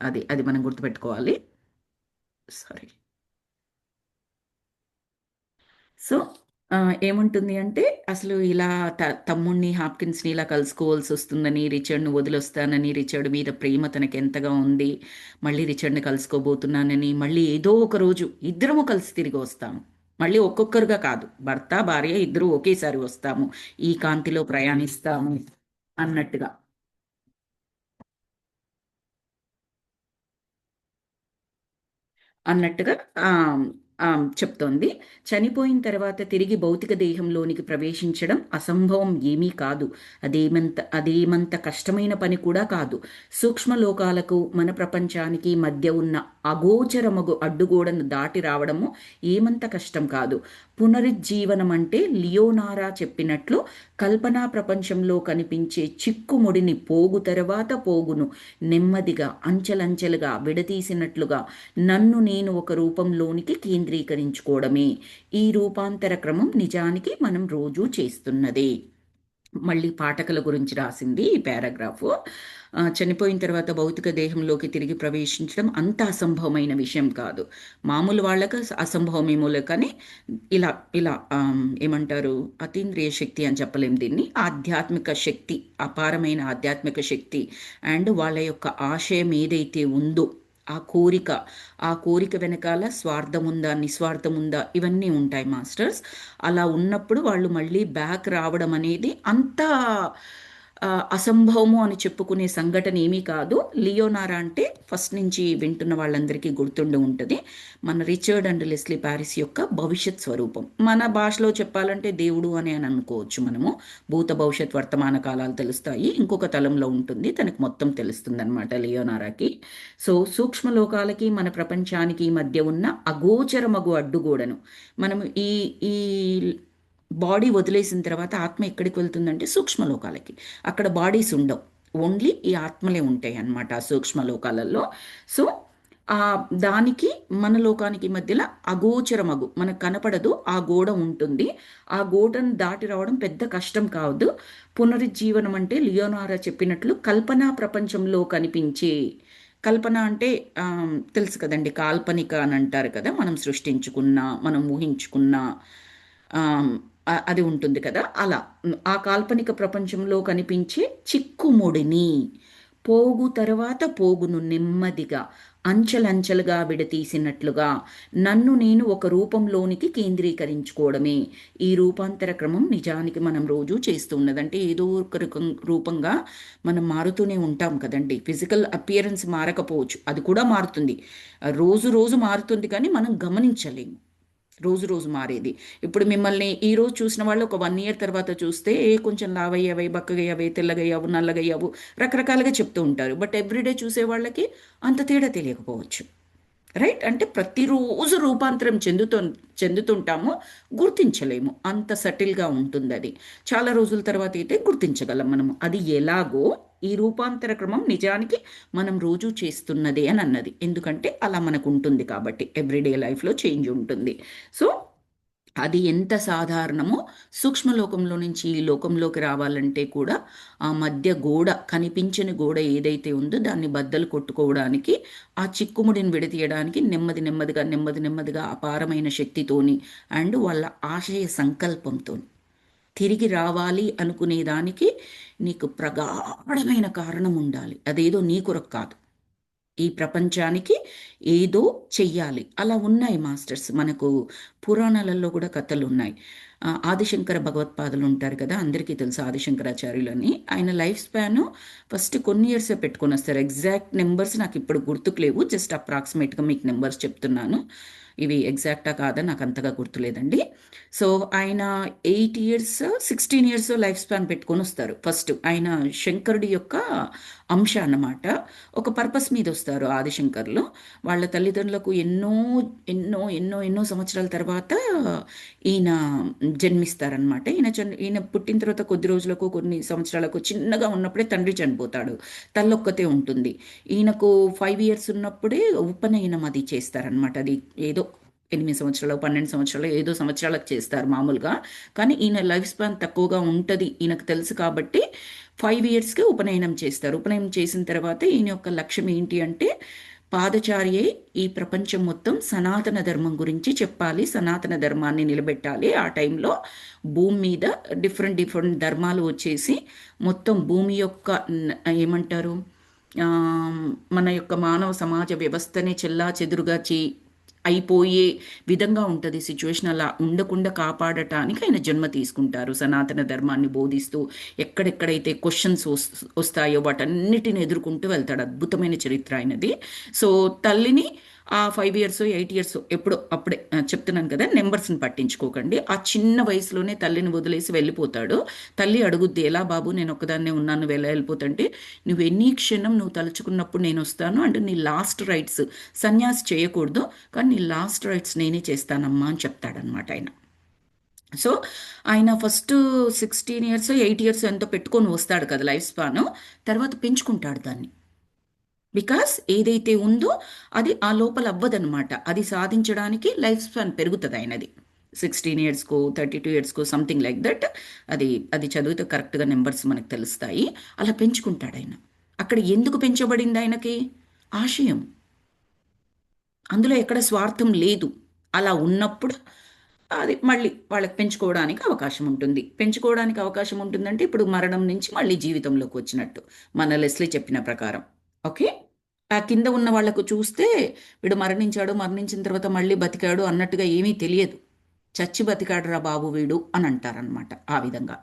అది అది మనం గుర్తుపెట్టుకోవాలి. సారీ. సో ఏముంటుంది అంటే, అసలు ఇలా తమ్ముణ్ణి, హాప్కిన్స్ని ఇలా కలుసుకోవాల్సి వస్తుందని, రిచర్డ్ను వదిలొస్తానని, రిచర్డ్ మీద ప్రేమ తనకి ఎంతగా ఉంది, మళ్ళీ రిచర్డ్ని కలుసుకోబోతున్నానని, మళ్ళీ ఏదో ఒక రోజు ఇద్దరము కలిసి తిరిగి వస్తాము. మళ్ళీ ఒక్కొక్కరుగా కాదు, భర్త భార్య ఇద్దరు ఒకేసారి వస్తాము, ఈ కాంతిలో ప్రయాణిస్తాము అన్నట్టుగా. అన్నట్టుగా చెప్తోంది. చనిపోయిన తర్వాత తిరిగి భౌతిక దేహంలోనికి ప్రవేశించడం అసంభవం ఏమీ కాదు. అదేమంత కష్టమైన పని కూడా కాదు. సూక్ష్మలోకాలకు మన ప్రపంచానికి మధ్య ఉన్న అగోచరమగు అడ్డుగోడను దాటి రావడము ఏమంత కష్టం కాదు. పునరుజ్జీవనం అంటే లియోనారా చెప్పినట్లు కల్పనా ప్రపంచంలో కనిపించే చిక్కుముడిని పోగు తర్వాత పోగును నెమ్మదిగా అంచెలంచెలుగా విడదీసినట్లుగా నన్ను నేను ఒక రూపంలోనికి కేంద్రీకరించుకోవడమే. ఈ రూపాంతర క్రమం నిజానికి మనం రోజూ చేస్తున్నదే. మళ్ళీ పాఠకుల గురించి రాసింది ఈ పారాగ్రాఫు. చనిపోయిన తర్వాత భౌతిక దేహంలోకి తిరిగి ప్రవేశించడం అంత అసంభవమైన విషయం కాదు. మామూలు వాళ్ళకు అసంభవమేమోలే, కానీ ఇలా ఇలా ఏమంటారు, అతీంద్రియ శక్తి అని చెప్పలేం దీన్ని, ఆధ్యాత్మిక శక్తి, అపారమైన ఆధ్యాత్మిక శక్తి అండ్ వాళ్ళ యొక్క ఆశయం ఏదైతే ఉందో ఆ కోరిక, ఆ కోరిక వెనకాల స్వార్థం ఉందా నిస్వార్థం ఉందా ఇవన్నీ ఉంటాయి మాస్టర్స్. అలా ఉన్నప్పుడు వాళ్ళు మళ్ళీ బ్యాక్ రావడం అనేది అంత అసంభవము అని చెప్పుకునే సంఘటన ఏమీ కాదు. లియోనారా అంటే ఫస్ట్ నుంచి వింటున్న వాళ్ళందరికీ గుర్తుండి ఉంటుంది, మన రిచర్డ్ అండ్ లెస్లీ ప్యారిస్ యొక్క భవిష్యత్ స్వరూపం. మన భాషలో చెప్పాలంటే దేవుడు అని అనుకోవచ్చు మనము. భూత భవిష్యత్ వర్తమాన కాలాలు తెలుస్తాయి, ఇంకొక తలంలో ఉంటుంది, తనకు మొత్తం తెలుస్తుంది అనమాట లియోనారాకి. సో సూక్ష్మలోకాలకి మన ప్రపంచానికి మధ్య ఉన్న అగోచరమగు అడ్డుగోడను మనము ఈ ఈ బాడీ వదిలేసిన తర్వాత ఆత్మ ఎక్కడికి వెళ్తుందంటే సూక్ష్మలోకాలకి. అక్కడ బాడీస్ ఉండవు, ఓన్లీ ఈ ఆత్మలే ఉంటాయి అన్నమాట ఆ సూక్ష్మలోకాలలో. సో ఆ దానికి మన లోకానికి మధ్యలో అగోచరమగు మనకు కనపడదు ఆ గోడ ఉంటుంది. ఆ గోడను దాటి రావడం పెద్ద కష్టం కాదు. పునరుజ్జీవనం అంటే లియోనారా చెప్పినట్లు కల్పనా ప్రపంచంలో కనిపించే, కల్పన అంటే తెలుసు కదండి, కాల్పనిక అని అంటారు కదా, మనం సృష్టించుకున్న మనం ఊహించుకున్న అది ఉంటుంది కదా, అలా ఆ కాల్పనిక ప్రపంచంలో కనిపించే చిక్కుముడిని పోగు తర్వాత పోగును నెమ్మదిగా అంచెలంచెలుగా విడతీసినట్లుగా నన్ను నేను ఒక రూపంలోనికి కేంద్రీకరించుకోవడమే ఈ రూపాంతర క్రమం. నిజానికి మనం రోజు చేస్తూ ఉన్నదంటే ఏదో ఒక రూపంగా మనం మారుతూనే ఉంటాం కదండి. ఫిజికల్ అపియరెన్స్ మారకపోవచ్చు, అది కూడా మారుతుంది, రోజు రోజు మారుతుంది, కానీ మనం గమనించలేము రోజు రోజు మారేది. ఇప్పుడు మిమ్మల్ని ఈ రోజు చూసిన వాళ్ళు ఒక 1 ఇయర్ తర్వాత చూస్తే కొంచెం లావయ్యావే, బక్కగయ్యావే, తెల్లగయ్యావు, నల్లగయ్యావు, రకరకాలుగా చెప్తూ ఉంటారు. బట్ ఎవ్రీడే చూసే వాళ్ళకి అంత తేడా తెలియకపోవచ్చు. రైట్? అంటే ప్రతిరోజు రూపాంతరం చెందుతుంటాము, గుర్తించలేము, అంత సటిల్గా ఉంటుంది అది. చాలా రోజుల తర్వాత అయితే గుర్తించగలం మనము. అది ఎలాగో ఈ రూపాంతర క్రమం నిజానికి మనం రోజు చేస్తున్నదే అని అన్నది, ఎందుకంటే అలా మనకు ఉంటుంది కాబట్టి ఎవ్రీడే లైఫ్లో చేంజ్ ఉంటుంది. సో అది ఎంత సాధారణమో సూక్ష్మలోకంలో నుంచి ఈ లోకంలోకి రావాలంటే కూడా ఆ మధ్య గోడ, కనిపించని గోడ ఏదైతే ఉందో దాన్ని బద్దలు కొట్టుకోవడానికి, ఆ చిక్కుముడిని విడతీయడానికి నెమ్మదిగా అపారమైన శక్తితోని అండ్ వాళ్ళ ఆశయ సంకల్పంతో తిరిగి రావాలి అనుకునేదానికి నీకు ప్రగాఢమైన కారణం ఉండాలి. అదేదో నీ కొరకు కాదు, ఈ ప్రపంచానికి ఏదో చెయ్యాలి. అలా ఉన్నాయి మాస్టర్స్, మనకు పురాణాలలో కూడా కథలు ఉన్నాయి. ఆదిశంకర భగవత్పాదులు ఉంటారు కదా, అందరికీ తెలుసు ఆదిశంకరాచార్యులు అని. ఆయన లైఫ్ స్పాన్ ఫస్ట్ కొన్ని ఇయర్సే పెట్టుకొని వస్తారు. ఎగ్జాక్ట్ నెంబర్స్ నాకు ఇప్పుడు గుర్తుకు లేవు, జస్ట్ అప్రాక్సిమేట్గా మీకు నెంబర్స్ చెప్తున్నాను. ఇవి ఎగ్జాక్టా కాదా నాకు అంతగా గుర్తులేదండి. సో ఆయన 8 ఇయర్స్ 16 ఇయర్స్ లైఫ్ స్పాన్ పెట్టుకొని వస్తారు. ఫస్ట్ ఆయన శంకరుడి యొక్క అంశ అన్నమాట. ఒక పర్పస్ మీద వస్తారు ఆదిశంకర్లు. వాళ్ళ తల్లిదండ్రులకు ఎన్నో ఎన్నో ఎన్నో ఎన్నో సంవత్సరాల తర్వాత ఈయన జన్మిస్తారనమాట. ఈయన పుట్టిన తర్వాత కొద్ది రోజులకు కొన్ని సంవత్సరాలకు చిన్నగా ఉన్నప్పుడే తండ్రి చనిపోతాడు, తల్లొక్కతే ఉంటుంది. ఈయనకు 5 ఇయర్స్ ఉన్నప్పుడే ఉపనయనం అది చేస్తారనమాట. అది ఏదో 8 సంవత్సరాలు 12 సంవత్సరాలు ఏదో సంవత్సరాలకు చేస్తారు మామూలుగా, కానీ ఈయన లైఫ్ స్పాన్ తక్కువగా ఉంటుంది ఈయనకు తెలుసు కాబట్టి 5 ఇయర్స్కే ఉపనయనం చేస్తారు. ఉపనయనం చేసిన తర్వాత ఈయన యొక్క లక్ష్యం ఏంటి అంటే పాదచారి అయి ఈ ప్రపంచం మొత్తం సనాతన ధర్మం గురించి చెప్పాలి, సనాతన ధర్మాన్ని నిలబెట్టాలి. ఆ టైంలో భూమి మీద డిఫరెంట్ డిఫరెంట్ ధర్మాలు వచ్చేసి మొత్తం భూమి యొక్క ఏమంటారు, మన యొక్క మానవ సమాజ వ్యవస్థని చెల్లా చెదురుగా అయిపోయే విధంగా ఉంటుంది సిచ్యువేషన్. అలా ఉండకుండా కాపాడటానికి ఆయన జన్మ తీసుకుంటారు, సనాతన ధర్మాన్ని బోధిస్తూ. ఎక్కడెక్కడైతే క్వశ్చన్స్ వస్తాయో వాటన్నిటిని ఎదుర్కొంటూ వెళ్తాడు. అద్భుతమైన చరిత్ర ఆయనది. సో తల్లిని ఆ 5 ఇయర్స్ 8 ఇయర్స్ ఎప్పుడో అప్పుడే చెప్తున్నాను కదా, నెంబర్స్ని పట్టించుకోకండి. ఆ చిన్న వయసులోనే తల్లిని వదిలేసి వెళ్ళిపోతాడు. తల్లి అడుగుద్ది, ఎలా బాబు నేను ఒక్కదాన్నే ఉన్నాను, నువ్వు ఎలా వెళ్ళిపోతుంటే, నువ్వు ఎన్ని క్షణం నువ్వు తలుచుకున్నప్పుడు నేను వస్తాను, అంటే నీ లాస్ట్ రైట్స్ సన్యాసి చేయకూడదు, కానీ నీ లాస్ట్ రైట్స్ నేనే చేస్తానమ్మా అని చెప్తాడనమాట ఆయన. సో ఆయన ఫస్ట్ 16 ఇయర్స్ 8 ఇయర్స్ ఎంతో పెట్టుకొని వస్తాడు కదా లైఫ్ స్పాన్, తర్వాత పెంచుకుంటాడు దాన్ని. బికాస్ ఏదైతే ఉందో అది ఆ లోపల అవ్వదనమాట, అది సాధించడానికి లైఫ్ స్పాన్ పెరుగుతుంది ఆయనది. 16 ఇయర్స్కో 32 ఇయర్స్కో సంథింగ్ లైక్ దట్. అది అది చదివితే కరెక్ట్గా నెంబర్స్ మనకు తెలుస్తాయి. అలా పెంచుకుంటాడు ఆయన. అక్కడ ఎందుకు పెంచబడింది ఆయనకి? ఆశయం. అందులో ఎక్కడ స్వార్థం లేదు. అలా ఉన్నప్పుడు అది మళ్ళీ వాళ్ళకి పెంచుకోవడానికి అవకాశం ఉంటుంది. పెంచుకోవడానికి అవకాశం ఉంటుందంటే ఇప్పుడు మరణం నుంచి మళ్ళీ జీవితంలోకి వచ్చినట్టు మన లెస్లీ చెప్పిన ప్రకారం. ఓకే. ఆ కింద ఉన్న వాళ్ళకు చూస్తే వీడు మరణించాడు, మరణించిన తర్వాత మళ్ళీ బతికాడు అన్నట్టుగా ఏమీ తెలియదు. చచ్చి బతికాడు రా బాబు వీడు అని అంటారనమాట ఆ విధంగా.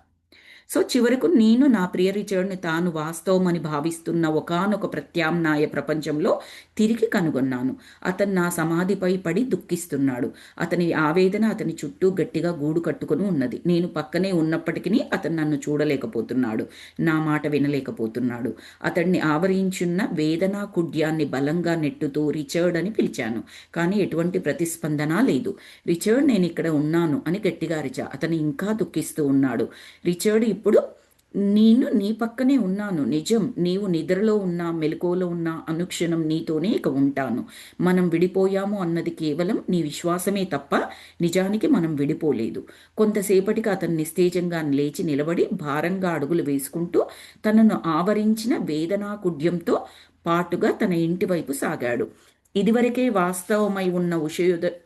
సో చివరకు నేను నా ప్రియ రిచర్డ్ని తాను వాస్తవమని భావిస్తున్న ఒకానొక ప్రత్యామ్నాయ ప్రపంచంలో తిరిగి కనుగొన్నాను. అతను నా సమాధిపై పడి దుఃఖిస్తున్నాడు. అతని ఆవేదన అతని చుట్టూ గట్టిగా గూడు కట్టుకుని ఉన్నది. నేను పక్కనే ఉన్నప్పటికీ అతను నన్ను చూడలేకపోతున్నాడు, నా మాట వినలేకపోతున్నాడు. అతన్ని ఆవరించున్న వేదనా కుడ్యాన్ని బలంగా నెట్టుతూ రిచర్డ్ అని పిలిచాను. కానీ ఎటువంటి ప్రతిస్పందన లేదు. రిచర్డ్, నేను ఇక్కడ ఉన్నాను అని గట్టిగా అరిచా. అతను ఇంకా దుఃఖిస్తూ ఉన్నాడు. రిచర్డ్, ఇప్పుడు నేను నీ పక్కనే ఉన్నాను, నిజం. నీవు నిద్రలో ఉన్నా మెలకువలో ఉన్నా అనుక్షణం నీతోనే ఇక ఉంటాను. మనం విడిపోయాము అన్నది కేవలం నీ విశ్వాసమే తప్ప నిజానికి మనం విడిపోలేదు. కొంతసేపటికి అతను నిస్తేజంగా లేచి నిలబడి భారంగా అడుగులు వేసుకుంటూ తనను ఆవరించిన వేదనా కుడ్యంతో పాటుగా తన ఇంటి వైపు సాగాడు. ఇదివరకే వాస్తవమై ఉన్న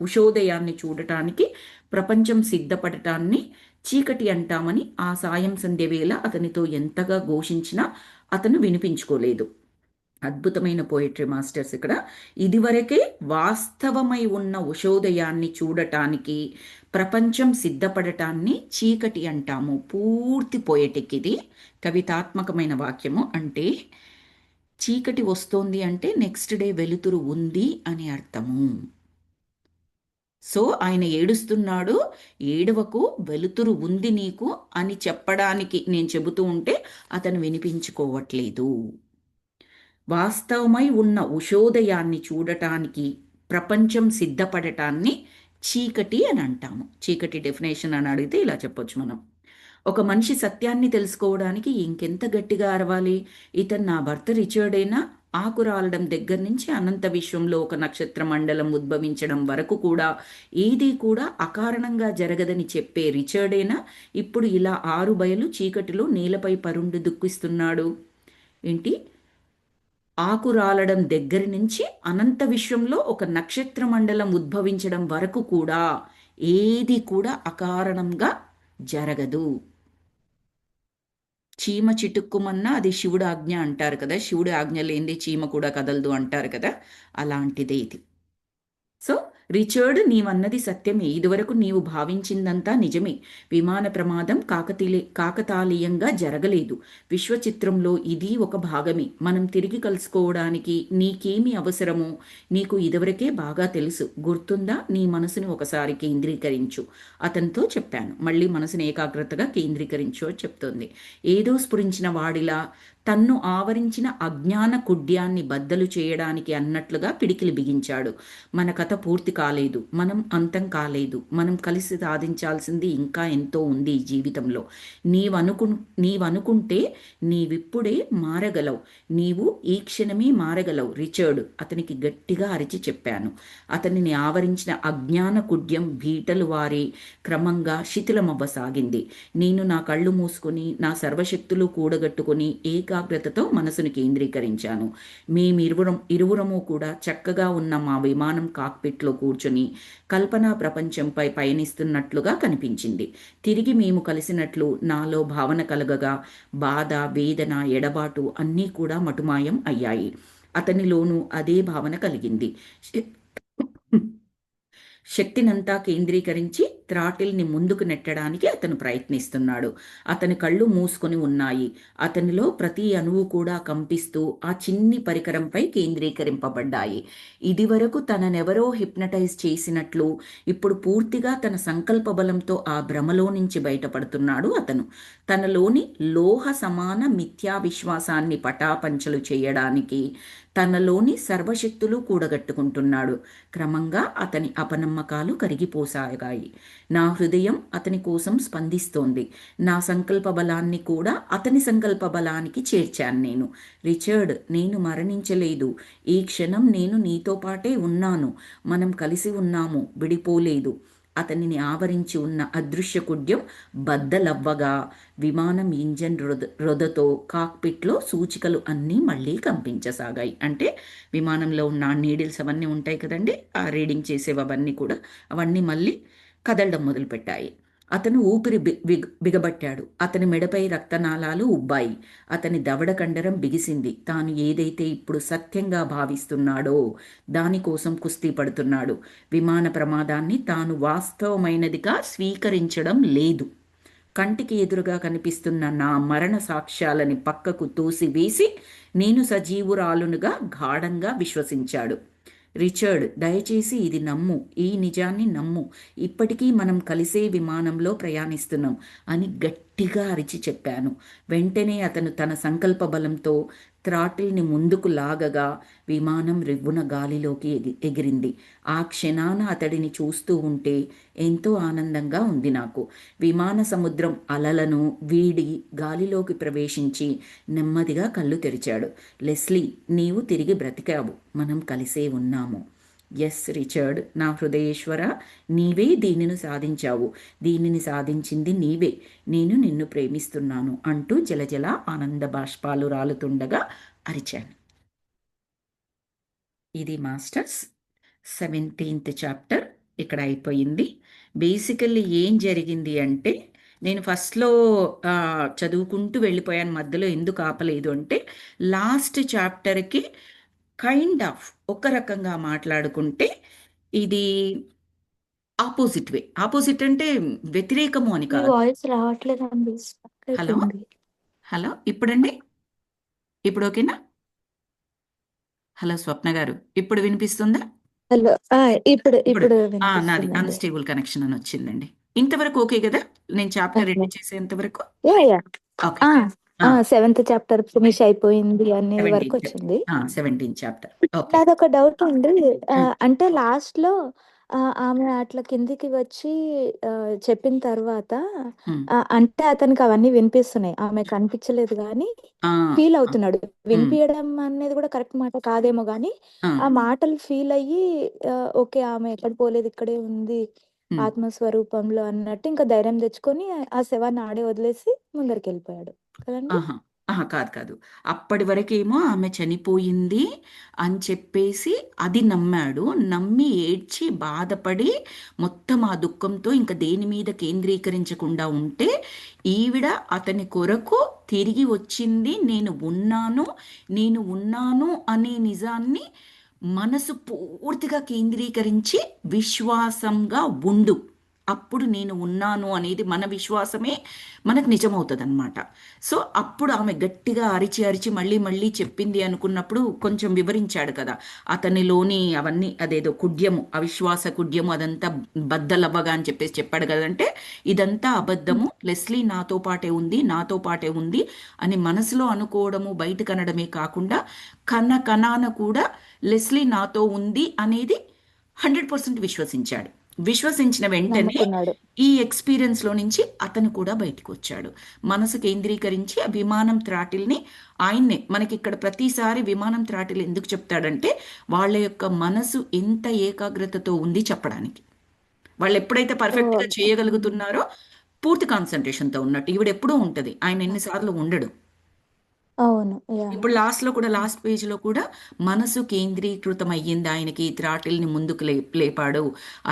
ఉషోదయాన్ని చూడటానికి ప్రపంచం సిద్ధపడటాన్ని చీకటి అంటామని ఆ సాయం సంధ్య వేళ అతనితో ఎంతగా ఘోషించినా అతను వినిపించుకోలేదు. అద్భుతమైన పోయిటరీ మాస్టర్స్ ఇక్కడ. ఇదివరకే వాస్తవమై ఉన్న ఉషోదయాన్ని చూడటానికి ప్రపంచం సిద్ధపడటాన్ని చీకటి అంటాము. పూర్తి పోయటిక్ ఇది, కవితాత్మకమైన వాక్యము. అంటే చీకటి వస్తోంది అంటే నెక్స్ట్ డే వెలుతురు ఉంది అని అర్థము. సో ఆయన ఏడుస్తున్నాడు, ఏడవకు, వెలుతురు ఉంది నీకు అని చెప్పడానికి నేను చెబుతూ ఉంటే అతను వినిపించుకోవట్లేదు. వాస్తవమై ఉన్న ఉషోదయాన్ని చూడటానికి ప్రపంచం సిద్ధపడటాన్ని చీకటి అని అంటాము. చీకటి డెఫినేషన్ అని అడిగితే ఇలా చెప్పొచ్చు మనం. ఒక మనిషి సత్యాన్ని తెలుసుకోవడానికి ఇంకెంత గట్టిగా అరవాలి? ఇతను నా భర్త రిచర్డేనా? ఆకు రాలడం దగ్గర నుంచి అనంత విశ్వంలో ఒక నక్షత్ర మండలం ఉద్భవించడం వరకు కూడా ఏదీ కూడా అకారణంగా జరగదని చెప్పే రిచర్డేనా ఇప్పుడు ఇలా ఆరు బయలు చీకటిలో నేలపై పరుండు దుఃఖిస్తున్నాడు? ఏంటి? ఆకు రాలడం దగ్గర నుంచి అనంత విశ్వంలో ఒక నక్షత్ర మండలం ఉద్భవించడం వరకు కూడా ఏది కూడా అకారణంగా జరగదు. చీమ చిటుక్కుమన్నా అది శివుడు ఆజ్ఞ అంటారు కదా, శివుడు ఆజ్ఞ లేనిదే చీమ కూడా కదలదు అంటారు కదా, అలాంటిదే ఇది. సో రిచర్డ్, నీవన్నది సత్యమే. ఇదివరకు నీవు భావించిందంతా నిజమే. విమాన ప్రమాదం కాకతాళీయంగా జరగలేదు. విశ్వచిత్రంలో ఇది ఒక భాగమే. మనం తిరిగి కలుసుకోవడానికి నీకేమి అవసరమో నీకు ఇదివరకే బాగా తెలుసు. గుర్తుందా? నీ మనసుని ఒకసారి కేంద్రీకరించు అతనితో చెప్పాను. మళ్ళీ మనసుని ఏకాగ్రతగా కేంద్రీకరించు అని చెప్తోంది. ఏదో స్ఫురించిన వాడిలా తన్ను ఆవరించిన అజ్ఞాన కుడ్యాన్ని బద్దలు చేయడానికి అన్నట్లుగా పిడికిలి బిగించాడు. మన కథ పూర్తి కాలేదు, మనం అంతం కాలేదు. మనం కలిసి సాధించాల్సింది ఇంకా ఎంతో ఉంది ఈ జీవితంలో. నీవనుకుంటే నీవిప్పుడే మారగలవు. నీవు ఈ క్షణమే మారగలవు రిచర్డ్, అతనికి గట్టిగా అరిచి చెప్పాను. అతనిని ఆవరించిన అజ్ఞాన కుడ్యం బీటలు వారి క్రమంగా శిథిలమవ్వసాగింది. నేను నా కళ్ళు మూసుకొని నా సర్వశక్తులు కూడగట్టుకుని ఏకాగ్రతతో మనసును కేంద్రీకరించాను. ఇరువురము కూడా చక్కగా ఉన్న మా విమానం కాక్పిట్లో కూర్చొని కల్పనా ప్రపంచంపై పయనిస్తున్నట్లుగా కనిపించింది. తిరిగి మేము కలిసినట్లు నాలో భావన కలగగా బాధ, వేదన, ఎడబాటు అన్నీ కూడా మటుమాయం అయ్యాయి. అతనిలోనూ అదే భావన కలిగింది. శక్తినంతా కేంద్రీకరించి థ్రాటిల్ని ముందుకు నెట్టడానికి అతను ప్రయత్నిస్తున్నాడు. అతని కళ్ళు మూసుకొని ఉన్నాయి. అతనిలో ప్రతి అణువు కూడా కంపిస్తూ ఆ చిన్ని పరికరంపై కేంద్రీకరింపబడ్డాయి. ఇదివరకు తననెవరో హిప్నటైజ్ చేసినట్లు ఇప్పుడు పూర్తిగా తన సంకల్ప బలంతో ఆ భ్రమలో నుంచి బయటపడుతున్నాడు అతను. తనలోని లోహ సమాన మిథ్యా విశ్వాసాన్ని పటాపంచలు చేయడానికి తనలోని సర్వశక్తులు కూడగట్టుకుంటున్నాడు. క్రమంగా అతని అపనమ్మకాలు కరిగిపోసాగాయి. నా హృదయం అతని కోసం స్పందిస్తోంది. నా సంకల్ప బలాన్ని కూడా అతని సంకల్ప బలానికి చేర్చాను నేను. రిచర్డ్, నేను మరణించలేదు. ఈ క్షణం నేను నీతో పాటే ఉన్నాను. మనం కలిసి ఉన్నాము, విడిపోలేదు. అతనిని ఆవరించి ఉన్న అదృశ్య కుడ్యం బద్దలవ్వగా విమానం ఇంజన్ రొదతో కాక్పిట్లో సూచికలు అన్నీ మళ్ళీ కంపించసాగాయి. అంటే విమానంలో ఉన్న నీడిల్స్ అవన్నీ ఉంటాయి కదండి, ఆ రీడింగ్ చేసేవి అవన్నీ కూడా అవన్నీ మళ్ళీ కదలడం మొదలుపెట్టాయి. అతను ఊపిరి బిగబట్టాడు. అతని మెడపై రక్తనాళాలు ఉబ్బాయి. అతని దవడ కండరం బిగిసింది. తాను ఏదైతే ఇప్పుడు సత్యంగా భావిస్తున్నాడో దానికోసం కుస్తీ పడుతున్నాడు. విమాన ప్రమాదాన్ని తాను వాస్తవమైనదిగా స్వీకరించడం లేదు. కంటికి ఎదురుగా కనిపిస్తున్న నా మరణ సాక్ష్యాలని పక్కకు తోసివేసి నేను సజీవురాలునుగా గాఢంగా విశ్వసించాడు. రిచర్డ్, దయచేసి ఇది నమ్ము, ఈ నిజాన్ని నమ్ము. ఇప్పటికీ మనం కలిసే విమానంలో ప్రయాణిస్తున్నాం అని గట్టిగా అరిచి చెప్పాను. వెంటనే అతను తన సంకల్ప బలంతో థ్రాటిల్ని ముందుకు లాగగా విమానం రివ్వున గాలిలోకి ఎగిరింది. ఆ క్షణాన అతడిని చూస్తూ ఉంటే ఎంతో ఆనందంగా ఉంది నాకు. విమాన సముద్రం అలలను వీడి గాలిలోకి ప్రవేశించి నెమ్మదిగా కళ్ళు తెరిచాడు. లెస్లీ, నీవు తిరిగి బ్రతికావు. మనం కలిసే ఉన్నాము. ఎస్ రిచర్డ్, నా హృదయేశ్వర, నీవే దీనిని సాధించావు. దీనిని సాధించింది నీవే. నేను నిన్ను ప్రేమిస్తున్నాను అంటూ జలజల ఆనంద బాష్పాలు రాలుతుండగా అరిచాను. ఇది మాస్టర్స్ 17th చాప్టర్ ఇక్కడ అయిపోయింది. బేసికల్లీ ఏం జరిగింది అంటే, నేను ఫస్ట్లో చదువుకుంటూ వెళ్ళిపోయాను, మధ్యలో ఎందుకు ఆపలేదు అంటే, లాస్ట్ చాప్టర్కి కైండ్ ఆఫ్ ఒక రకంగా మాట్లాడుకుంటే ఇది ఆపోజిట్ వే. ఆపోజిట్ అంటే వ్యతిరేకము అని
మీ
కాదు.
వాయిస్ రావట్లేదండి, స్టక్
హలో
అయిపోయింది.
హలో, ఇప్పుడండి, ఇప్పుడు ఓకేనా? హలో స్వప్న గారు, ఇప్పుడు వినిపిస్తుందా?
హలో, ఇప్పుడు
ఇప్పుడు
ఇప్పుడు
నాది
వినిపిస్తుందండి.
అన్స్టేబుల్ కనెక్షన్ అని వచ్చిందండి. ఇంతవరకు ఓకే కదా? నేను చాప్టర్
ఓకే.
ఎండ్ చేసేంత వరకు
yeah yeah
okay.
7th chapter finish అయిపోయింది అనే వరకు
17th
వచ్చింది.
17th chapter okay.
నాదొక డౌట్ ఉంది.
ఉమ్,
అంటే లాస్ట్ లో ఆమె అట్లా కిందికి వచ్చి చెప్పిన తర్వాత
ఉమ్,
అంటే అతనికి అవన్నీ వినిపిస్తున్నాయి, ఆమె కనిపించలేదు కానీ
ఆ,
ఫీల్
ఆ,
అవుతున్నాడు.
ఉమ్,
వినిపించడం అనేది కూడా కరెక్ట్ మాట కాదేమో కానీ
ఆ,
ఆ మాటలు ఫీల్ అయ్యి ఓకే, ఆమె ఎక్కడ పోలేదు, ఇక్కడే ఉంది
ఉమ్.
ఆత్మస్వరూపంలో అన్నట్టు ఇంకా ధైర్యం తెచ్చుకొని ఆ శవాన్ని ఆడే వదిలేసి ముందరికి వెళ్ళిపోయాడు కదండి.
ఆహా ఆహా, కాదు కాదు. అప్పటి వరకేమో ఆమె చనిపోయింది అని చెప్పేసి అది నమ్మాడు. నమ్మి ఏడ్చి బాధపడి మొత్తం ఆ దుఃఖంతో ఇంకా దేని మీద కేంద్రీకరించకుండా ఉంటే, ఈవిడ అతని కొరకు తిరిగి వచ్చింది. నేను ఉన్నాను అనే నిజాన్ని మనసు పూర్తిగా కేంద్రీకరించి విశ్వాసంగా ఉండు, అప్పుడు నేను ఉన్నాను అనేది మన విశ్వాసమే మనకు నిజమవుతుంది అనమాట. సో అప్పుడు ఆమె గట్టిగా అరిచి అరిచి మళ్ళీ మళ్ళీ చెప్పింది అనుకున్నప్పుడు కొంచెం వివరించాడు కదా, అతనిలోని అవన్నీ అదేదో కుడ్యము, అవిశ్వాస కుడ్యము అదంతా బద్దలవ్వగా అని చెప్పేసి చెప్పాడు కదంటే, ఇదంతా అబద్ధము, లెస్లీ నాతో పాటే ఉంది అని మనసులో అనుకోవడము బయట కనడమే కాకుండా కన కనాన కూడా లెస్లీ నాతో ఉంది అనేది 100% విశ్వసించాడు. విశ్వసించిన వెంటనే
నమ్ముకున్నాడు.
ఈ ఎక్స్పీరియన్స్లో నుంచి అతను కూడా బయటకు వచ్చాడు. మనసు కేంద్రీకరించి ఆ విమానం త్రాటిల్ని ఆయన్నే, మనకి ఇక్కడ ప్రతిసారి విమానం త్రాటిల్ ఎందుకు చెప్తాడంటే వాళ్ళ యొక్క మనసు ఎంత ఏకాగ్రతతో ఉంది చెప్పడానికి. వాళ్ళు ఎప్పుడైతే పర్ఫెక్ట్గా చేయగలుగుతున్నారో పూర్తి కాన్సన్ట్రేషన్తో ఉన్నట్టు. ఈవిడ ఎప్పుడూ ఉంటుంది, ఆయన ఎన్నిసార్లు ఉండడు.
అవును, యా.
ఇప్పుడు లాస్ట్ పేజ్లో కూడా మనసు కేంద్రీకృతం అయ్యింది ఆయనకి, థ్రాటిల్ని ముందుకు లేపాడు,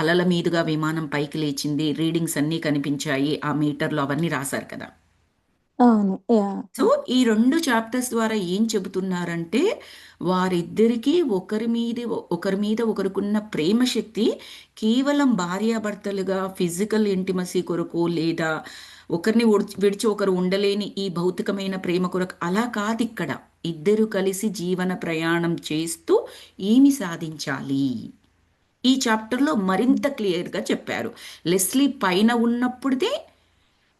అలల మీదుగా విమానం పైకి లేచింది, రీడింగ్స్ అన్నీ కనిపించాయి ఆ మీటర్లో, అవన్నీ రాశారు కదా.
అవును, యా.
సో ఈ 2 చాప్టర్స్ ద్వారా ఏం చెబుతున్నారంటే, వారిద్దరికీ ఒకరి మీద ఒకరికున్న ప్రేమ శక్తి కేవలం భార్యాభర్తలుగా ఫిజికల్ ఇంటిమసీ కొరకు లేదా ఒకరిని విడిచి ఒకరు ఉండలేని ఈ భౌతికమైన ప్రేమ కొరకు అలా కాదు. ఇక్కడ ఇద్దరు కలిసి జీవన ప్రయాణం చేస్తూ ఏమి సాధించాలి ఈ చాప్టర్లో మరింత క్లియర్గా చెప్పారు. లెస్లీ పైన ఉన్నప్పుడే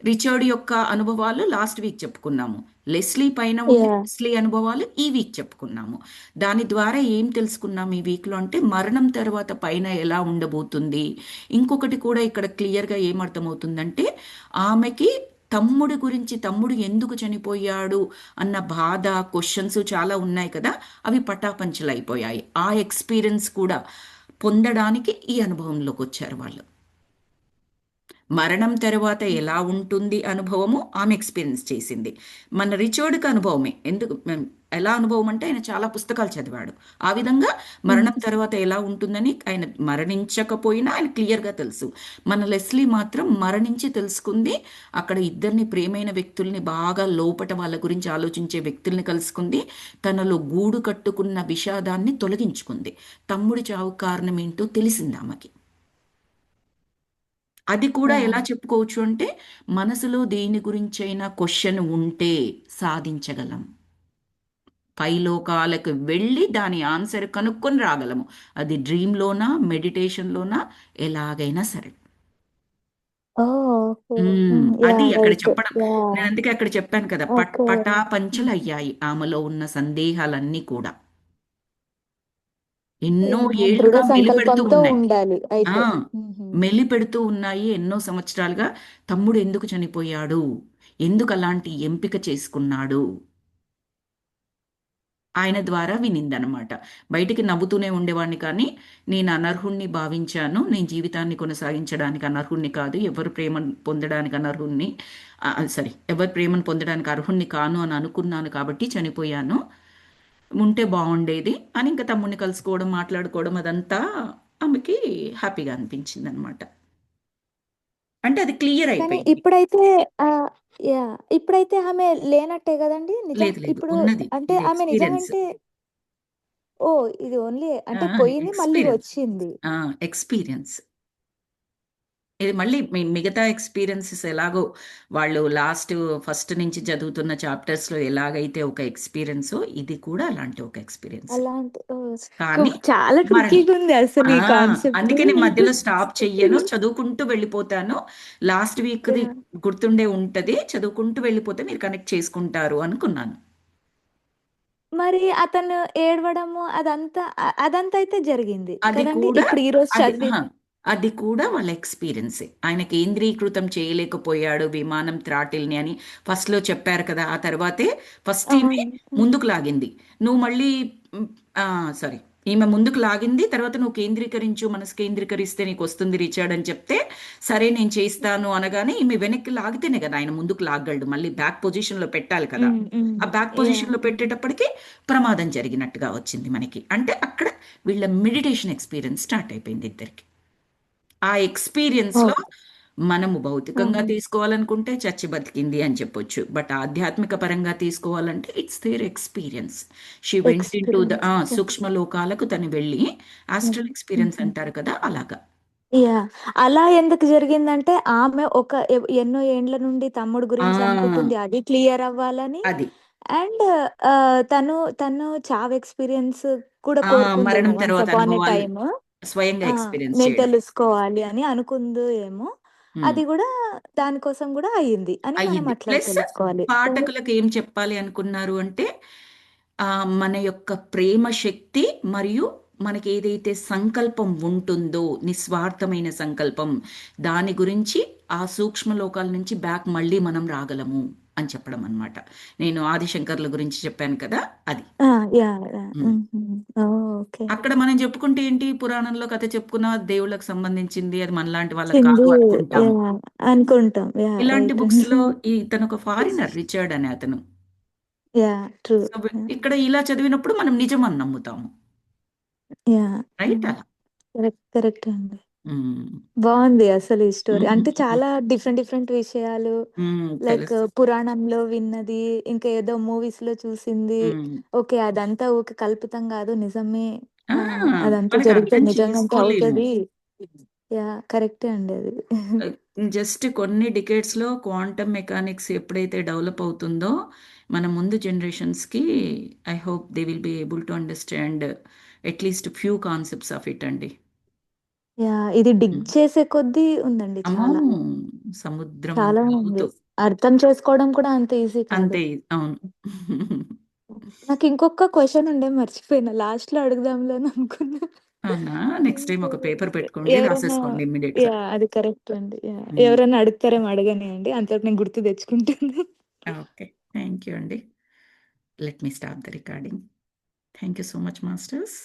రిచర్డ్ యొక్క అనుభవాలు లాస్ట్ వీక్ చెప్పుకున్నాము. లెస్లీ పైన ఉన్న
యా.
లెస్లీ అనుభవాలు ఈ వీక్ చెప్పుకున్నాము. దాని ద్వారా ఏం తెలుసుకున్నాము ఈ వీక్లో అంటే, మరణం తర్వాత పైన ఎలా ఉండబోతుంది. ఇంకొకటి కూడా ఇక్కడ క్లియర్గా ఏమర్థమవుతుందంటే, ఆమెకి తమ్ముడు ఎందుకు చనిపోయాడు అన్న బాధ, క్వశ్చన్స్ చాలా ఉన్నాయి కదా, అవి పటాపంచలు అయిపోయాయి. ఆ ఎక్స్పీరియన్స్ కూడా పొందడానికి ఈ అనుభవంలోకి వచ్చారు వాళ్ళు. మరణం తర్వాత ఎలా ఉంటుంది అనుభవము ఆమె ఎక్స్పీరియన్స్ చేసింది. మన రిచర్డ్కి అనుభవమే. ఎలా అనుభవం అంటే ఆయన చాలా పుస్తకాలు చదివాడు. ఆ విధంగా మరణం తర్వాత ఎలా ఉంటుందని ఆయన మరణించకపోయినా ఆయన క్లియర్గా తెలుసు. మన లెస్లీ మాత్రం మరణించి తెలుసుకుంది. అక్కడ ఇద్దరిని ప్రేమైన వ్యక్తుల్ని బాగా లోపట వాళ్ళ గురించి ఆలోచించే వ్యక్తుల్ని కలుసుకుంది. తనలో గూడు కట్టుకున్న విషాదాన్ని తొలగించుకుంది. తమ్ముడి చావు కారణం ఏంటో తెలిసింది ఆమెకి. అది కూడా ఎలా చెప్పుకోవచ్చు అంటే మనసులో దేని గురించైనా క్వశ్చన్ ఉంటే సాధించగలం. పైలోకాలకు వెళ్ళి దాని ఆన్సర్ కనుక్కొని రాగలము. అది డ్రీమ్లోనా మెడిటేషన్లోనా ఎలాగైనా సరే.
ఓకే.
అది అక్కడ
రైట్.
చెప్పడం. నేను అందుకే అక్కడ చెప్పాను కదా,
ఓకే.
పటాపంచలు అయ్యాయి ఆమెలో ఉన్న సందేహాలన్నీ కూడా. ఎన్నో
దృఢ
ఏళ్లుగా మెలిపెడుతూ
సంకల్పంతో
ఉన్నాయి.
ఉండాలి
ఆ
అయితే.
మెలిపెడుతూ ఉన్నాయి ఎన్నో సంవత్సరాలుగా. తమ్ముడు ఎందుకు చనిపోయాడు, ఎందుకు అలాంటి ఎంపిక చేసుకున్నాడు, ఆయన ద్వారా వినిందనమాట. బయటికి నవ్వుతూనే ఉండేవాడిని కానీ నేను అనర్హుణ్ణి భావించాను. నేను జీవితాన్ని కొనసాగించడానికి అనర్హుణ్ణి కాదు, ఎవరు ప్రేమను పొందడానికి అనర్హుణ్ణి సారీ ఎవరు ప్రేమను పొందడానికి అర్హుణ్ణి కాను అని అనుకున్నాను కాబట్టి చనిపోయాను. ఉంటే బాగుండేది అని ఇంకా తమ్ముడిని కలుసుకోవడం మాట్లాడుకోవడం అదంతా ఆమెకి హ్యాపీగా అనిపించింది అనమాట. అంటే అది క్లియర్
కానీ
అయిపోయింది.
ఇప్పుడైతే ఇప్పుడైతే ఆమె లేనట్టే గదండీ!
లేదు లేదు,
ఇప్పుడు
ఉన్నది.
అంటే
ఇది
ఆమె
ఎక్స్పీరియన్స్.
నిజంగంటే ఇది ఓన్లీ అంటే పోయింది మళ్ళీ
ఎక్స్పీరియన్స్.
వచ్చింది.
ఎక్స్పీరియన్స్. ఇది మళ్ళీ మిగతా ఎక్స్పీరియన్సెస్ ఎలాగో వాళ్ళు ఫస్ట్ నుంచి చదువుతున్న చాప్టర్స్లో ఎలాగైతే ఒక ఎక్స్పీరియన్సో ఇది కూడా అలాంటి ఒక ఎక్స్పీరియన్స్.
అలాంటి
కానీ
చాలా
మరణం.
ట్రిక్కీగుంది అసలు ఈ కాన్సెప్ట్.
అందుకే నేను మధ్యలో స్టాప్ చెయ్యను, చదువుకుంటూ వెళ్ళిపోతాను. లాస్ట్ వీక్ది గుర్తుండే ఉంటది, చదువుకుంటూ వెళ్ళిపోతే మీరు కనెక్ట్ చేసుకుంటారు అనుకున్నాను.
మరి అతను ఏడవడము అదంతా అయితే జరిగింది
అది
కదండీ!
కూడా
ఇప్పుడు ఈరోజు
అది
చదివి
అది కూడా వాళ్ళ ఎక్స్పీరియన్సే. ఆయన కేంద్రీకృతం చేయలేకపోయాడు విమానం థ్రాటిల్ని అని ఫస్ట్‌లో చెప్పారు కదా! ఆ తర్వాతే ఫస్ట్ ఈమె
అవును.
ముందుకు లాగింది. నువ్వు మళ్ళీ హ్మ్, సారీ, ఈమె ముందుకు లాగింది. తర్వాత నువ్వు కేంద్రీకరించు, మనసు కేంద్రీకరిస్తే నీకొస్తుంది రిచర్డ్ అని చెప్తే, సరే నేను చేస్తాను అనగానే ఈమె వెనక్కి లాగితేనే కదా ఆయన ముందుకు లాగగలడు. మళ్ళీ బ్యాక్ పొజిషన్‌లో పెట్టాలి కదా! ఆ బ్యాక్ పొజిషన్‌లో పెట్టేటప్పటికి ప్రమాదం జరిగినట్టుగా వచ్చింది మనకి. అంటే అక్కడ వీళ్ళ మెడిటేషన్ ఎక్స్పీరియన్స్ స్టార్ట్ అయిపోయింది ఇద్దరికి. ఆ ఎక్స్పీరియన్స్‌లో
ఓకే.
మనము భౌతికంగా తీసుకోవాలనుకుంటే చచ్చి బతికింది అని చెప్పొచ్చు. బట్ ఆధ్యాత్మిక పరంగా తీసుకోవాలంటే it's their experience. She went into the
experience.
సూక్ష్మ లోకాలకు తను వెళ్ళి ఆస్ట్రల్ ఎక్స్పీరియన్స్ అంటారు కదా అలాగా.
యాహ్! అలా ఎందుకు జరిగిందంటే, ఆమె ఒక ఎన్నో ఏండ్ల నుండి తమ్ముడు గురించి
ఆ!
అనుకుంటుంది. అది క్లియర్ అవ్వాలని.
అది.
అండ్ తను చావు ఎక్స్‌పీరియన్స్ కూడా
మరణం
కోరుకుందేమో వన్స్
తర్వాత
అపాన్ ఎ
అనుభవాలు
టైమ్.
స్వయంగా
ఆ!
ఎక్స్పీరియన్స్
నేను
చేయడం.
తెలుసుకోవాలి అని అనుకుందో ఏమో!
హ్మ్.
అది గూడా దానికోసం గూడా అయింది అని మనం
అయ్యింది.
అట్లా
ప్లస్
తెలుసుకోవాలి. సో
పాఠకులకు ఏం చెప్పాలి అనుకున్నారు అంటే, మన యొక్క ప్రేమ శక్తి మరియు మనకి ఏదైతే సంకల్పం ఉంటుందో, నిస్వార్థమైన సంకల్పం, దాని గురించి ఆ సూక్ష్మ లోకాల నుంచి బ్యాక్ మళ్ళీ మనం రాగలము అని చెప్పడం అన్నమాట. నేను ఆదిశంకర్ల గురించి చెప్పాను కదా! అది.
ఆ! యాహ్! యాహ్!
హ్మ్.
ఓకే.
అక్కడ మనం చెప్పుకుంటే ఏంటి, పురాణంలో కథ చెప్పుకున్న దేవుళ్ళకి సంబంధించింది, అది మనలాంటి వాళ్ళకి
హిందీ
కాదు అనుకుంటాము.
యాహ్! అనుకుంటాం. యాహ్!
ఇలాంటి
రైట్ అండి.
బుక్స్‌లో ఇతనొక ఫారినర్ రిచర్డ్ అనే అతను.
యాహ్! ట్రూ.
సో, ఇక్కడ ఇలా చదివినప్పుడు మనం నిజం అని నమ్ముతాము.
యాహ్!
రైట్ అలా.
కరెక్ట్ అండి.
హ్మ్.
బావుంది అసలు ఈ స్టోరీ. అంటే చాలా డిఫరెంట్ విషయాలు లైక్
తెలుసు.
పురాణంలో విన్నది, ఇంకా ఏదో మూవీస్‌లో చూసింది.
హ్మ్.
ఓకే. అదంతా ఊకే కల్పితం గాదు. నిజమే.
ఆ!
అదంతా
మనకు
జరిగితే
అర్థం
నిజంగంటే
చేసుకోలేము.
అవుతది. యాహ్! కరెక్టే అండి అది.
ఆహ్, జస్ట్ కొన్ని డికేడ్స్‌లో క్వాంటమ్ మెకానిక్స్ ఎప్పుడైతే డెవలప్ అవుతుందో, మన ముందు జనరేషన్స్‌కి I hope they will be able to understand at least few concepts of it అండి.
యాహ్! ఇది డిగ్
హ్మ్.
చేసే కొద్దీ ఉందండి
అమ్మో!
చాలా.
సముద్రం
చాలా
అంత
ఉంది.
లోతు.
అర్థం చేసుకోవడం కూడా అంత ఈజీ కాదు.
అంతే. అవును.
నాకింకొక క్వెషన్ ఉండే మర్చిపోయినా. లాస్ట్‌లో అడుగుదాంలే అని అనుకున్నా.
అవునా? నెక్స్ట్ టైమ్ ఒక పేపర్ పెట్టుకోండి,
ఎవరన్నా
రాసేసుకోండి ఇమ్మీడియేట్‌గా.
అది కరెక్ట్ అండి.
హ్మ్.
ఎవరైనా అడుగుతారేమో అడగనియండి. అంతలోపు నేను గుర్తు తెచ్చుకుంటాను.
ఓకే. థ్యాంక్ యూ అండి. Let me stop the recording. Thank you so much masters.